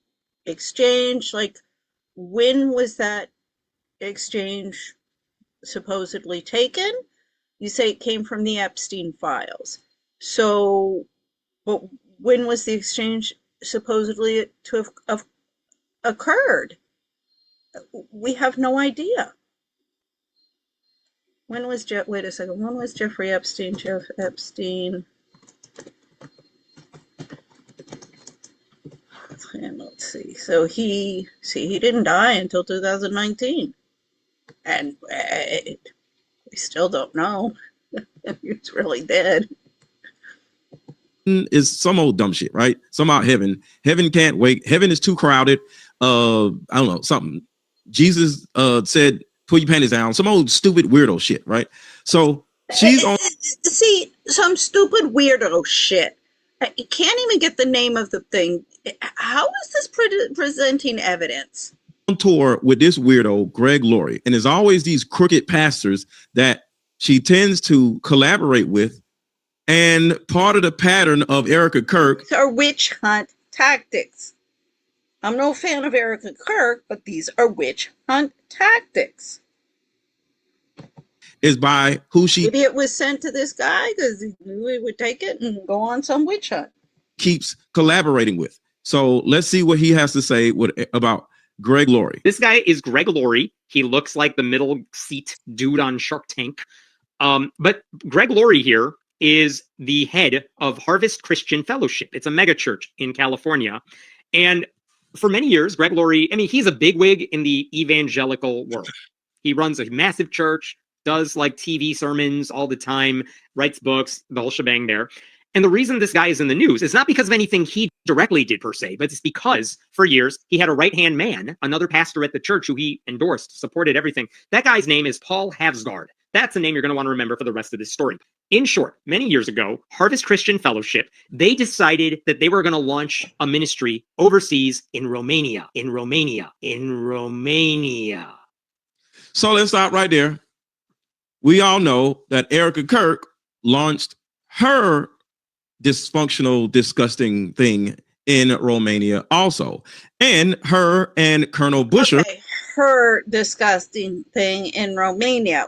exchange? Like, when was that exchange supposedly taken? You say it came from the Epstein files. So, but when was the exchange supposedly to have occurred? We have no idea. When was wait a second, when was Jeffrey Epstein? Jeff Epstein. And let's see. So he didn't die until 2019. And we still don't know if he's really dead. Is some old dumb shit, right? Somehow heaven can't wait. Heaven is too crowded. I don't know, something. Jesus said, pull your panties down. Some old stupid weirdo shit, right? So she's on. See, some stupid weirdo shit. You can't even get the name of the thing. How is this presenting evidence? On tour with this weirdo, Greg Laurie, and there's always these crooked pastors that she tends to collaborate with. And part of the pattern of Erika Kirk are witch hunt tactics. I'm no fan of Erika Kirk, but these are witch hunt tactics. Is by who she. Maybe it was sent to this guy because he knew he would take it and go on some witch hunt. Keeps collaborating with. So let's see what he has to say about Greg Laurie. This guy is Greg Laurie. He looks like the middle seat dude on Shark Tank. But Greg Laurie here is the head of Harvest Christian Fellowship. It's a mega church in California. And for many years, Greg Laurie, I mean, he's a bigwig in the evangelical world. He runs a massive church, does like TV sermons all the time, writes books, the whole shebang there. And the reason this guy is in the news is not because of anything he directly did per se, but it's because for years he had a right-hand man, another pastor at the church who he endorsed, supported everything. That guy's name is Paul Havsgard. That's a name you're going to want to remember for the rest of this story. In short, many years ago, Harvest Christian Fellowship, they decided that they were going to launch a ministry overseas in Romania. So let's stop right there. We all know that Erika Kirk launched her dysfunctional, disgusting thing in Romania also. And her and Colonel Busher. Okay, her disgusting thing in Romania.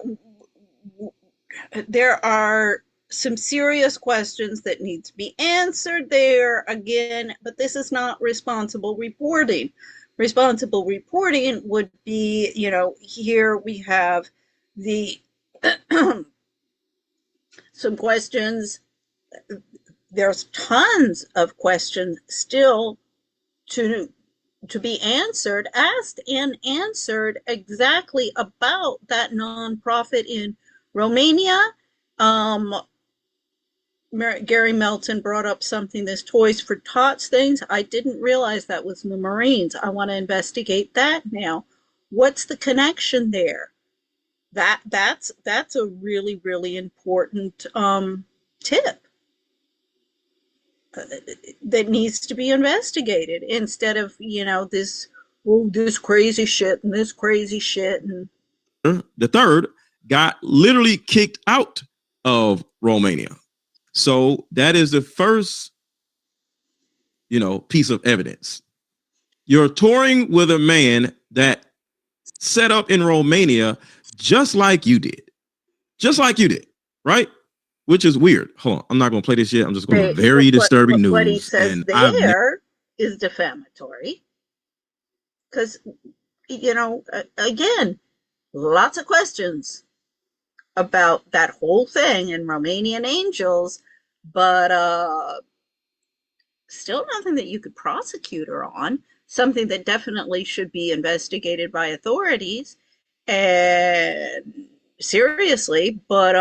There are some serious questions that need to be answered there again, but this is not responsible reporting. Responsible reporting would be, here we have the some questions. There's tons of questions still to to be answered, asked and answered exactly about that nonprofit in Romania. Gary Melton brought up something, this Toys for Tots things. I didn't realize that was the Marines. I want to investigate that now. What's the connection there? That's a really, really important tip that needs to be investigated, instead of, this, oh, this crazy shit and this crazy shit. And the third got literally kicked out of Romania. So that is the first, piece of evidence. You're touring with a man that set up in Romania just like you did. Right? Which is weird. Hold on. I'm not going to play this yet. I'm just going to very disturbing news. What he says there is defamatory. Because, again, lots of questions about that whole thing and Romanian angels, but still nothing that you could prosecute her on. Something that definitely should be investigated by authorities, and seriously, but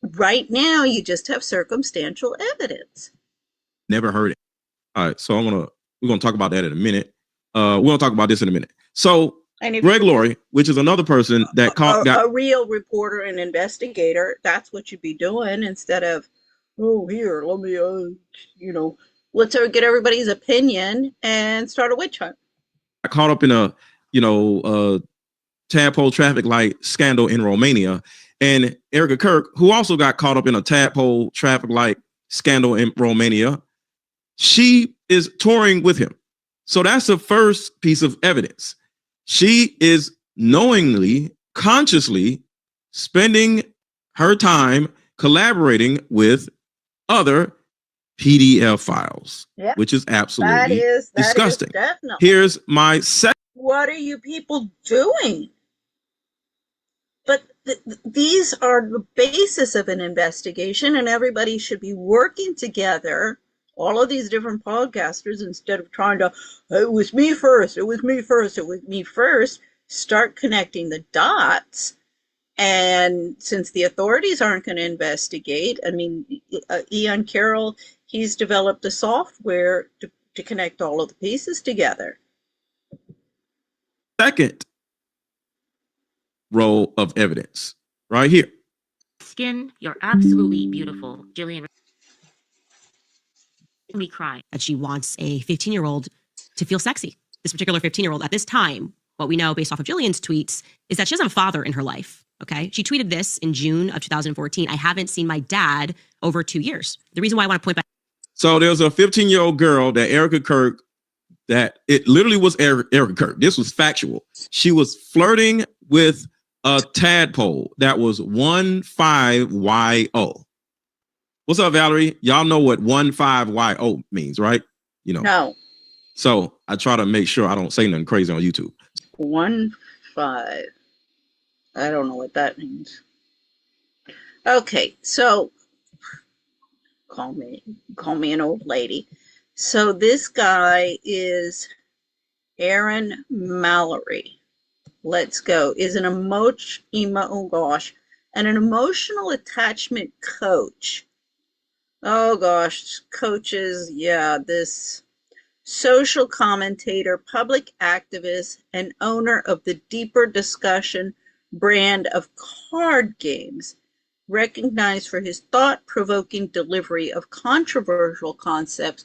right now you just have circumstantial evidence. Never heard it. All right, so we're gonna talk about that in a minute. We're gonna talk about this in a minute. So Greg Laurie, which is another person that got a real reporter and investigator, that's what you'd be doing, instead of, oh, here, let me, let's get everybody's opinion and start a witch hunt. I caught up in a, tadpole traffic light scandal in Romania, and Erika Kirk, who also got caught up in a tadpole traffic light scandal in Romania, she is touring with him. So that's the first piece of evidence. She is knowingly, consciously spending her time collaborating with other PDF files, which is absolutely disgusting. Here's my second. What are you people doing? But these are the basis of an investigation, and everybody should be working together, all of these different podcasters, instead of trying to, it was me first, start connecting the dots. And since the authorities aren't going to investigate, I mean, Ian Carroll, he's developed a software to connect all of the pieces together. Second row of evidence, right here. Skin, you're absolutely beautiful, Jillian. Me cry. That she wants a 15-year-old to feel sexy. This particular 15-year-old at this time, what we know based off of Jillian's tweets is that she doesn't have a father in her life. Okay. She tweeted this in June of 2014. I haven't seen my dad over 2 years. The reason why I want to point back. So there's a 15-year-old girl that Erika Kirk, that it literally was Erika Kirk. This was factual. She was flirting with a tadpole that was 15YO. What's up, Valerie? Y'all know what 15YO means, right? No. So I try to make sure I don't say nothing crazy on YouTube. 15. I don't know what that means. Okay, so call me an old lady. So this guy is Aaron Mallory. Let's go. Is an an emotional attachment coach. Oh gosh, coaches, yeah, this social commentator, public activist, and owner of the Deeper Discussion brand of card games, recognized for his thought-provoking delivery of controversial concepts,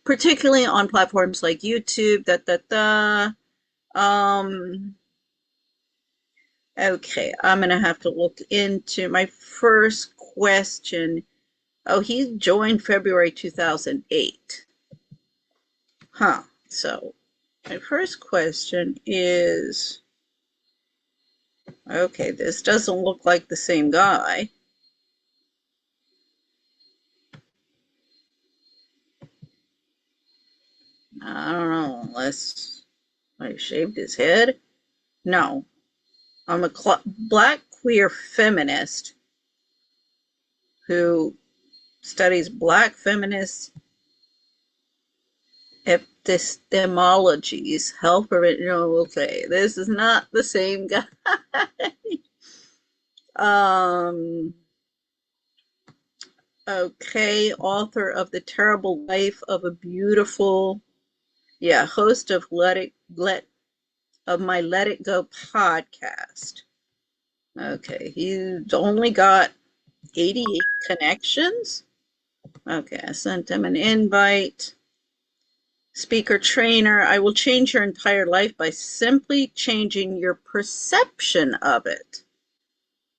particularly on platforms like YouTube. Okay, I'm gonna have to look into my first question. Oh, he joined February 2008. Huh. So my first question is, okay, this doesn't look like the same guy. I don't know, unless I shaved his head. No, I'm a black queer feminist who studies black feminists Demologies, helper, okay, this is not the same guy. Okay, author of The Terrible Life of a Beautiful, host of my Let It Go podcast. Okay, he's only got 88 connections. Okay, I sent him an invite. Speaker trainer, I will change your entire life by simply changing your perception of it.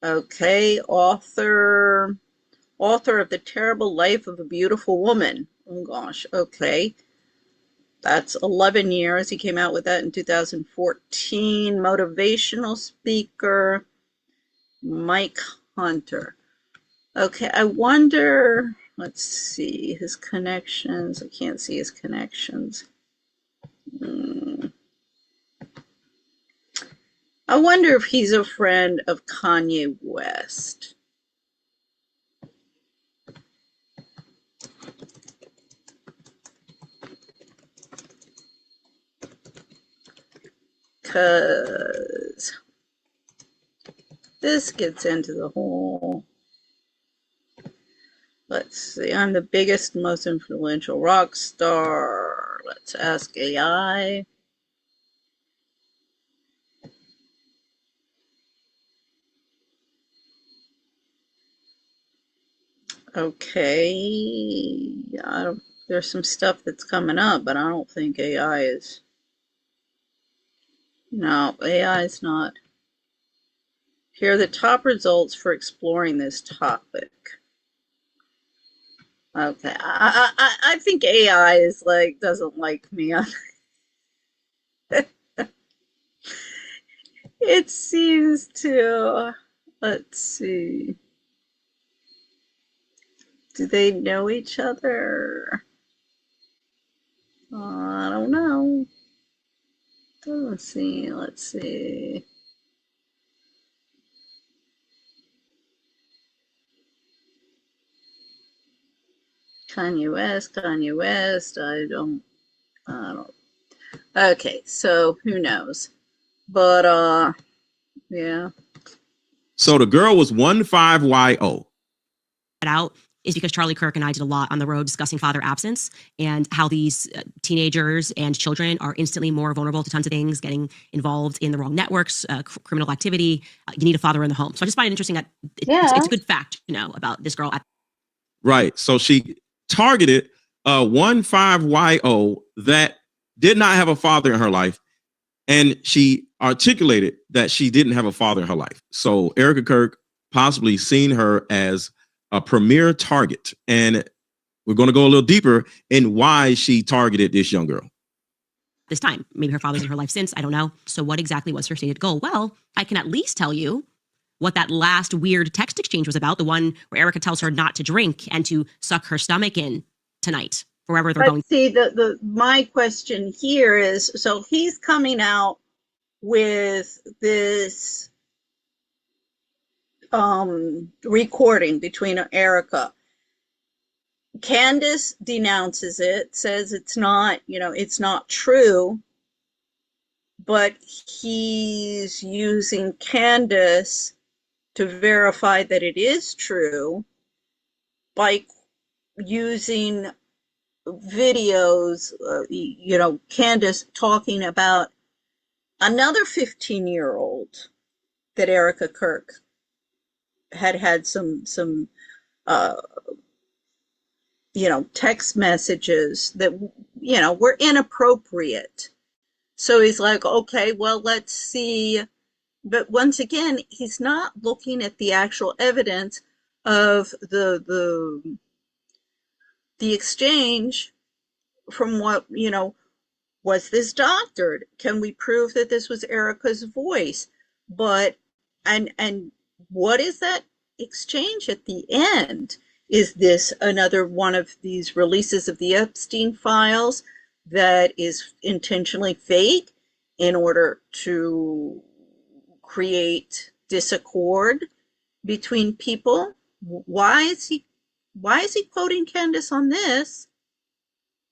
Okay, author of The Terrible Life of a Beautiful Woman. Oh gosh, okay. That's 11 years. He came out with that in 2014. Motivational speaker, Mike Hunter. Okay, I wonder, let's see, his connections. I can't see his connections. I wonder if he's a friend of Kanye West. Because this gets into the whole, let's see, I'm the biggest, most influential rock star. Let's ask AI. Okay, there's some stuff that's coming up, but I don't think AI is. No, AI is not. Here are the top results for exploring this topic. Okay, I think AI is doesn't like me. It seems to. Let's see. Do they know each other? I don't know. Let's see. Kanye West. I don't. Okay, so who knows? But yeah. So the girl was 15YO. Out is because Charlie Kirk and I did a lot on the road discussing father absence and how these teenagers and children are instantly more vulnerable to tons of things, getting involved in the wrong networks, criminal activity. You need a father in the home. So I just find it interesting that it's a good fact to know about this girl. Right. So she targeted a 15YO that did not have a father in her life. And she articulated that she didn't have a father in her life. So Erika Kirk possibly seen her as a premier target. And we're going to go a little deeper in why she targeted this young girl. This time, maybe her father's in her life since, I don't know. So what exactly was her stated goal? Well, I can at least tell you what that last weird text exchange was about, the one where Erika tells her not to drink and to suck her stomach in tonight, wherever they're going. See, my question here is, so he's coming out with this recording between Erika. Candace denounces it, says it's not, it's not true, but he's using Candace to verify that it is true by using videos, Candace talking about another 15-year-old that Erika Kirk had some text messages that, were inappropriate. So he's like, okay, well, let's see. But once again, he's not looking at the actual evidence of the exchange from what, was this doctored? Can we prove that this was Erika's voice? But, and what is that exchange at the end? Is this another one of these releases of the Epstein files that is intentionally fake in order to create disaccord between people? Why is he quoting Candace on this?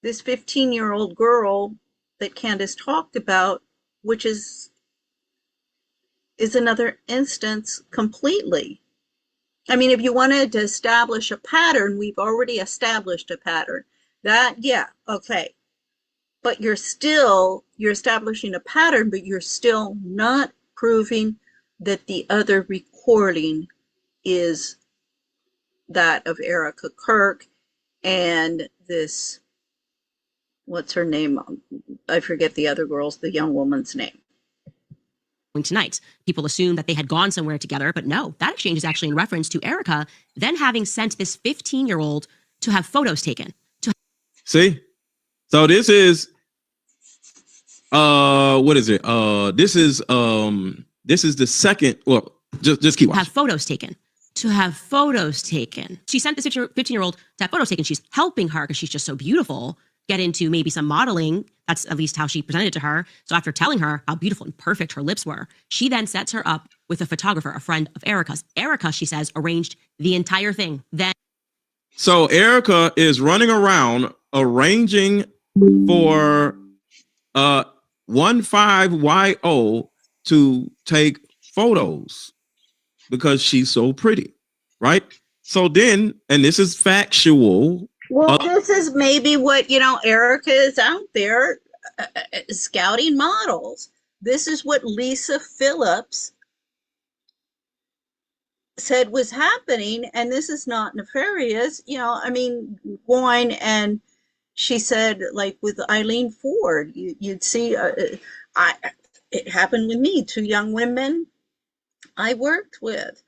this 15-year-old girl that Candace talked about, which is another instance completely. I mean, if you wanted to establish a pattern, we've already established a pattern. That, yeah, okay. But you're establishing a pattern, but you're still not proving that the other recording is that of Erika Kirk and this, what's her name? I forget the other girl's, the young woman's name. Tonight, people assume that they had gone somewhere together, but no, that exchange is actually in reference to Erika then having sent this 15-year-old to have photos taken. See? So this is what is it? This is the second, well, just keep watching. Have photos taken. To have photos taken. She sent this 15-year-old to have photos taken. She's helping her because she's just so beautiful get into maybe some modeling. That's at least how she presented it to her. So after telling her how beautiful and perfect her lips were, she then sets her up with a photographer, a friend of Erika's. Erika, she says, arranged the entire thing. Then, so Erika is running around arranging for 15YO to take photos because she's so pretty, right? So then, and this is factual. Well, this is maybe what, Erika is out there scouting models. This is what Lisa Phillips said was happening, and this is not nefarious. Going and she said, like with Eileen Ford, you'd see, it happened with me, 2 young women I worked with.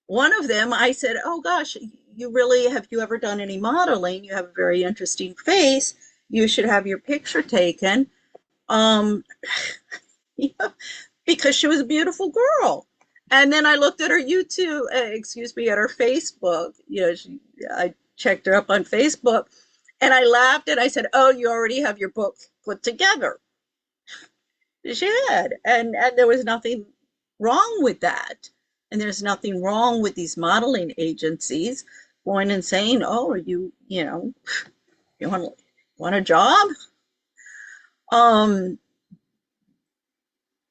One of them, I said, oh gosh, have you ever done any modeling? You have a very interesting face. You should have your picture taken. Because she was a beautiful girl. And then I looked at her YouTube, at her Facebook. I checked her up on Facebook and I laughed and I said, oh, you already have your book put together. She had, and there was nothing wrong with that. And there's nothing wrong with these modeling agencies going and saying, oh, you want a job?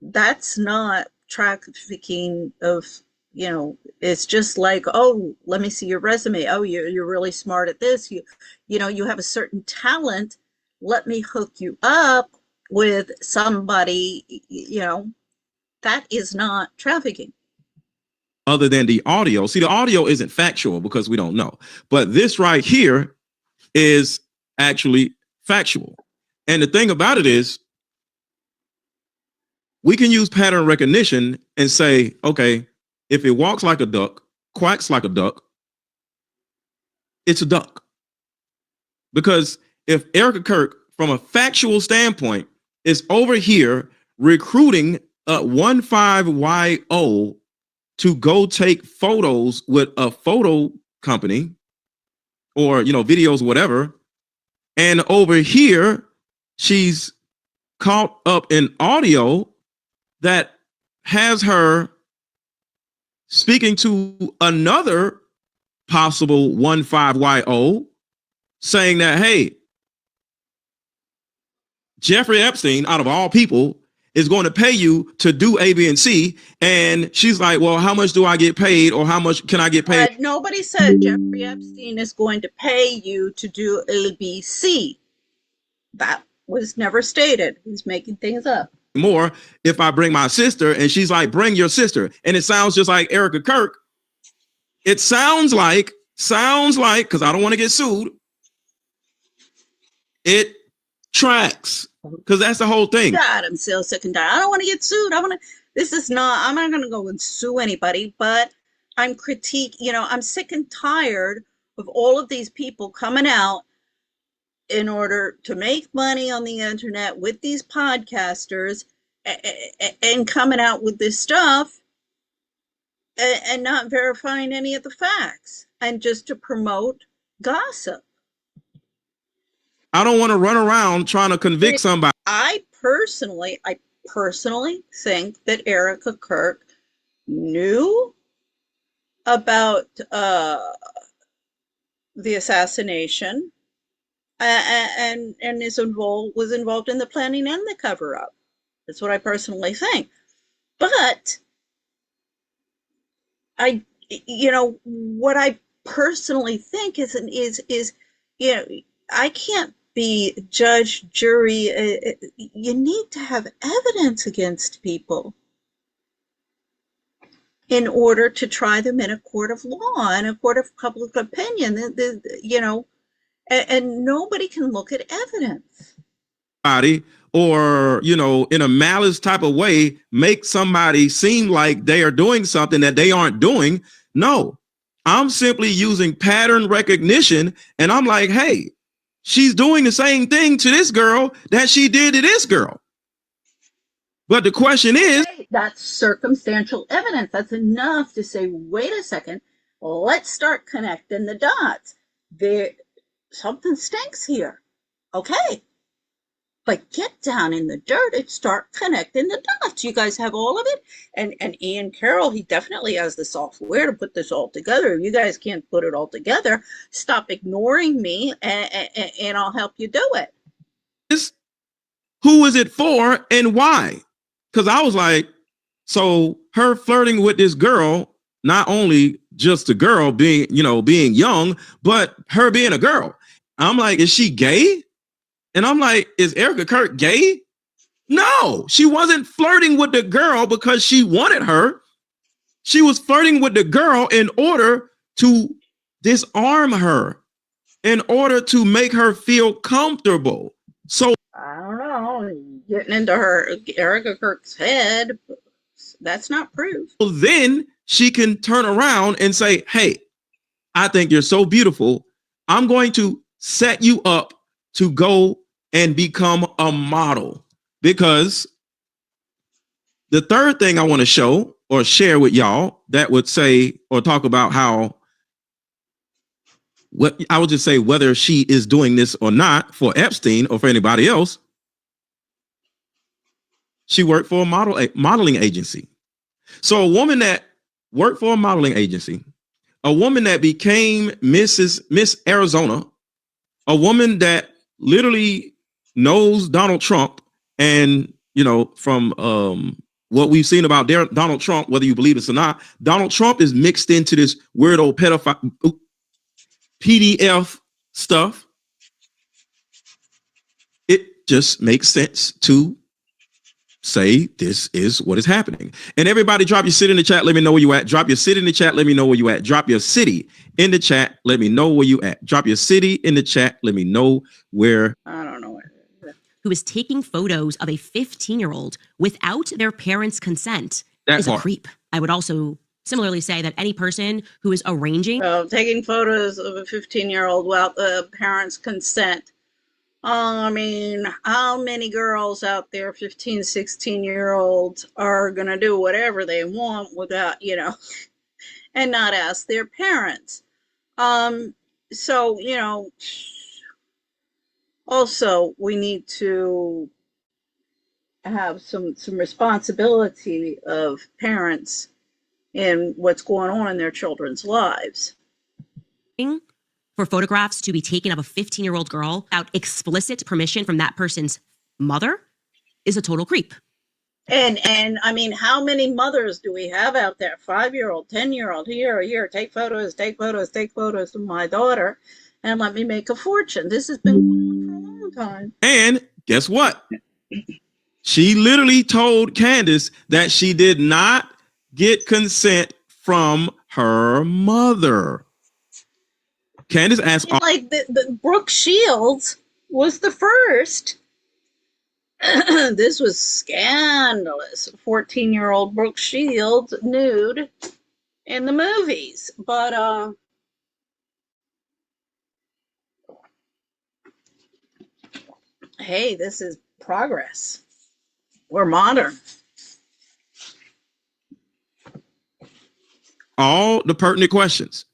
That's not trafficking of, it's just like, oh, let me see your resume. Oh, you're really smart at this. You have a certain talent. Let me hook you up with somebody, that is not trafficking. Other than the audio. See, the audio isn't factual because we don't know. But this right here is actually factual. And the thing about it is, we can use pattern recognition and say, okay, if it walks like a duck, quacks like a duck, it's a duck. Because if Erika Kirk, from a factual standpoint, is over here recruiting 15YO to go take photos with a photo company or, videos, whatever. And over here, she's caught up in audio that has her speaking to another possible 15YO saying that, hey, Jeffrey Epstein, out of all people, is going to pay you to do A, B, and C. And she's like, well, how much do I get paid, or how much can I get paid? Nobody said Jeffrey Epstein is going to pay you to do A, B, C. That was never stated. He's making things up. More if I bring my sister, and she's like, bring your sister. And it sounds just like Erika Kirk. It sounds like, because I don't want to get sued. It tracks. Because that's the whole thing. God, I'm so sick and tired. I don't want to get sued. I'm not going to go and sue anybody, but I'm I'm sick and tired of all of these people coming out in order to make money on the internet with these podcasters and coming out with this stuff and not verifying any of the facts and just to promote gossip. I don't want to run around trying to convict somebody. I personally think that Erika Kirk knew about the assassination and was involved in the planning and the cover up. That's what I personally think. But what I personally think is I can't be judge, jury. You need to have evidence against people in order to try them in a court of law and a court of public opinion. And nobody can look at evidence. Or, in a malice type of way, make somebody seem like they are doing something that they aren't doing. No, I'm simply using pattern recognition. And I'm like, hey, she's doing the same thing to this girl that she did to this girl. But the question is, that's circumstantial evidence. That's enough to say, wait a second, let's start connecting the dots. Something stinks here. Okay. But get down in the dirt and start connecting the dots. You guys have all of it. And Ian Carroll, he definitely has the software to put this all together. If you guys can't put it all together, stop ignoring me and I'll help you do it. Who is it for and why? Because I was like, so her flirting with this girl, not only just a girl being young, but her being a girl. I'm like, is she gay? And I'm like, is Erika Kirk gay? No, she wasn't flirting with the girl because she wanted her. She was flirting with the girl in order to disarm her, in order to make her feel comfortable. So I don't know, getting into Erika Kirk's head, that's not proof. So then she can turn around and say, hey, I think you're so beautiful. I'm going to set you up to go and become a model. Because the third thing I want to show or share with y'all that would say or talk about how, what I would just say whether she is doing this or not for Epstein or for anybody else. She worked for a modeling agency. So a woman that worked for a modeling agency, a woman that became Miss Arizona, a woman that literally knows Donald Trump, and from what we've seen about Donald Trump, whether you believe this or not, Donald Trump is mixed into this weirdo pedophile PDF stuff. It just makes sense to say this is what is happening. And everybody, drop your city in the chat. Let me know where you at. Drop your city in the chat. Let me know where you at. Drop your city in the chat. Let me know where you at. Drop your city in the chat. Let me know where. I don't know where. Who is taking photos of a 15-year-old without their parents' consent is a creep. I would also similarly say that any person who is arranging taking photos of a 15-year-old without the parents' consent. I mean, how many girls out there, 15, 16-year-olds, are going to do whatever they want without, and not ask their parents? So, also we need to have some responsibility of parents in what's going on in their children's lives. For photographs to be taken of a 15-year-old girl without explicit permission from that person's mother is a total creep. And I mean, how many mothers do we have out there? 5-year-old, 10-year-old, here, take photos of my daughter and let me make a fortune. This has been going on for a long time. And guess what? She literally told Candace that she did not get consent from her mother. Candace asked, like the Brooke Shields was the first. This was scandalous. 14-year-old Brooke Shields nude in the movies, but hey, this is progress. We're modern. all the pertinent questions.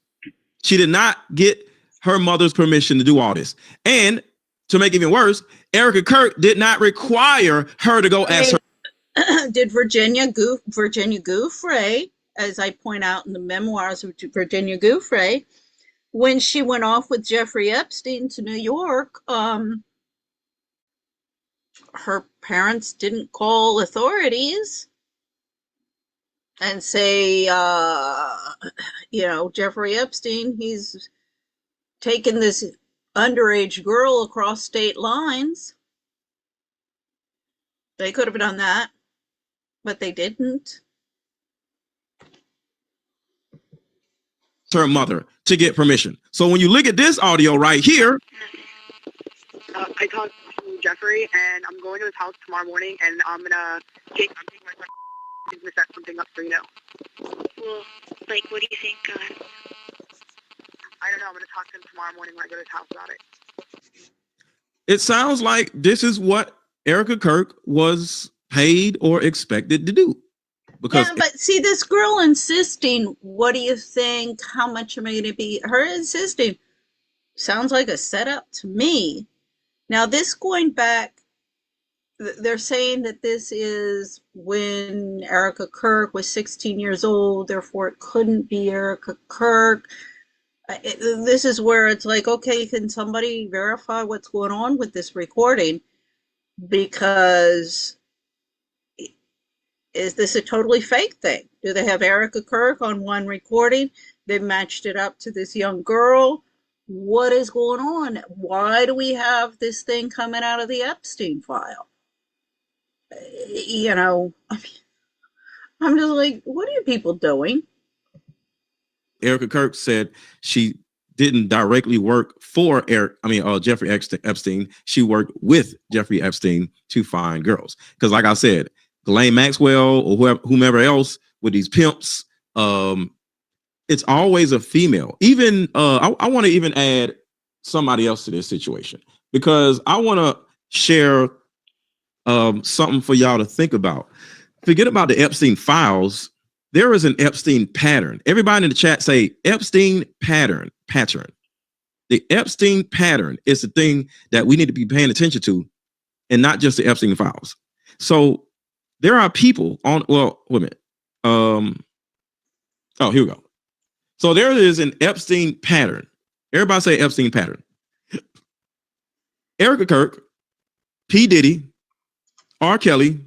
She did not get her mother's permission to do all this. And to make it even worse, Erika Kirk did not require her to go ask her. Did Virginia Giuffre, as I point out in the memoirs of Virginia Giuffre, when she went off with Jeffrey Epstein to New York, her parents didn't call authorities and say, Jeffrey Epstein, he's taken this underage girl across state lines. They could have done that, but they didn't. Her mother to get permission. So when you look at this audio right here, I talked to Jeffrey, and I'm going to his house tomorrow morning, and I'm taking my son. He's gonna set something up for you now. Well, like, what do you think? I don't know. I'm gonna talk to him tomorrow morning when I go to his house about it. it sounds like this is what Erika Kirk was paid or expected to do. Because yeah, but see, this girl insisting, what do you think? How much am I going to be? Her insisting sounds like a setup to me. Now, this going back, they're saying that this is when Erika Kirk was 16 years old, therefore it couldn't be Erika Kirk. This is where it's like, okay, can somebody verify what's going on with this recording? Because is this a totally fake thing? Do they have Erika Kirk on one recording? They matched it up to this young girl. What is going on? Why do we have this thing coming out of the Epstein file? I'm just like, what are you people doing? Erika Kirk said she didn't directly work for Jeffrey Epstein. She worked with Jeffrey Epstein to find girls. Because like I said, Ghislaine Maxwell or whomever else with these pimps, it's always a female. Even I want to even add somebody else to this situation because I want to share something for y'all to think about. Forget about the Epstein files. There is an Epstein pattern. Everybody in the chat say Epstein pattern. The Epstein pattern is the thing that we need to be paying attention to and not just the Epstein files. So there are people on, wait a minute. Here we go. So there is an Epstein pattern. Everybody say Epstein pattern. Erika Kirk, P. Diddy, R. Kelly,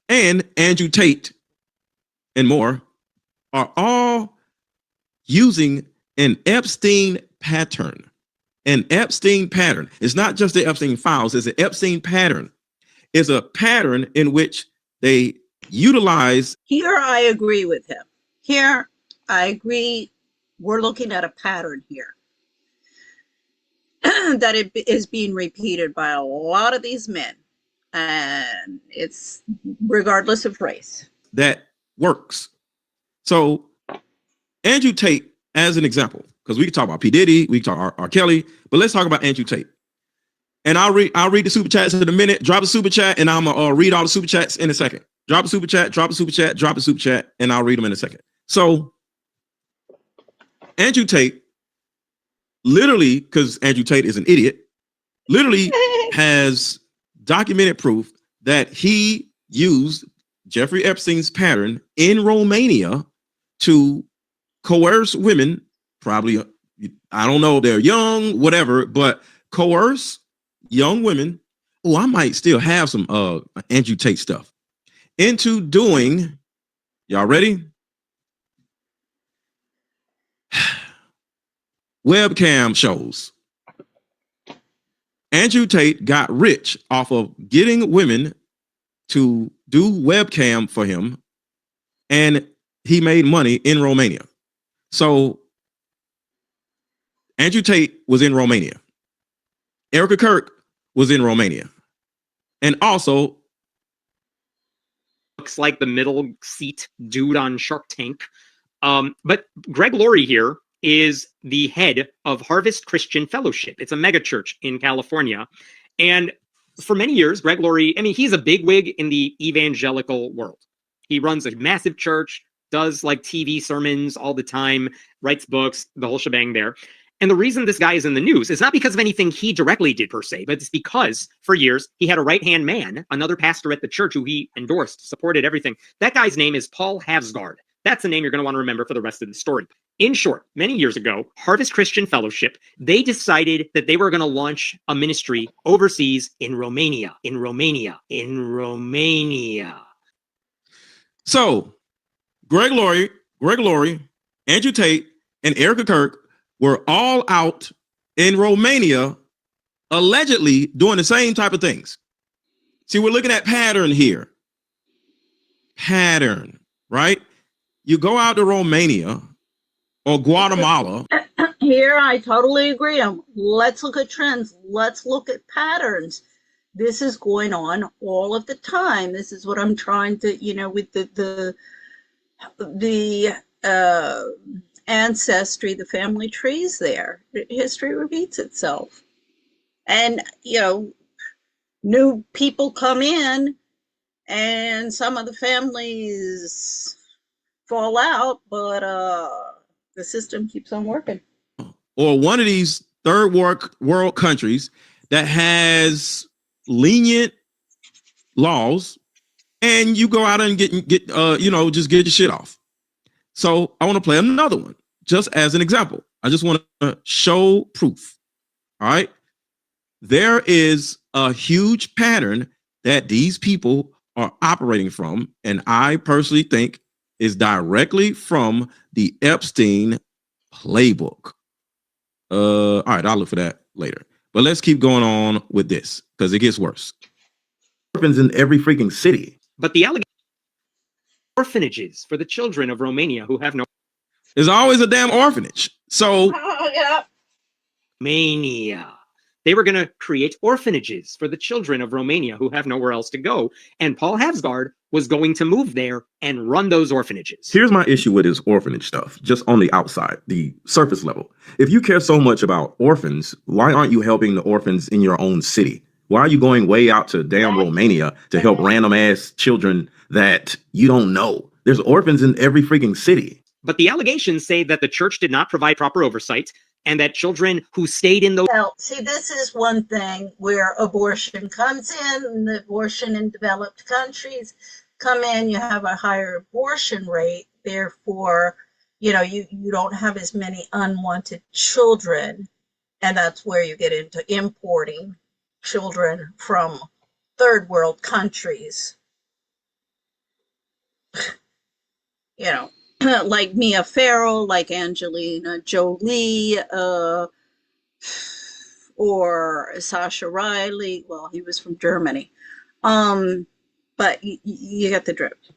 and Andrew Tate and more are all using an Epstein pattern. An Epstein pattern. It's not just the Epstein files. It's an Epstein pattern. It's a pattern in which they utilize. Here, I agree with him. Here, I agree. We're looking at a pattern here that it is being repeated by a lot of these men, and it's regardless of race. That works. So Andrew Tate, as an example, because we can talk about P. Diddy, we can talk R. Kelly, but let's talk about Andrew Tate. And I'll read the super chats in a minute. Drop a super chat, and I'm gonna read all the super chats in a second. Drop a super chat, drop a super chat, drop a super chat, and I'll read them in a second. So Andrew Tate, literally, because Andrew Tate is an idiot, literally has documented proof that he used Jeffrey Epstein's pattern in Romania to coerce women, probably, I don't know, they're young, whatever, but coerce young women. Oh, I might still have some Andrew Tate stuff into doing, y'all ready? Webcam shows. Andrew Tate got rich off of getting women to do webcam for him, and he made money in Romania. So Andrew Tate was in Romania. Erika Kirk was in Romania. And also looks like the middle seat dude on Shark Tank. But Greg Laurie here is the head of Harvest Christian Fellowship. It's a mega church in California. And for many years, Greg Laurie, he's a bigwig in the evangelical world. He runs a massive church, does like TV sermons all the time, writes books, the whole shebang there. And the reason this guy is in the news is not because of anything he directly did per se, but it's because for years he had a right-hand man, another pastor at the church who he endorsed, supported everything. That guy's name is Paul Havsgaard. That's the name you're going to want to remember for the rest of the story. In short, many years ago, Harvest Christian Fellowship, they decided that they were going to launch a ministry overseas in Romania. So Greg Laurie, Andrew Tate, and Erika Kirk were all out in Romania allegedly doing the same type of things. See, we're looking at pattern here. Pattern, right? You go out to Romania or Guatemala. Here, I totally agree. Let's look at trends. Let's look at patterns. This is going on all of the time. This is what I'm trying to, with the ancestry, the family trees there. History repeats itself. And, new people come in and some of the families fall out, but the system keeps on working. Or one of these third world countries that has lenient laws, and you go out and get just get your shit off. So I want to play another one just as an example. I just want to show proof. All right. There is a huge pattern that these people are operating from, and I personally think is directly from the Epstein playbook. All right, I'll look for that later. But let's keep going on with this because it gets worse. Orphans in every freaking city. But the orphanages for the children of Romania who have no. There's always a damn orphanage. So Romania. They were going to create orphanages for the children of Romania who have nowhere else to go. And Paul Havsgaard was going to move there and run those orphanages. Here's my issue with this orphanage stuff, just on the outside, the surface level. If you care so much about orphans, why aren't you helping the orphans in your own city? Why are you going way out to damn Romania to help random ass children that you don't know? There's orphans in every freaking city. But the allegations say that the church did not provide proper oversight and that children who stayed in those. Well, see, this is one thing where abortion comes in, and the abortion in developed countries come in, you have a higher abortion rate. Therefore, you don't have as many unwanted children. And that's where you get into importing children from third world countries. Like Mia Farrow, like Angelina Jolie, or Sasha Riley. Well, he was from Germany. But you get the drift.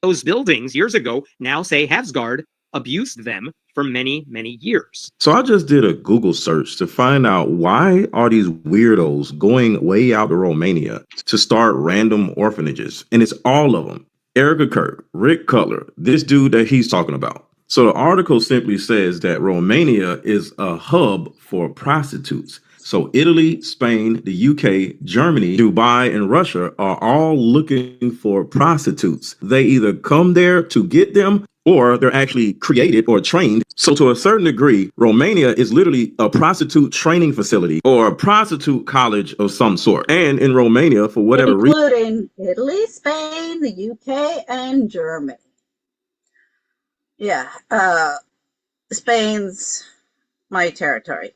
Those buildings years ago now say Havsgaard abused them for many, many years. So I just did a Google search to find out why are these weirdos going way out to Romania to start random orphanages? And it's all of them. Erika Kirk, Rick Cutler, this dude that he's talking about. So the article simply says that Romania is a hub for prostitutes. So Italy, Spain, the UK, Germany, Dubai, and Russia are all looking for prostitutes. They either come there to get them or they're actually created or trained. So to a certain degree, Romania is literally a prostitute training facility or a prostitute college of some sort. And in Romania, for whatever reason, including Italy, Spain, the UK, and Germany. Yeah, Spain's my territory.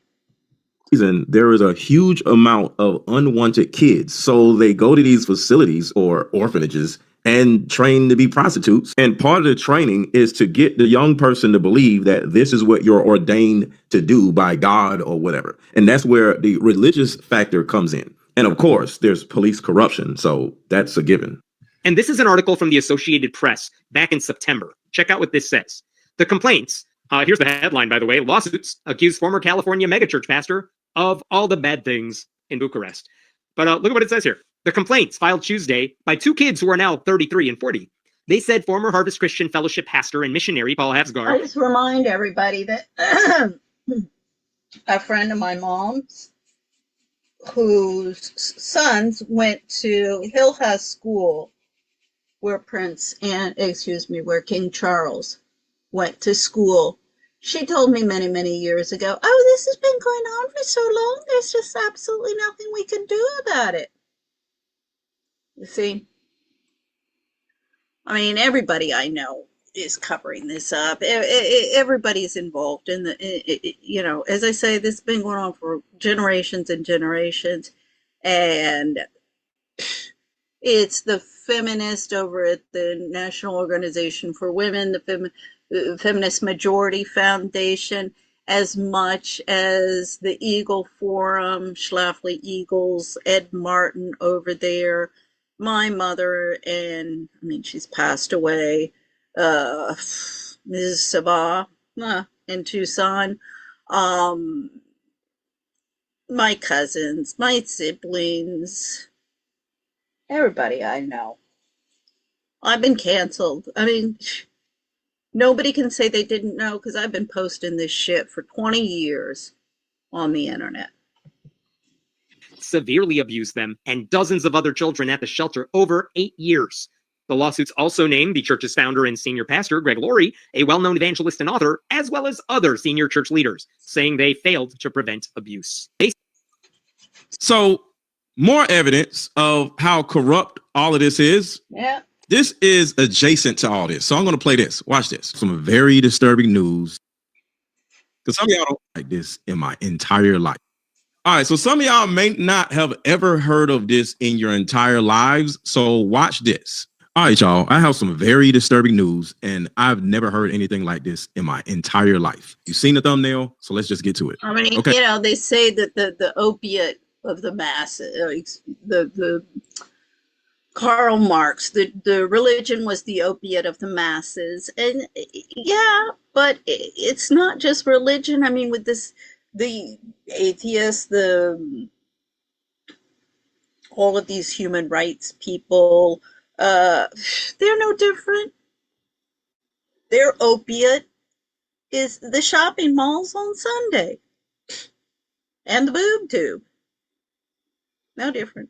There is a huge amount of unwanted kids. So they go to these facilities or orphanages and train to be prostitutes. And part of the training is to get the young person to believe that this is what you're ordained to do by God or whatever. And that's where the religious factor comes in. And of course, there's police corruption. So that's a given. And this is an article from the Associated Press back in September. Check out what this says. The complaints, here's the headline, by the way, lawsuits accuse former California megachurch pastor of all the bad things in Bucharest. But look at what it says here. The complaints filed Tuesday by two kids who are now 33 and 40. They said former Harvest Christian Fellowship pastor and missionary Paul Havsgaard. I just remind everybody that a friend of my mom's whose sons went to Hillhouse School where where King Charles went to school. She told me many, many years ago, oh, this has been going on for so long, there's just absolutely nothing we can do about it. You see? I mean, everybody I know is covering this up. Everybody's involved in the, as I say, this has been going on for generations and generations. And it's the feminist over at the National Organization for Women, the Feminist Majority Foundation, as much as the Eagle Forum, Schlafly Eagles, Ed Martin over there, my mother, and I mean, she's passed away, Ms. Sabah in Tucson, my cousins, my siblings, everybody I know. I've been canceled. I mean, nobody can say they didn't know because I've been posting this shit for 20 years on the internet. Severely abused them and dozens of other children at the shelter over 8 years. The lawsuits also named the church's founder and senior pastor, Greg Laurie, a well-known evangelist and author, as well as other senior church leaders, saying they failed to prevent abuse. So, more evidence of how corrupt all of this is. Yeah. This is adjacent to all this. So I'm going to play this. Watch this. Some very disturbing news. Because some of y'all don't like this in my entire life. All right. So some of y'all may not have ever heard of this in your entire lives. So watch this. All right, y'all. I have some very disturbing news, and I've never heard anything like this in my entire life. You've seen the thumbnail, so let's just get to it. I mean, Okay. they say that the opiate of the masses, the Karl Marx, the religion was the opiate of the masses. And yeah, but it's not just religion. I mean, with the atheists, all of these human rights people, they're no different. Their opiate is the shopping malls on Sunday and the boob tube. No different.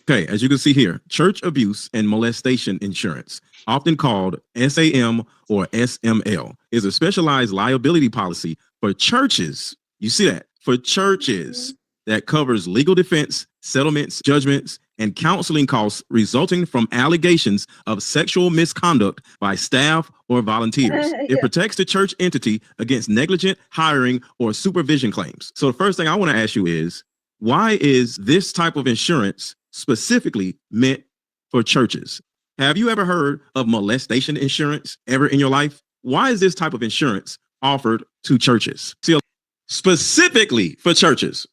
Okay, as you can see here, church abuse and molestation insurance, often called SAM or SML, is a specialized liability policy for churches. You see that? For churches that covers legal defense, settlements, judgments, and counseling costs resulting from allegations of sexual misconduct by staff or volunteers. It protects the church entity against negligent hiring or supervision claims. So the first thing I want to ask you is, why is this type of insurance specifically meant for churches? Have you ever heard of molestation insurance ever in your life? Why is this type of insurance offered to churches? See, specifically for churches.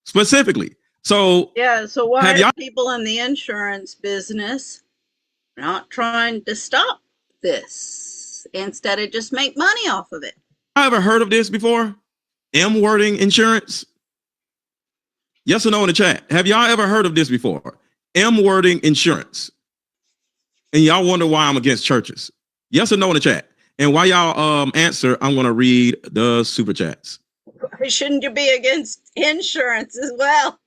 Specifically. So yeah, so why have are y'all people in the insurance business not trying to stop this instead of just make money off of it? ever heard of this before? M-wording insurance? Yes or no in the chat. Have y'all ever heard of this before? M-wording insurance. And y'all wonder why I'm against churches. Yes or no in the chat. And while y'all answer, I'm going to read the super chats. Shouldn't you be against insurance as well?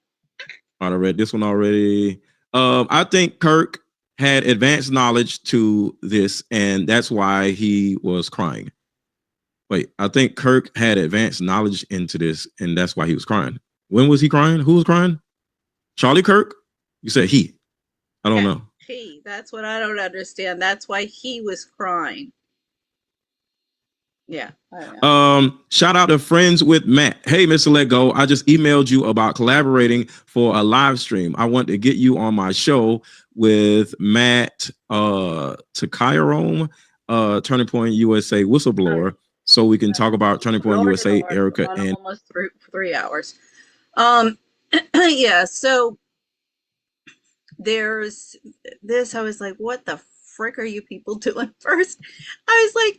I read this one already. I think Kirk had advanced knowledge to this, and that's why he was crying. Wait, I think Kirk had advanced knowledge into this, and that's why he was crying. When was he crying? Who was crying? Charlie Kirk? You said he. I don't know. He. That's what I don't understand. That's why he was crying. Yeah. Shout out to Friends with Matt. Hey, Mr. Let Go. I just emailed you about collaborating for a live stream. I want to get you on my show with Matt Takayarome, Turning Point USA whistleblower, so we can talk about Turning Point USA, Erika, and almost 3 hours. Yeah, so there's this. I was like, what the frick are you people doing? First, I was like,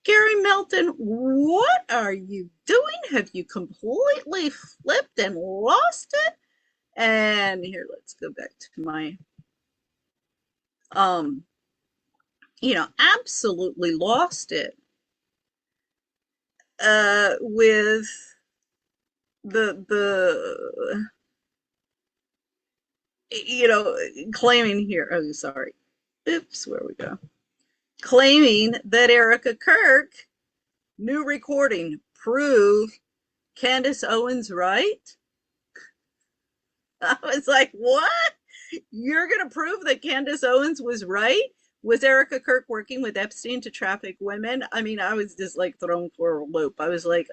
Gary Melton, what are you doing? Have you completely flipped and lost it? And here, let's go back to my, absolutely lost it. With the claiming here. Oh, sorry. Oops, where we go. Claiming that Erika Kirk, new recording, prove Candace Owens right. I was like, what? You're going to prove that Candace Owens was right Was Erika Kirk working with Epstein to traffic women? I mean, I was just like thrown for a loop. I was like,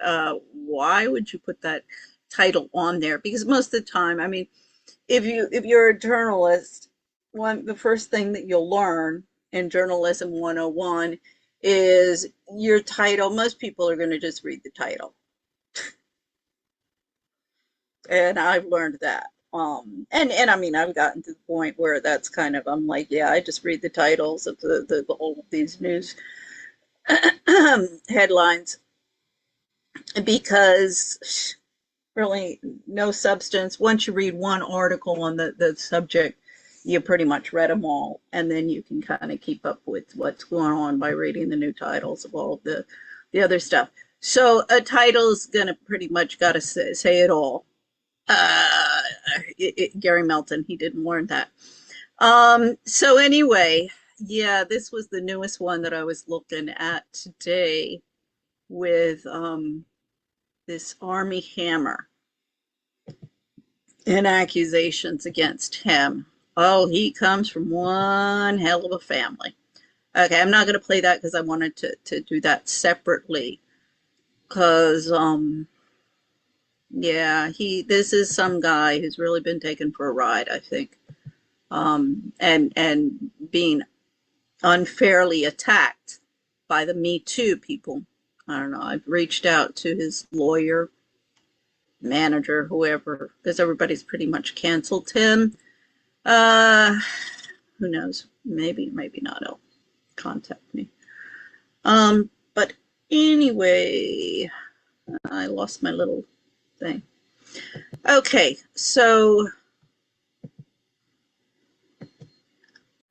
why would you put that title on there? Because most of the time, I mean, if you're a journalist, the first thing that you'll learn in journalism 101 is your title. Most people are going to just read the title. And I've learned that. And I mean, I've gotten to the point where that's kind of, I'm like, yeah, I just read the titles of all of these news headlines, because really no substance. Once you read one article on the subject, you pretty much read them all, and then you can kind of keep up with what's going on by reading the new titles of all of the other stuff. So a title's gonna pretty much got to say it all. Gary Melton, he didn't learn that. So anyway, yeah, this was the newest one that I was looking at today with this Army Hammer and accusations against him. Oh, he comes from one hell of a family. Okay, I'm not going to play that because I wanted to do that separately. Because, yeah, this is some guy who's really been taken for a ride, I think. And being unfairly attacked by the Me Too people. I don't know. I've reached out to his lawyer, manager, whoever, because everybody's pretty much canceled him. Who knows? Maybe not. He'll contact me. But anyway, I lost my little thing. Okay, so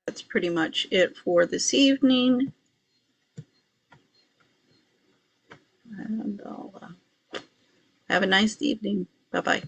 that's pretty much it for this evening. And I'll have a nice evening. Bye-bye.